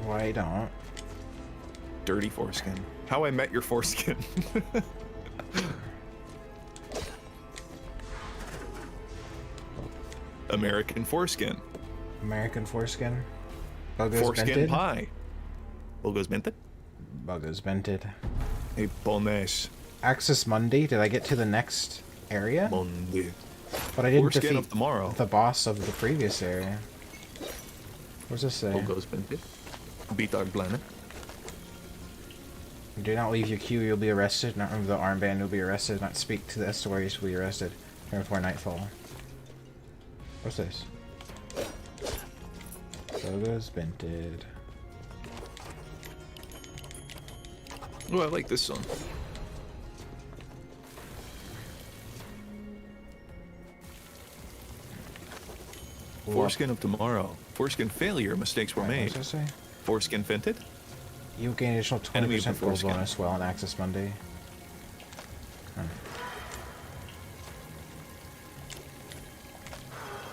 Why don't? Dirty foreskin. How I Met Your Foreskin. American foreskin. American foreskin. Buggo's Foreskin bented. pie. Buggo's bented. Buggo's bented. A bonus. Access Monday. Did I get to the next area? Monday. But I didn't Foreskin defeat of tomorrow. the boss of the previous area. What does this say? Buggo's bented. Beat our planet. Do not leave your queue, you'll be arrested. Not remove the armband, you'll be arrested. Not speak to the estuaries, you'll be arrested. Before nightfall. What's this? Buggo's bented. Oh, I like this song. Foreskin of tomorrow. Foreskin failure. Mistakes were What made. does that say? Foreskin vented. You gain additional Enemy 20% gold foreskin. bonus while on Access Monday. Huh.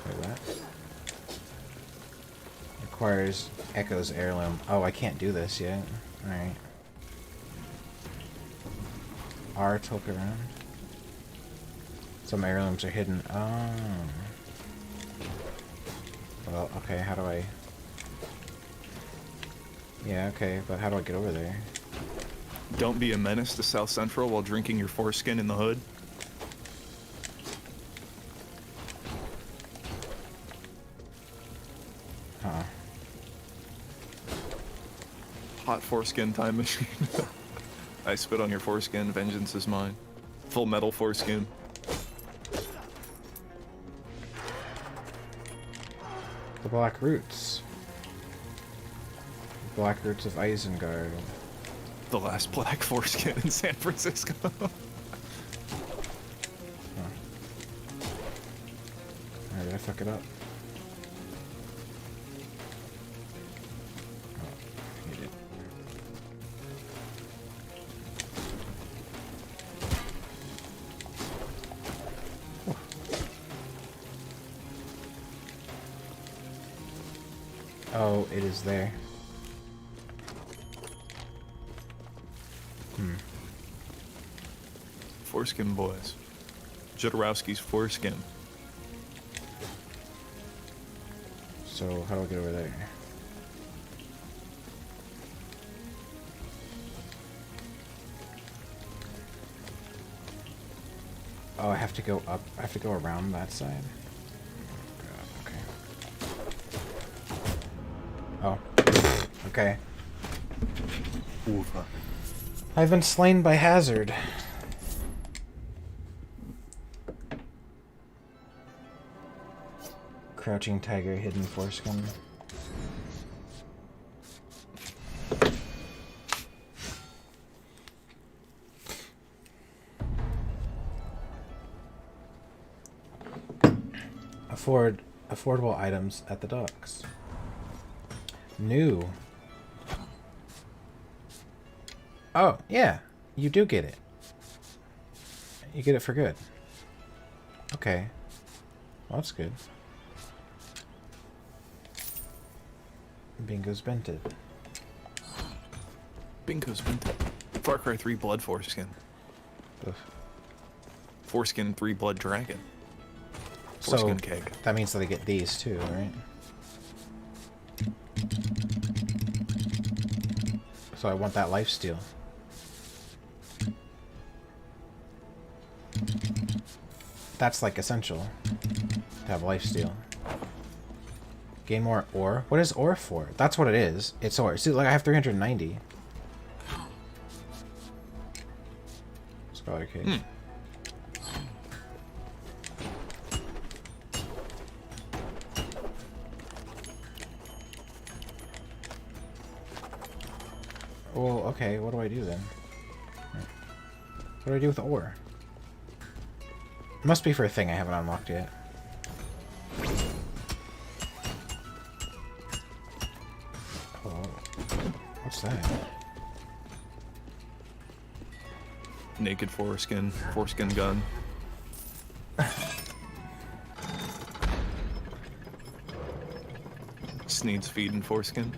Wait, what? Requires Echo's heirloom. Oh, I can't do this yet. Alright. R to look around. Some heirlooms are hidden. Oh. Well, okay, how do I... Yeah, okay, but how do I get over there? Don't be a menace to South Central while drinking your foreskin in the hood. Huh. Hot foreskin time machine. I spit on your foreskin. Vengeance is mine. Full metal foreskin. The Black Roots. Black Roots of Isengard. The last black foreskin in San Francisco. Huh. Alright, did I fuck it up? Oh, you did. Oh, it is there. Foreskin boys. Jodorowsky's foreskin. So, how do I get over there? Oh, I have to go up. I have to go around that side. Oh, God, okay. Oh. Okay. Oofa. I've been slain by Hazard. Crouching tiger, hidden foreskin. Affordable items at the docks. New. Oh, yeah. You do get it. You get it for good. Okay. Well, that's good. Bingo's Bented. Bingo's Bented. Far Cry 3 Blood Foreskin. Oof. Foreskin 3 Blood Dragon. Foreskin So, keg. that means that I get these too, right? So I want that lifesteal. That's like essential to have lifesteal. Gain more ore? What is ore for? That's what it is. It's ore. See, like I have 390. Scholar cake. Well, okay, what do I do then? What do I do with the ore? It must be for a thing I haven't unlocked yet. Oh, what's that? Naked foreskin. Foreskin gun. Sneed's feed and foreskin.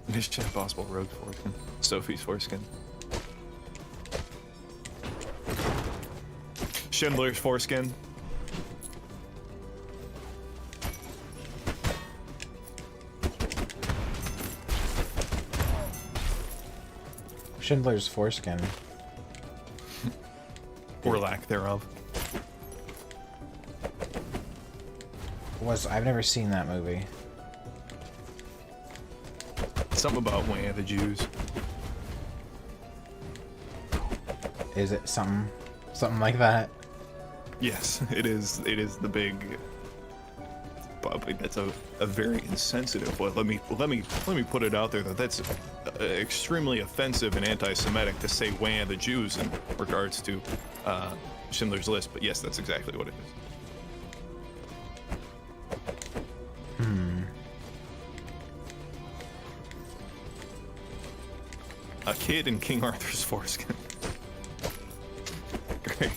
Mission Impossible Rogue foreskin. Sophie's foreskin. Schindler's foreskin. Schindler's foreskin. Or lack thereof. I've never seen that movie. Something about Way of the Jews. Is it something like that? Yes, it is. It is the big. But that's a very insensitive. Well, let me put it out there that that's extremely offensive and anti-Semitic to say "Way of the Jews" in regards to Schindler's List. But yes, that's exactly what it is. A kid in King Arthur's foreskin. Great.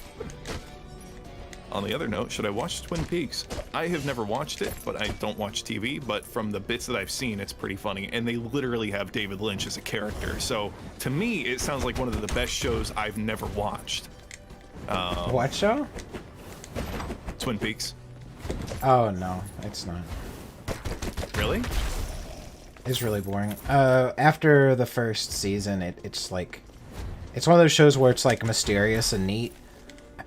On the other note, should I watch Twin Peaks? I have never watched it, but I don't watch TV, but from the bits that I've seen, it's pretty funny. And they literally have David Lynch as a character. So to me, it sounds like one of the best shows I've never watched. What show? Twin Peaks. Oh, no, it's not. Really? It's really boring. After the first season, it's like... It's one of those shows where it's like mysterious and neat.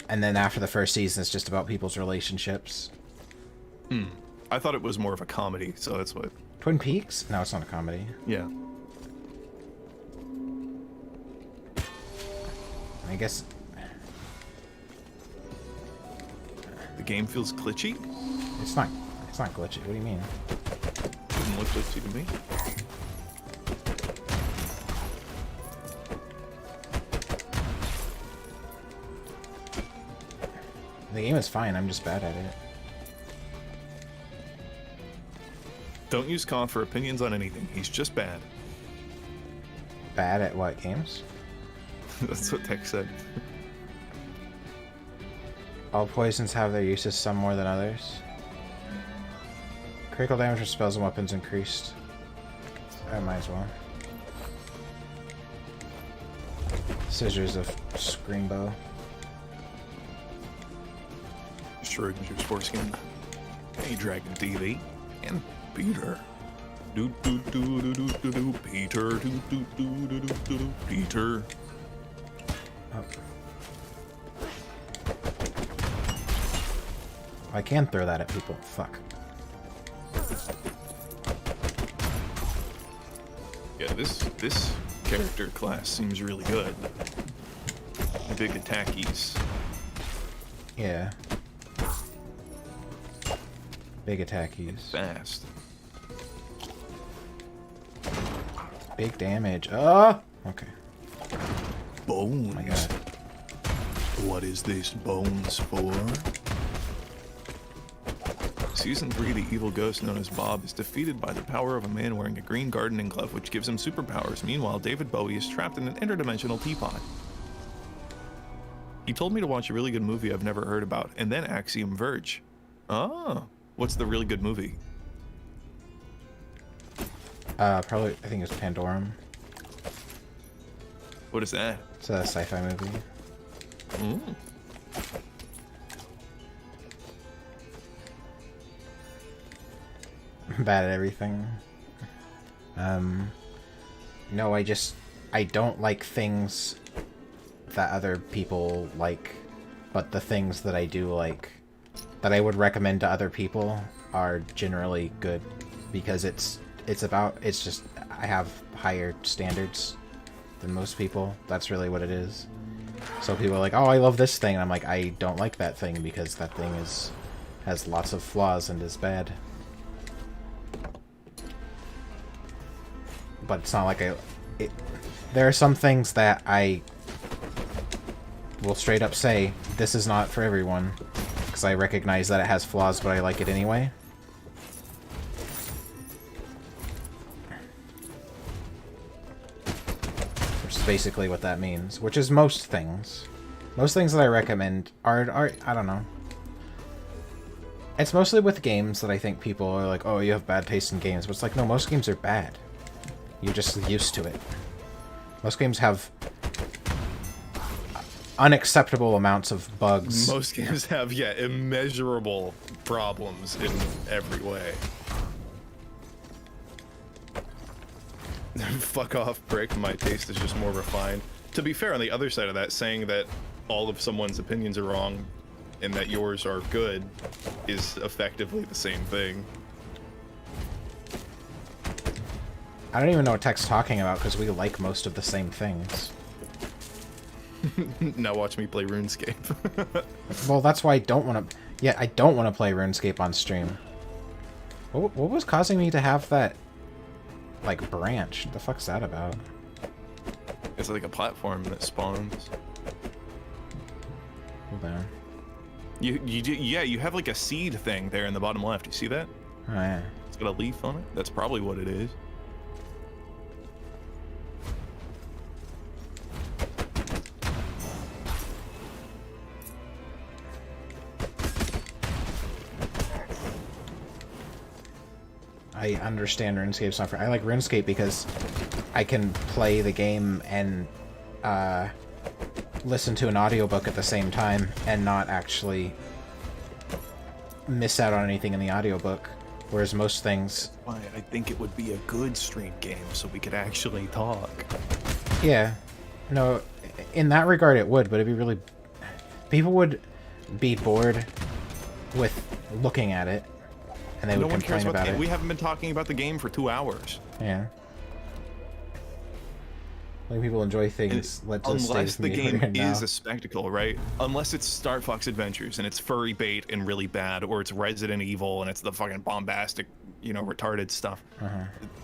And then after the first season, it's just about people's relationships. I thought it was more of a comedy, so that's what... Twin Peaks? No, it's not a comedy. Yeah. I guess... The game feels glitchy? It's not glitchy. What do you mean? look glitchy to me. The game is fine, I'm just bad at it. Don't use Khan for opinions on anything. He's just bad. Bad at what games? That's what Tech said. All poisons have their uses, some more than others. Critical damage for spells and weapons increased. I might as well. Scissors of Screambow. Schrodinger's foreskin. Hey, Dragon TV. And Peter. Do do do do do do do. Peter. Do do do do do do do. Peter. Oh. I can throw that at people. Fuck. Yeah, this character class seems really good. Big attackies. Yeah. Big attackies. Fast. Big damage. Oh! Okay. Bones. Oh my god. What is this bones for? Season 3, the evil ghost known as Bob is defeated by the power of a man wearing a green gardening glove which gives him superpowers. Meanwhile, David Bowie is trapped in an interdimensional teapot. He told me to watch a really good movie I've never heard about, and then Axiom Verge. Oh, what's the really good movie? Probably, I think it's Pandorum. What is that? It's a sci-fi movie. Mm. Bad at everything. No, I don't like things that other people like, but the things that I do like, that I would recommend to other people, are generally good, because it's just, I have higher standards than most people. That's really what it is. So people are like, oh, I love this thing, and I'm like, I don't like that thing because that thing has lots of flaws and is bad. But it's not like there are some things that I will straight up say, this is not for everyone, because I recognize that it has flaws, but I like it anyway. Which is basically what that means, which is most things. Most things that I recommend are I don't know. It's mostly with games that I think people are like, oh, you have bad taste in games, but it's like, no, most games are bad. You're just used to it. Most games have unacceptable amounts of bugs. Most games have, yeah, immeasurable problems in every way. Fuck off, prick. My taste is just more refined. To be fair, on the other side of that, saying that all of someone's opinions are wrong and that yours are good is effectively the same thing. I don't even know what Tech's talking about, because we like most of the same things. Now watch me play RuneScape. Well, that's why I don't want to... Yeah, I don't want to play RuneScape on stream. What was causing me to have that, like, branch? What the fuck's that about? It's like a platform that spawns. Hold on. Yeah, you have like a seed thing there in the bottom left. You see that? Oh, yeah. It's got a leaf on it. That's probably what it is. I understand RuneScape's not for... I like RuneScape because I can play the game and listen to an audiobook at the same time and not actually miss out on anything in the audiobook. Whereas most things... Why, I think it would be a good stream game so we could actually talk. Yeah. No, in that regard it would, but it'd be really... People would be bored with looking at it. And they would complain about it. We haven't been talking about the game for 2 hours. Yeah. letting people enjoy things led to the Unless state the of game media now. is a spectacle, right? Unless it's Star Fox Adventures and it's furry bait and really bad, or it's Resident Evil and it's the fucking bombastic, you know, retarded stuff.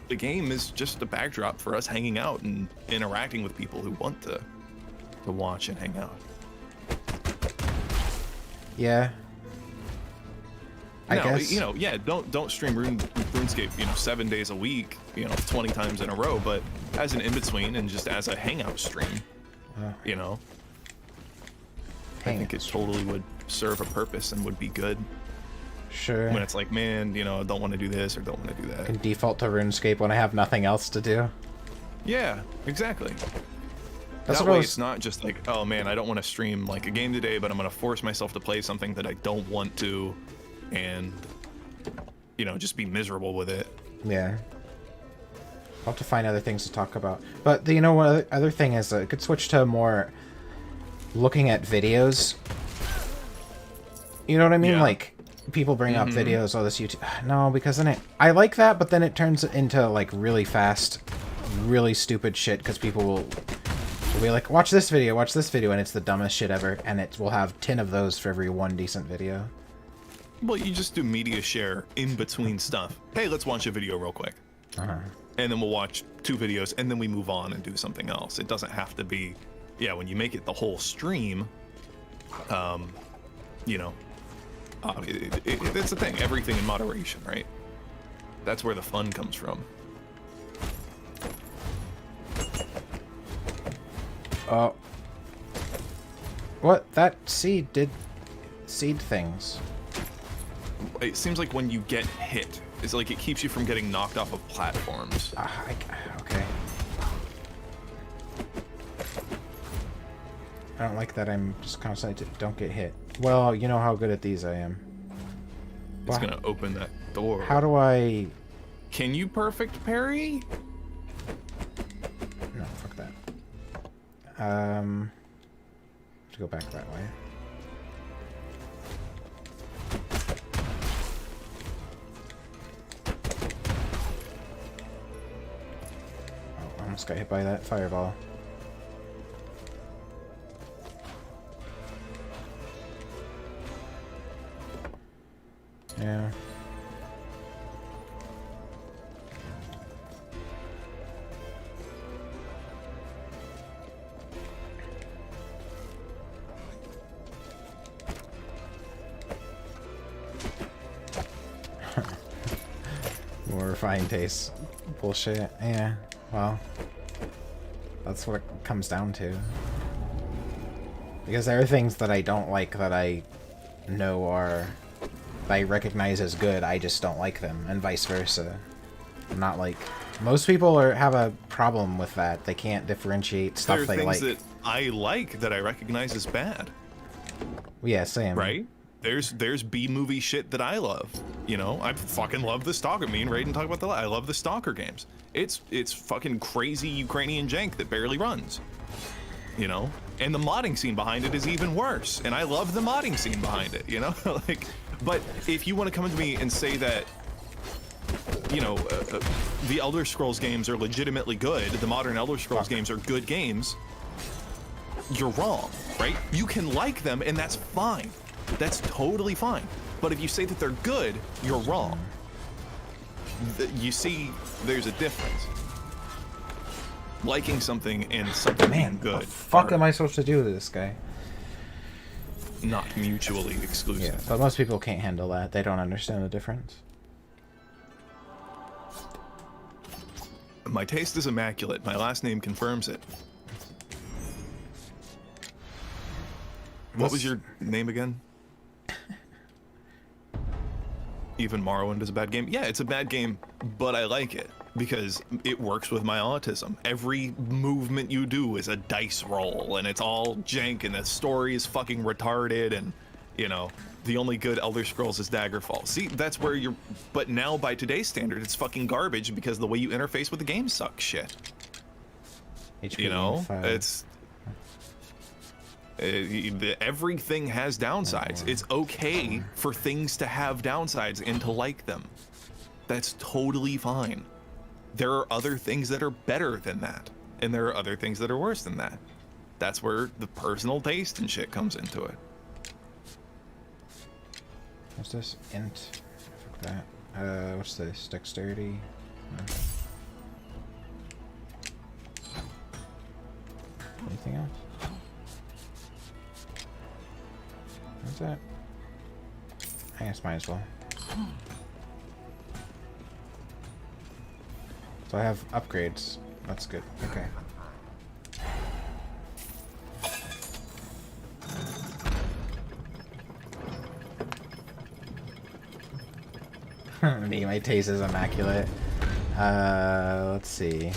The game is just a backdrop for us hanging out and interacting with people who want to watch and hang out. Yeah. I guess. You know, yeah, don't stream RuneScape, you know, 7 days a week, you know, 20 times in a row, but as an in-between and just as a hangout stream, you know, I think it totally would serve a purpose and would be good. Sure. When it's like, man, you know, I don't want to do this or don't want to do that. I can default to RuneScape when I have nothing else to do. Yeah, exactly. That's that what way, I was... it's not just like, oh man, I don't want to stream like a game today, but I'm going to force myself to play something that I don't want to, and, you know, just be miserable with it. Yeah. I'll have to find other things to talk about. But, you know, what other thing is, I could switch to more looking at videos. You know what I mean? Yeah. Like, people bring up videos, all this YouTube... No, because then I like that, but then it turns into, like, really fast, really stupid shit, because people will be like, watch this video, and it's the dumbest shit ever, and it will have 10 of those for every one decent video. Well, you just do media share in between stuff. Hey, let's watch a video real quick. And then we'll watch 2 videos, and then we move on and do something else. It doesn't have to be... Yeah, when you make it the whole stream, you know, it's the thing. Everything in moderation, right? That's where the fun comes from. Oh. What? That seed did... seed things. It seems like when you get hit, it's like it keeps you from getting knocked off of platforms. Okay. I don't like that I'm just constantly don't get hit. Well, you know how good at these I am. It's gonna open that door. How do I... Can you perfect parry? No, fuck that. Have to go back that way. Oh, I almost got hit by that fireball. Yeah. More refined taste. Bullshit. Yeah. Well, that's what it comes down to. Because there are things that I don't like that I know are... I recognize as good, I just don't like them, and vice versa. I'm not like... Most people have a problem with that. They can't differentiate stuff they like. There are things that I like that I recognize as bad. Yeah, same. Right? There's B-movie shit that I love. You know, I fucking love the Stalker. Me and Raiden talk about I love the Stalker games. It's fucking crazy Ukrainian jank that barely runs. You know? And the modding scene behind it is even worse. And I love the modding scene behind it, you know? Like, but if you want to come to me and say that, you know, the Elder Scrolls games are legitimately good, the modern Elder Scrolls games are good games, you're wrong, right? You can like them, and that's fine. That's totally fine. But if you say that they're good, you're wrong. You see, there's a difference. Liking something and something being good. What the fuck am I supposed to do with this guy? Not mutually exclusive. Yeah, but most people can't handle that. They don't understand the difference. My taste is immaculate. My last name confirms it. What was your name again? Even Morrowind is a bad game? Yeah, it's a bad game, but I like it because it works with my autism. Every movement you do is a dice roll, and it's all jank, and the story is fucking retarded, and, you know, the only good Elder Scrolls is Daggerfall. See, that's where you're... But now, by today's standard, it's fucking garbage because the way you interface with the game sucks shit. You know? It's... everything has downsides. It's okay for things to have downsides and to like them. That's totally fine. There are other things that are better than that, and there are other things that are worse than that. That's where the personal taste and shit comes into it. What's this? Int. Fuck that. What's this? Dexterity? No. Anything else? What's that? I guess might as well. So I have upgrades. That's good. Okay. Me, my taste is immaculate. Let's see.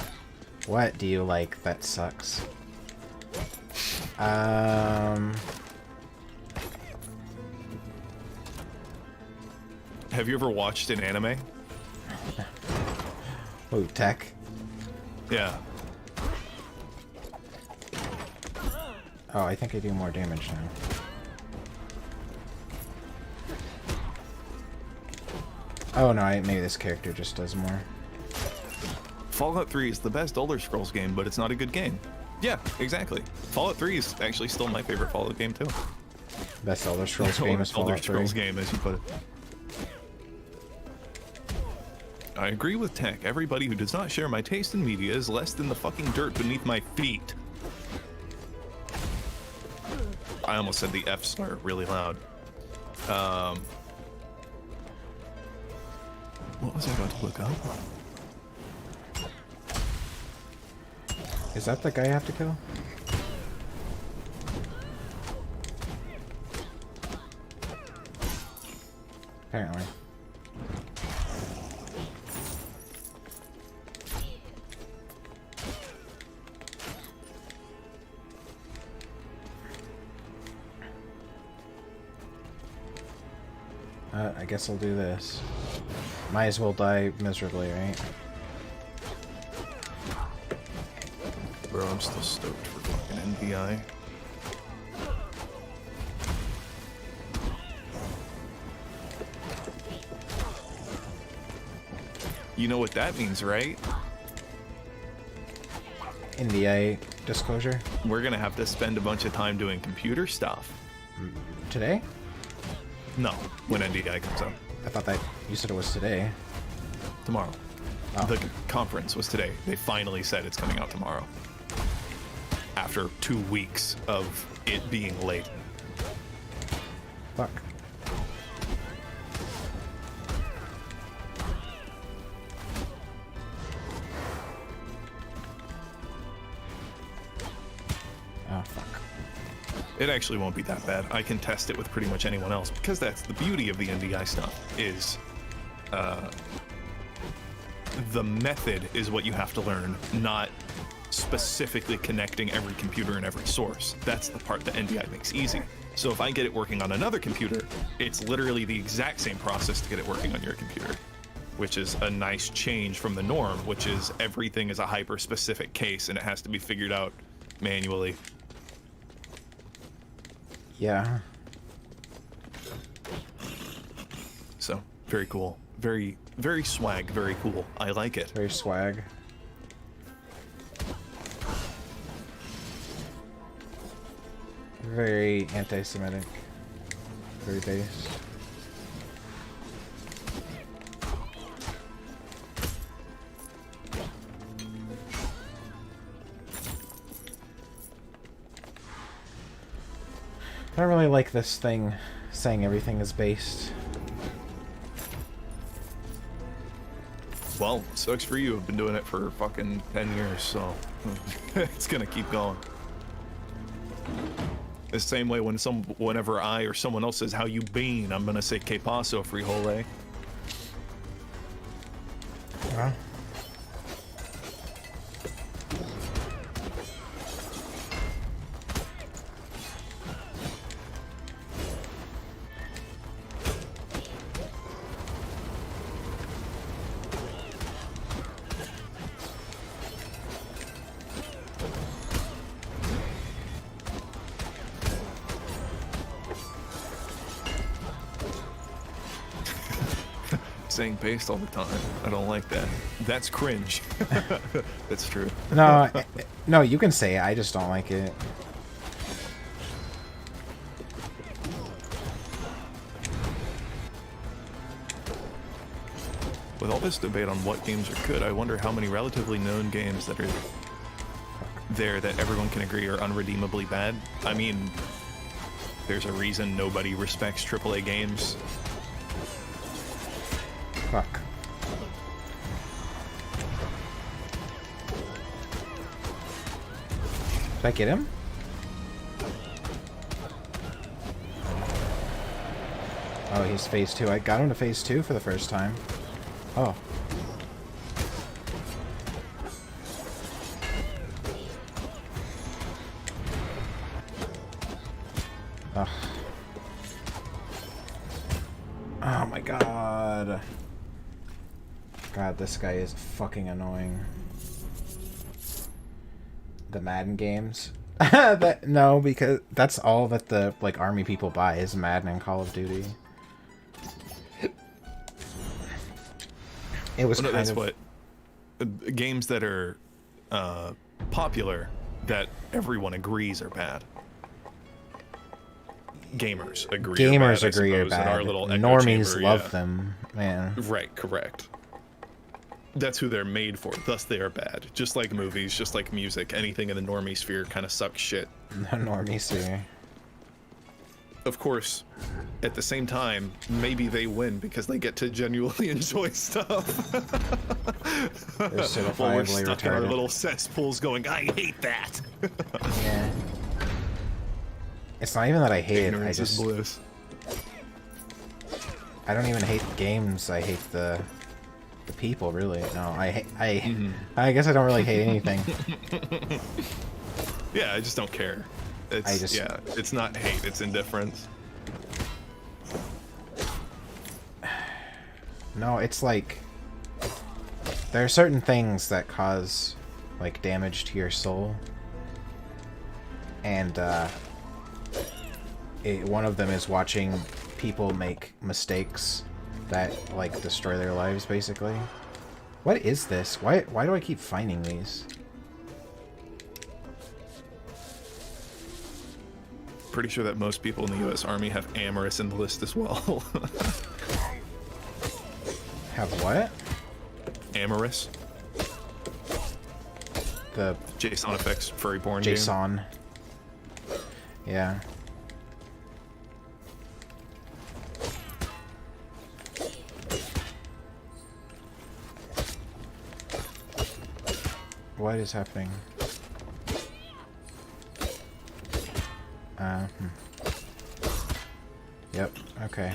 What do you like that sucks? Have you ever watched an anime? Oh, tech. Yeah. Oh, I think I do more damage now. Oh no, maybe this character just does more. Fallout 3 is the best Elder Scrolls game, but it's not a good game. Yeah, exactly. Fallout 3 is actually still my favorite Fallout game too. Best Elder Scrolls game is Fallout 3. Elder Scrolls game, as you put it. I agree with Tech. Everybody who does not share my taste in media is less than the fucking dirt beneath my feet. I almost said the F slur really loud. What was I about to look up? Is that the guy I have to kill? Apparently. I guess I'll do this. Might as well die miserably, right? Bro, I'm still stoked for fucking NVI. You know what that means, right? NVI disclosure? We're gonna have to spend a bunch of time doing computer stuff. Today? No, when NDI comes out. I thought that you said it was today. Tomorrow. Oh. The conference was today. They finally said it's coming out tomorrow. After 2 weeks of it being late. Fuck. Oh, fuck. It actually won't be that bad. I can test it with pretty much anyone else, because that's the beauty of the NDI stuff, is the method is what you have to learn, not specifically connecting every computer and every source. That's the part that NDI makes easy. So if I get it working on another computer, it's literally the exact same process to get it working on your computer, which is a nice change from the norm, which is everything is a hyper-specific case and it has to be figured out manually. Yeah. So, very cool. Very, very swag, very cool. I like it. Very swag. Very anti-Semitic. Very based. I don't really like this thing saying everything is based. Well, sucks for you. I've been doing it for fucking 10 years, so it's gonna keep going. The same way whenever I or someone else says how you been, I'm gonna say que paso, frijole. Well. Saying based all the time. I don't like that. That's cringe. That's true. No, No, you can say it. I just don't like it. With all this debate on what games are good, I wonder how many relatively known games that are there that everyone can agree are unredeemably bad. I mean, there's a reason nobody respects AAA games. Fuck. Did I get him? Oh, he's phase 2. I got him to phase 2 for the first time. Oh. Ugh. Oh my god. God, this guy is fucking annoying. The Madden games? No, because that's all that the like army people buy is Madden and Call of Duty. It was that's what games that are popular that everyone agrees are bad. Gamers agree. Gamers are bad, agree are suppose, in bad. our little echo Normies chamber, love yeah. them, man. Right, correct. That's who they're made for. Thus, they are bad. Just like movies, just like music, anything in the normie sphere kind of sucks shit. The normie sphere. Of course, at the same time, maybe they win because they get to genuinely enjoy stuff. They're While we're certifiably stuck in our retarded. little cesspools going, I hate that. Yeah. It's not even that I hate it. I Ignorance is just bliss. I don't even hate games. I hate the people. Really, no. I guess I don't really hate anything. Yeah, I just don't care. It's yeah, it's not hate, it's indifference. No, it's like there are certain things that cause like damage to your soul, and one of them is watching people make mistakes that like destroy their lives, basically. What is this? Why do I keep finding these? Pretty sure that most people in the U.S. Army have Amorous in the list as well. Have what? Amorous. The JSON effects furry porn game. JSON. Yeah. What is happening? Yep, okay.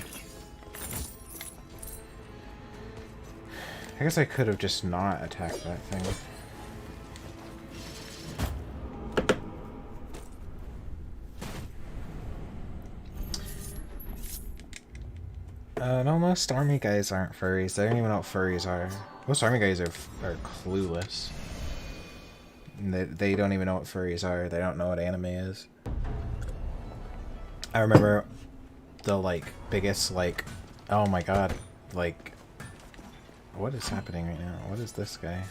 I guess I could have just not attacked that thing. No, most army guys aren't furries. They don't even know what furries are. Most army guys are clueless. They don't even know what furries are. They don't know what anime is. I remember the like biggest like, oh my god, like, what is happening right now? What is this guy?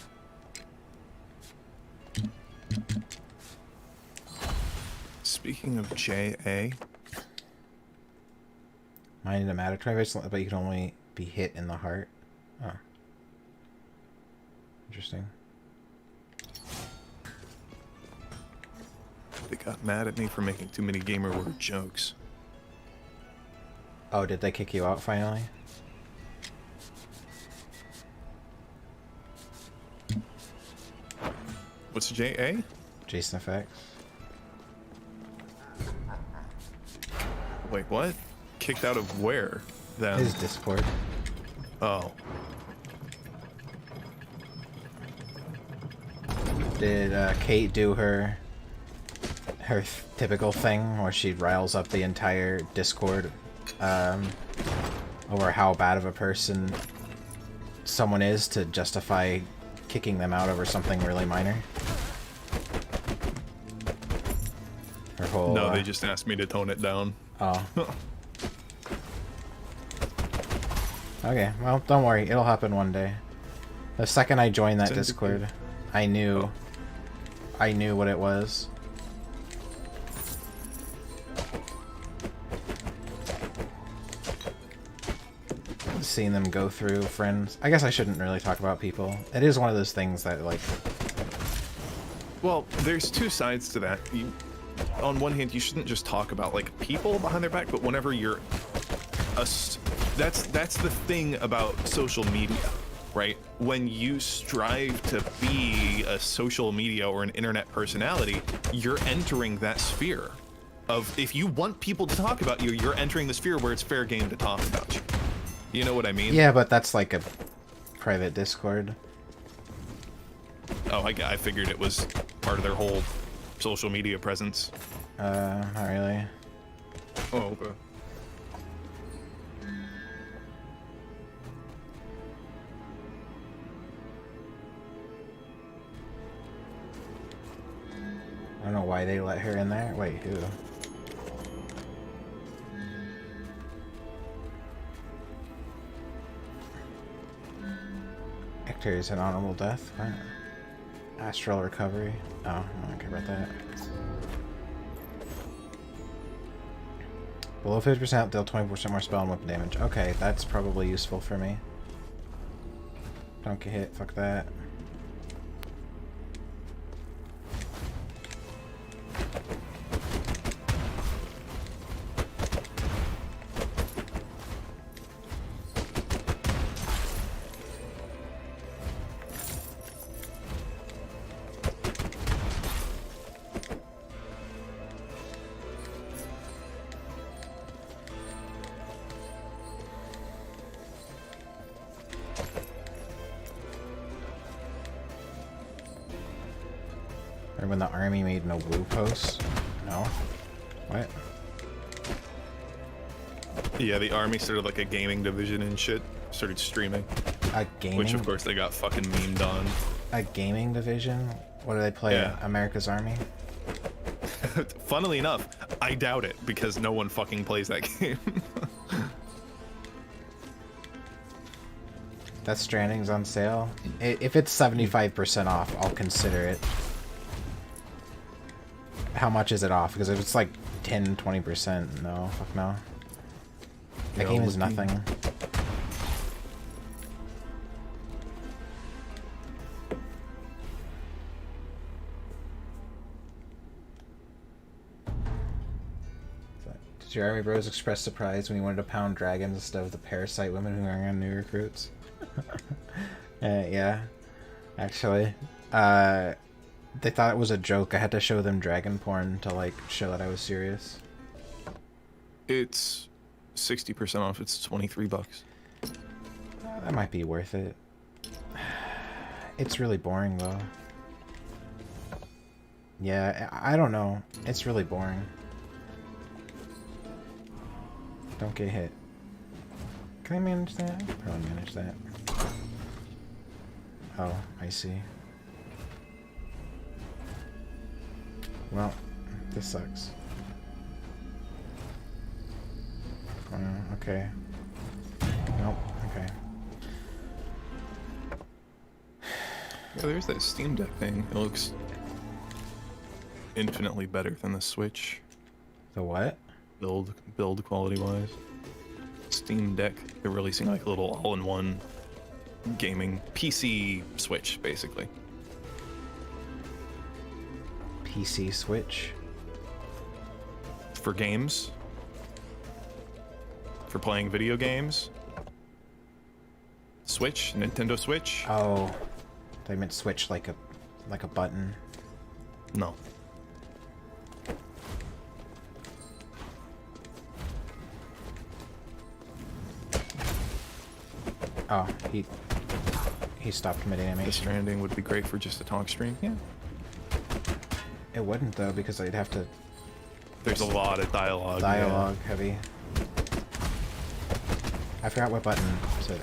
Speaking of JA, Mine in a matter traverse, but you can only be hit in the heart. Oh, interesting. they got mad at me for making too many gamer word jokes. Oh, did they kick you out finally? What's JA? Jason Effects. Wait, what? Kicked out of where? Then? His Discord. Oh. Did Kate do her typical thing where she riles up the entire Discord over how bad of a person someone is to justify kicking them out over something really minor? Her whole No, they just asked me to tone it down. oh. Okay, well, don't worry, it'll happen one day. The second I joined that Discord, I knew I knew what it was. Seeing them go through friends. I guess I shouldn't really talk about people. It is one of those things that, like... Well, there's two sides to that. On one hand, you shouldn't just talk about, like, people behind their back, but whenever you're... That's the thing about social media, right? When you strive to be a social media or an internet personality, you're entering that sphere of, if you want people to talk about you, you're entering the sphere where it's fair game to talk about you. You know what I mean? Yeah, but that's like a private Discord. Oh, I figured it was part of their whole social media presence. Not really. Oh, okay. I don't know why they let her in there. Wait, who? Ecteris an honorable death? What? Astral recovery? Oh, I don't care about that. Below 50%, deal 20% more spell and weapon damage. Okay, that's probably useful for me. Don't get hit, fuck that. Or when the army made no woo posts? No? What? Yeah, the army started like a gaming division and shit. Started streaming. A gaming? Which of course they got fucking memed on. A gaming division? What do they play? Yeah. America's Army? Funnily enough, I doubt it because no one fucking plays that game. Death Stranding's on sale. If it's 75% off, I'll consider it. How much is it off? Because if it's like 10-20%, no, fuck no. That game is nothing. Did your army bros express surprise when you wanted to pound dragons instead of the parasite women who are on new recruits? Yeah, actually. They thought it was a joke. I had to show them dragon porn to, like, show that I was serious. It's 60% off. It's $23. That might be worth it. It's really boring, though. Yeah, I don't know. It's really boring. Don't get hit. Can I manage that? I can probably manage that. Oh, I see. Well, this sucks. Okay. Nope, okay. Yeah, there's that Steam Deck thing. It looks infinitely better than the Switch. The what? Build quality wise. Steam Deck. They're releasing like a little all-in-one gaming PC Switch, basically. PC Switch? For games. For playing video games. Switch, Nintendo Switch. Oh, they meant Switch like a button. No. Oh, he stopped committing The animation. Stranding would be great for just a talk stream. Yeah. It wouldn't though, because I'd have to There's a lot of dialogue. dialogue heavy. I forgot what button to.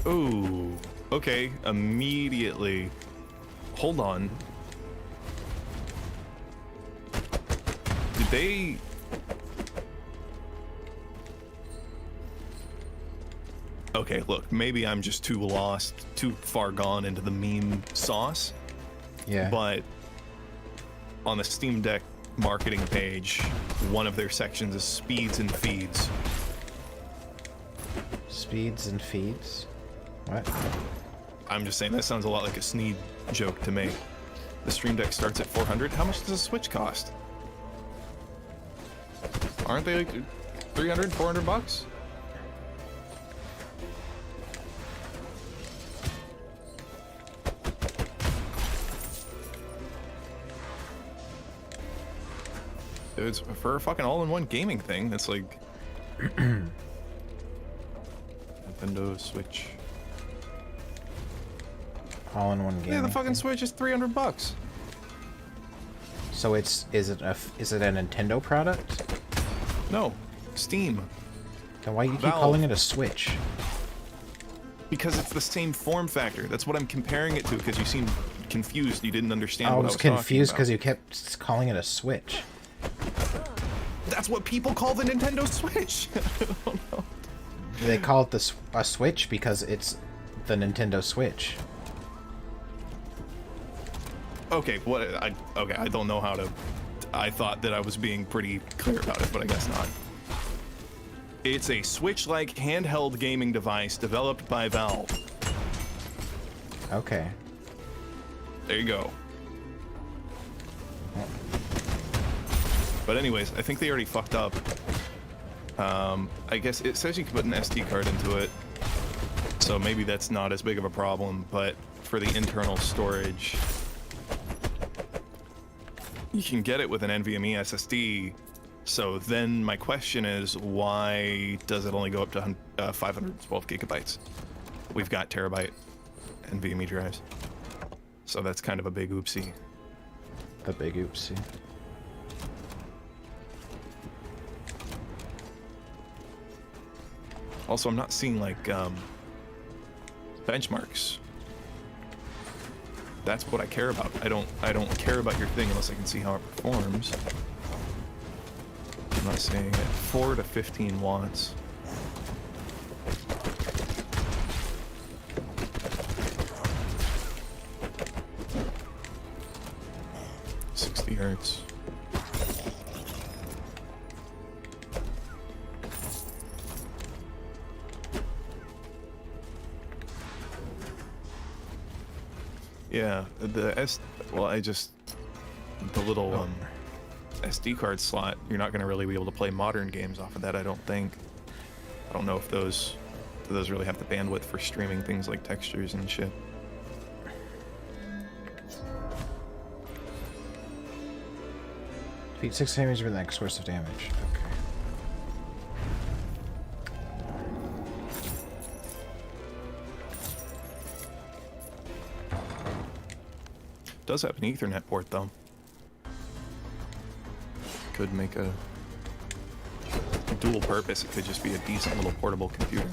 Ooh. Okay, immediately. Hold on. Did they... Okay, look, maybe I'm just too lost, too far gone into the meme sauce. Yeah. But on the Steam Deck marketing page, one of their sections is speeds and feeds. Speeds and feeds? What? I'm just saying, that sounds a lot like a Sneed joke to me. The Stream Deck starts at 400. How much does a Switch cost? Aren't they like 300, 400 bucks? It's for a fucking all-in-one gaming thing. It's like Nintendo Switch. All-in-one game. Yeah, the fucking Switch is 300 bucks. So is it a Nintendo product? No, Steam. Then why you keep Valve. calling it a Switch? Because it's the same form factor. That's what I'm comparing it to. Because you seemed confused. You didn't understand I what I was was confused because because you kept calling it a Switch. That's what people call the Nintendo Switch. I don't know. They call it a Switch because it's the Nintendo Switch. Okay, I don't know how to. I thought that I was being pretty clear about it, but I guess not. It's a Switch-like handheld gaming device developed by Valve. Okay. There you go. But anyways, I think they already fucked up. I guess it says you can put an SD card into it, so maybe that's not as big of a problem, but for the internal storage, you can get it with an NVMe SSD. So then my question is, why does it only go up to 512 gigabytes? We've got terabyte NVMe drives. So that's kind of a big oopsie. A big oopsie. Also, I'm not seeing like benchmarks. That's what I care about. I don't care about your thing unless I can see how it performs. I'm not seeing it. 4 to 15 watts. Hertz. Yeah, the little SD card slot, you're not going to really be able to play modern games off of that, I don't think. I don't know if those really have the bandwidth for streaming things like textures and shit. Defeat 6 enemies with the next source of damage. Okay. Does have an Ethernet port though. Could make a dual purpose. It could just be a decent little portable computer.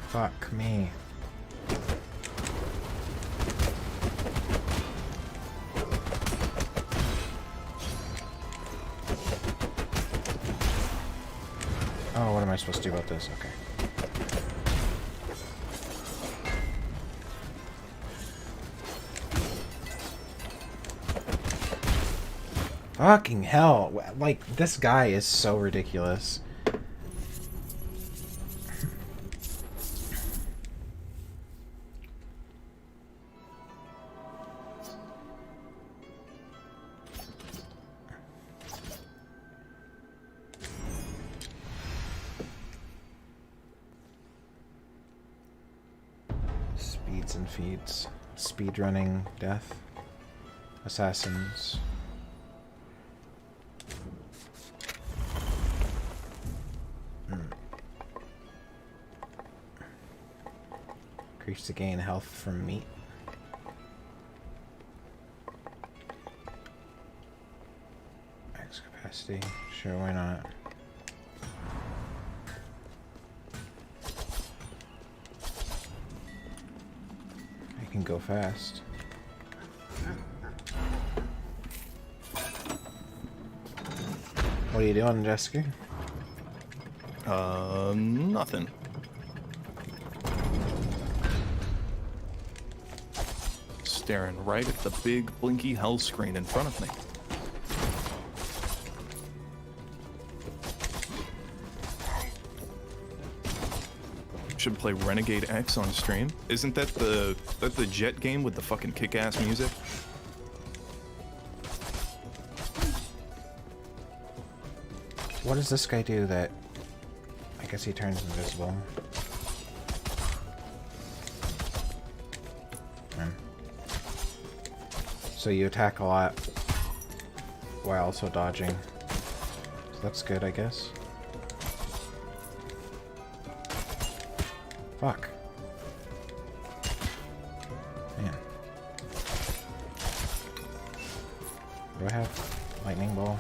Fuck me. Oh, what am I supposed to do about this? Okay. Fucking hell. Like, this guy is so ridiculous. Speeds and feeds. Speedrunning death. Assassins. Increase the gain health from meat. Max capacity. Sure, why not? I can go fast. What are you doing, Jessica? Nothing. Staring right at the big blinky hell screen in front of me. Should play Renegade X on stream. Isn't that the jet game with the fucking kick-ass music? What does this guy do that... I guess he turns invisible. So you attack a lot while also dodging. So that's good, I guess. Fuck. Man. Do I have lightning ball?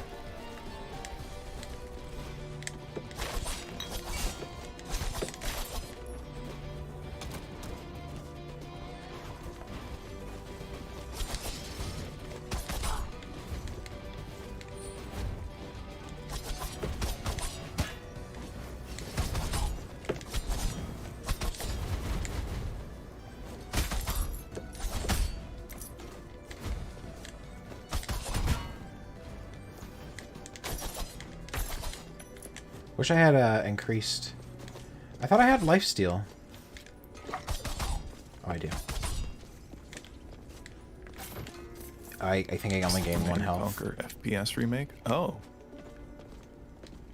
Wish I had increased... I thought I had lifesteal. Oh, I do. I think I only gained 1 health. Conquer FPS remake? Oh.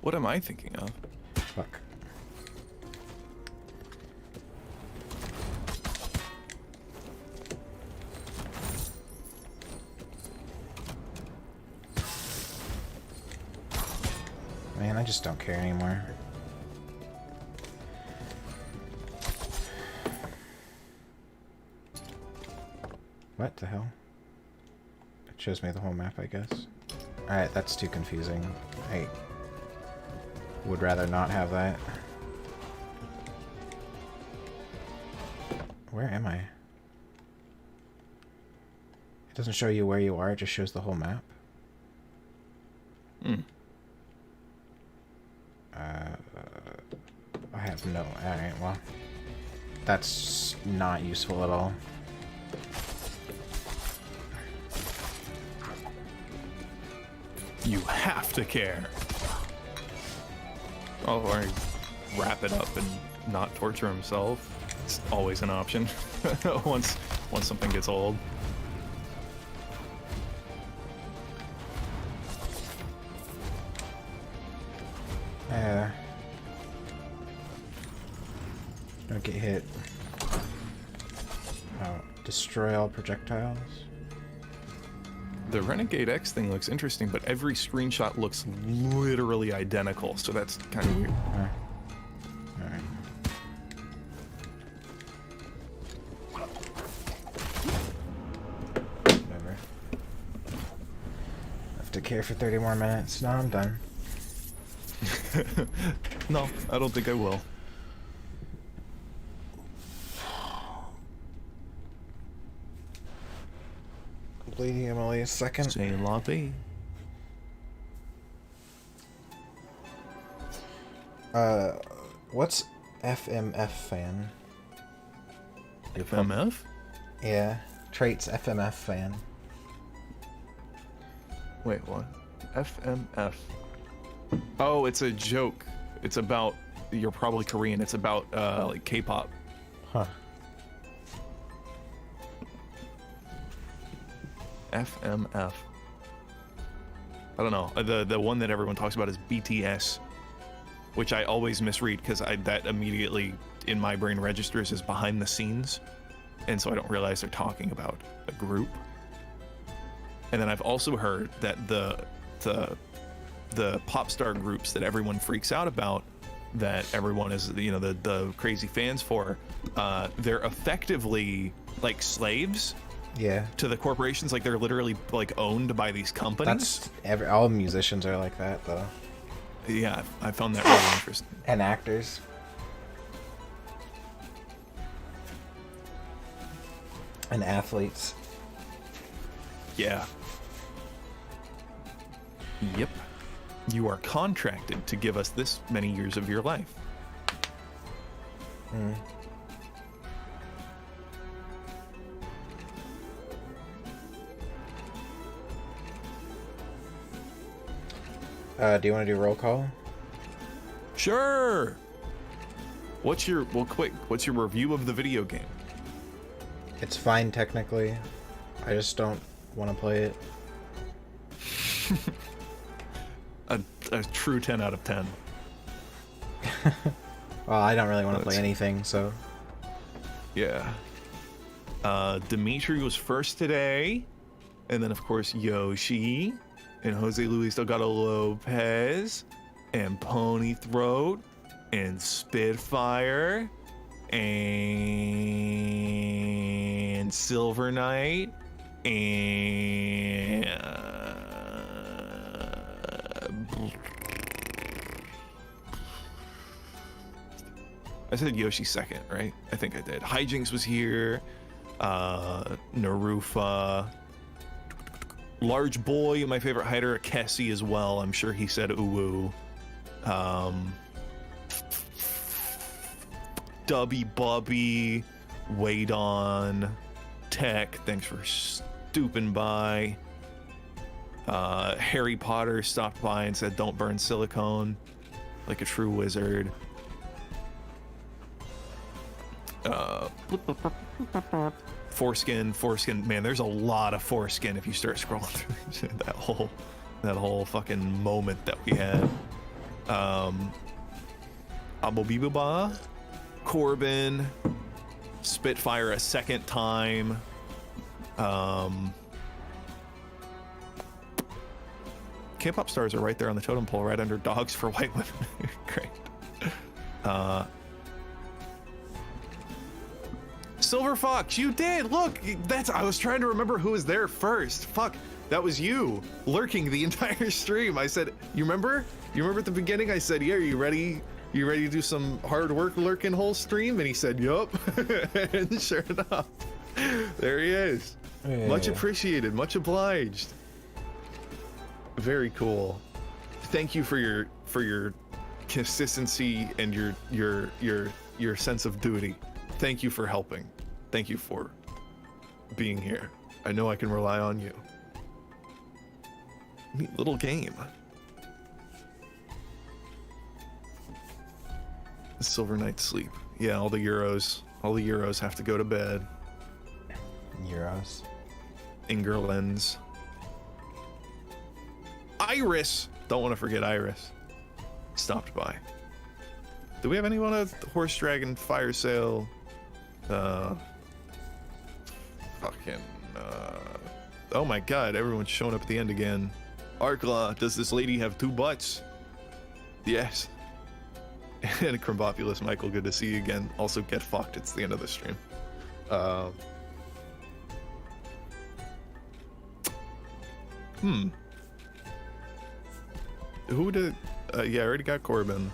What am I thinking of? Fuck. Man, I just don't care anymore. What the hell? It shows me the whole map, I guess. Alright, that's too confusing. I would rather not have that. Where am I? It doesn't show you where you are, it just shows the whole map. Hmm. I have no... Alright, well. That's not useful at all. You have to care. Oh, or wrap it up and not torture himself. It's always an option. once something gets old. Don't get hit. Oh, destroy all projectiles. The Renegade X thing looks interesting, but every screenshot looks literally identical, so that's kind of weird. Alright. Whatever. I have to care for 30 more minutes. No, I'm done. No, I don't think I will. Bleeding Emily a second. Say la vie. What's FMF fan? FMF? Yeah, traits FMF fan. Wait, what? FMF. Oh, it's a joke. It's about, you're probably Korean. It's about like K-pop. Huh. FMF. I don't know. The one that everyone talks about is BTS, which I always misread because that immediately in my brain registers as behind the scenes, and so I don't realize they're talking about a group. And then I've also heard that the pop star groups that everyone freaks out about, that everyone is, you know, the crazy fans for, they're effectively like slaves. Yeah. To the corporations, like they're literally like owned by these companies. All musicians are like that, though. Yeah, I found that really interesting. And actors. And athletes. Yeah. Yep. You are contracted to give us this many years of your life. Hmm. Do you want to do roll call? Sure. What's your review of the video game? It's fine technically. I just don't want to play it. a true 10 out of 10. Well, I don't really want to play anything, so. Yeah. Dimitri was first today, and then of course Yoshi, and Jose Luis Delgado Lopez, and Pony Throat, and Spitfire, and Silver Knight, and I said Yoshi second, right? I think I did. Hijinks was here. Narufa. Large Boy, my favorite hider, Kessie as well. I'm sure he said ooh. Dubby Bubby, Waydon, Tech, thanks for stooping by. Harry Potter stopped by and said don't burn silicone like a true wizard. Foreskin, man, there's a lot of foreskin if you start scrolling through that whole fucking moment that we had. Abobibuba, Corbin, Spitfire a second time. K-pop stars are right there on the totem pole, right under Dogs for White Women. Great. Silver Fox, you did! Look, I was trying to remember who was there first. Fuck, that was you, lurking the entire stream. I said, you remember? You remember at the beginning I said, yeah, are you ready? You ready to do some hard work lurking whole stream? And he said, yup. And sure enough, there he is. Yeah. Much appreciated, much obliged. Very cool. Thank you for your consistency and your sense of duty. Thank you for helping. Thank you for being here. I know I can rely on you. Neat little game. Silver Knight sleep. Yeah, all the Euros have to go to bed. Euros. Ingerlands. Iris! Don't want to forget Iris. Stopped by. Do we have anyone at Horse Dragon Fire Sale? Oh my god, everyone's showing up at the end again. Arkla, does this lady have two butts? Yes. And Crumbopulous Michael, good to see you again. Also, get fucked, it's the end of the stream. Who did... yeah, I already got Corbin.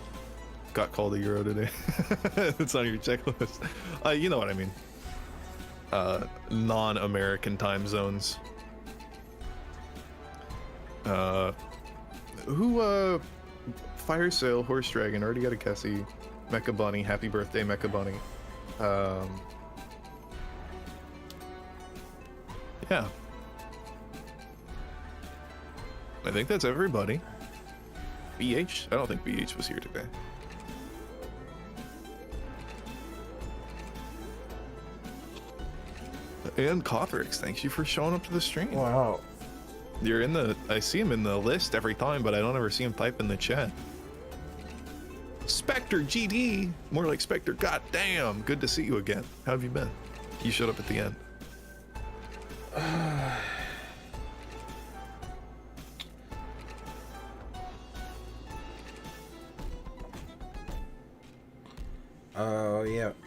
Got called a Euro today. It's on your checklist. You know what I mean. Non-American time zones. Fire Sale, Horse Dragon, already got a Kessie. Mecha Bunny, happy birthday, Mecha Bunny. Yeah. I think that's everybody. BH? I don't think BH was here today. And Cothrix, thanks you for showing up to the stream. Wow. You're in the... I see him in the list every time, but I don't ever see him type in the chat. Spectre GD! More like Spectre, goddamn! Good to see you again. How have you been? You showed up at the end.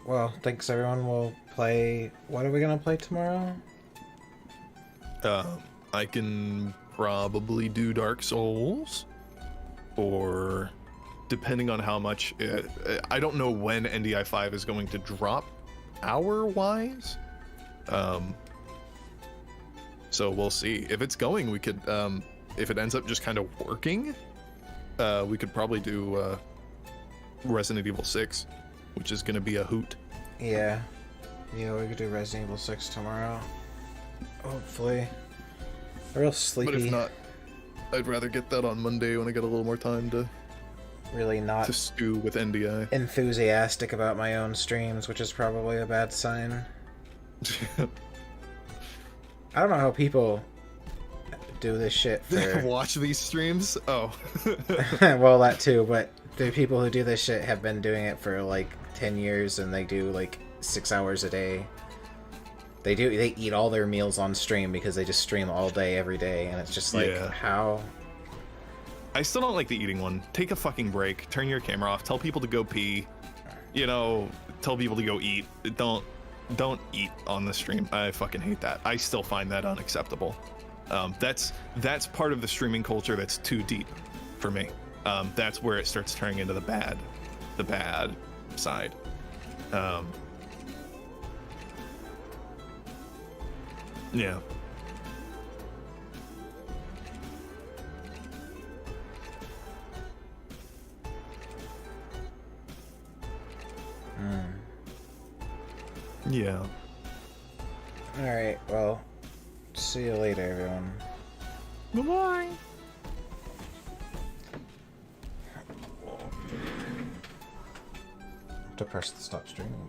well, thanks everyone. We'll play... What are we gonna play tomorrow? I can probably do Dark Souls, or depending on how much... I don't know when NDI 5 is going to drop hour-wise. So we'll see. If it's going, we could... if it ends up just kind of working, we could probably do Resident Evil 6, which is going to be a hoot. Yeah. Yeah, we could do Resident Evil 6 tomorrow. Hopefully. I'm real sleepy. But if not, I'd rather get that on Monday when I get a little more time to really not stew with NDI. Enthusiastic about my own streams, which is probably a bad sign. I don't know how people do this shit for... Watch these streams? Oh. Well, that too, but the people who do this shit have been doing it for like 10 years, and they do like 6 hours a day. They eat all their meals on stream because they just stream all day, every day, and it's just like, how? I still don't like the eating one. Take a fucking break. Turn your camera off. Tell people to go pee. You know, tell people to go eat. Don't eat on the stream. I fucking hate that. I still find that unacceptable. That's part of the streaming culture that's too deep for me. That's where it starts turning into the bad side. Yeah. Yeah. Alright, well, see you later, everyone. Bye-bye. To press the stop streaming.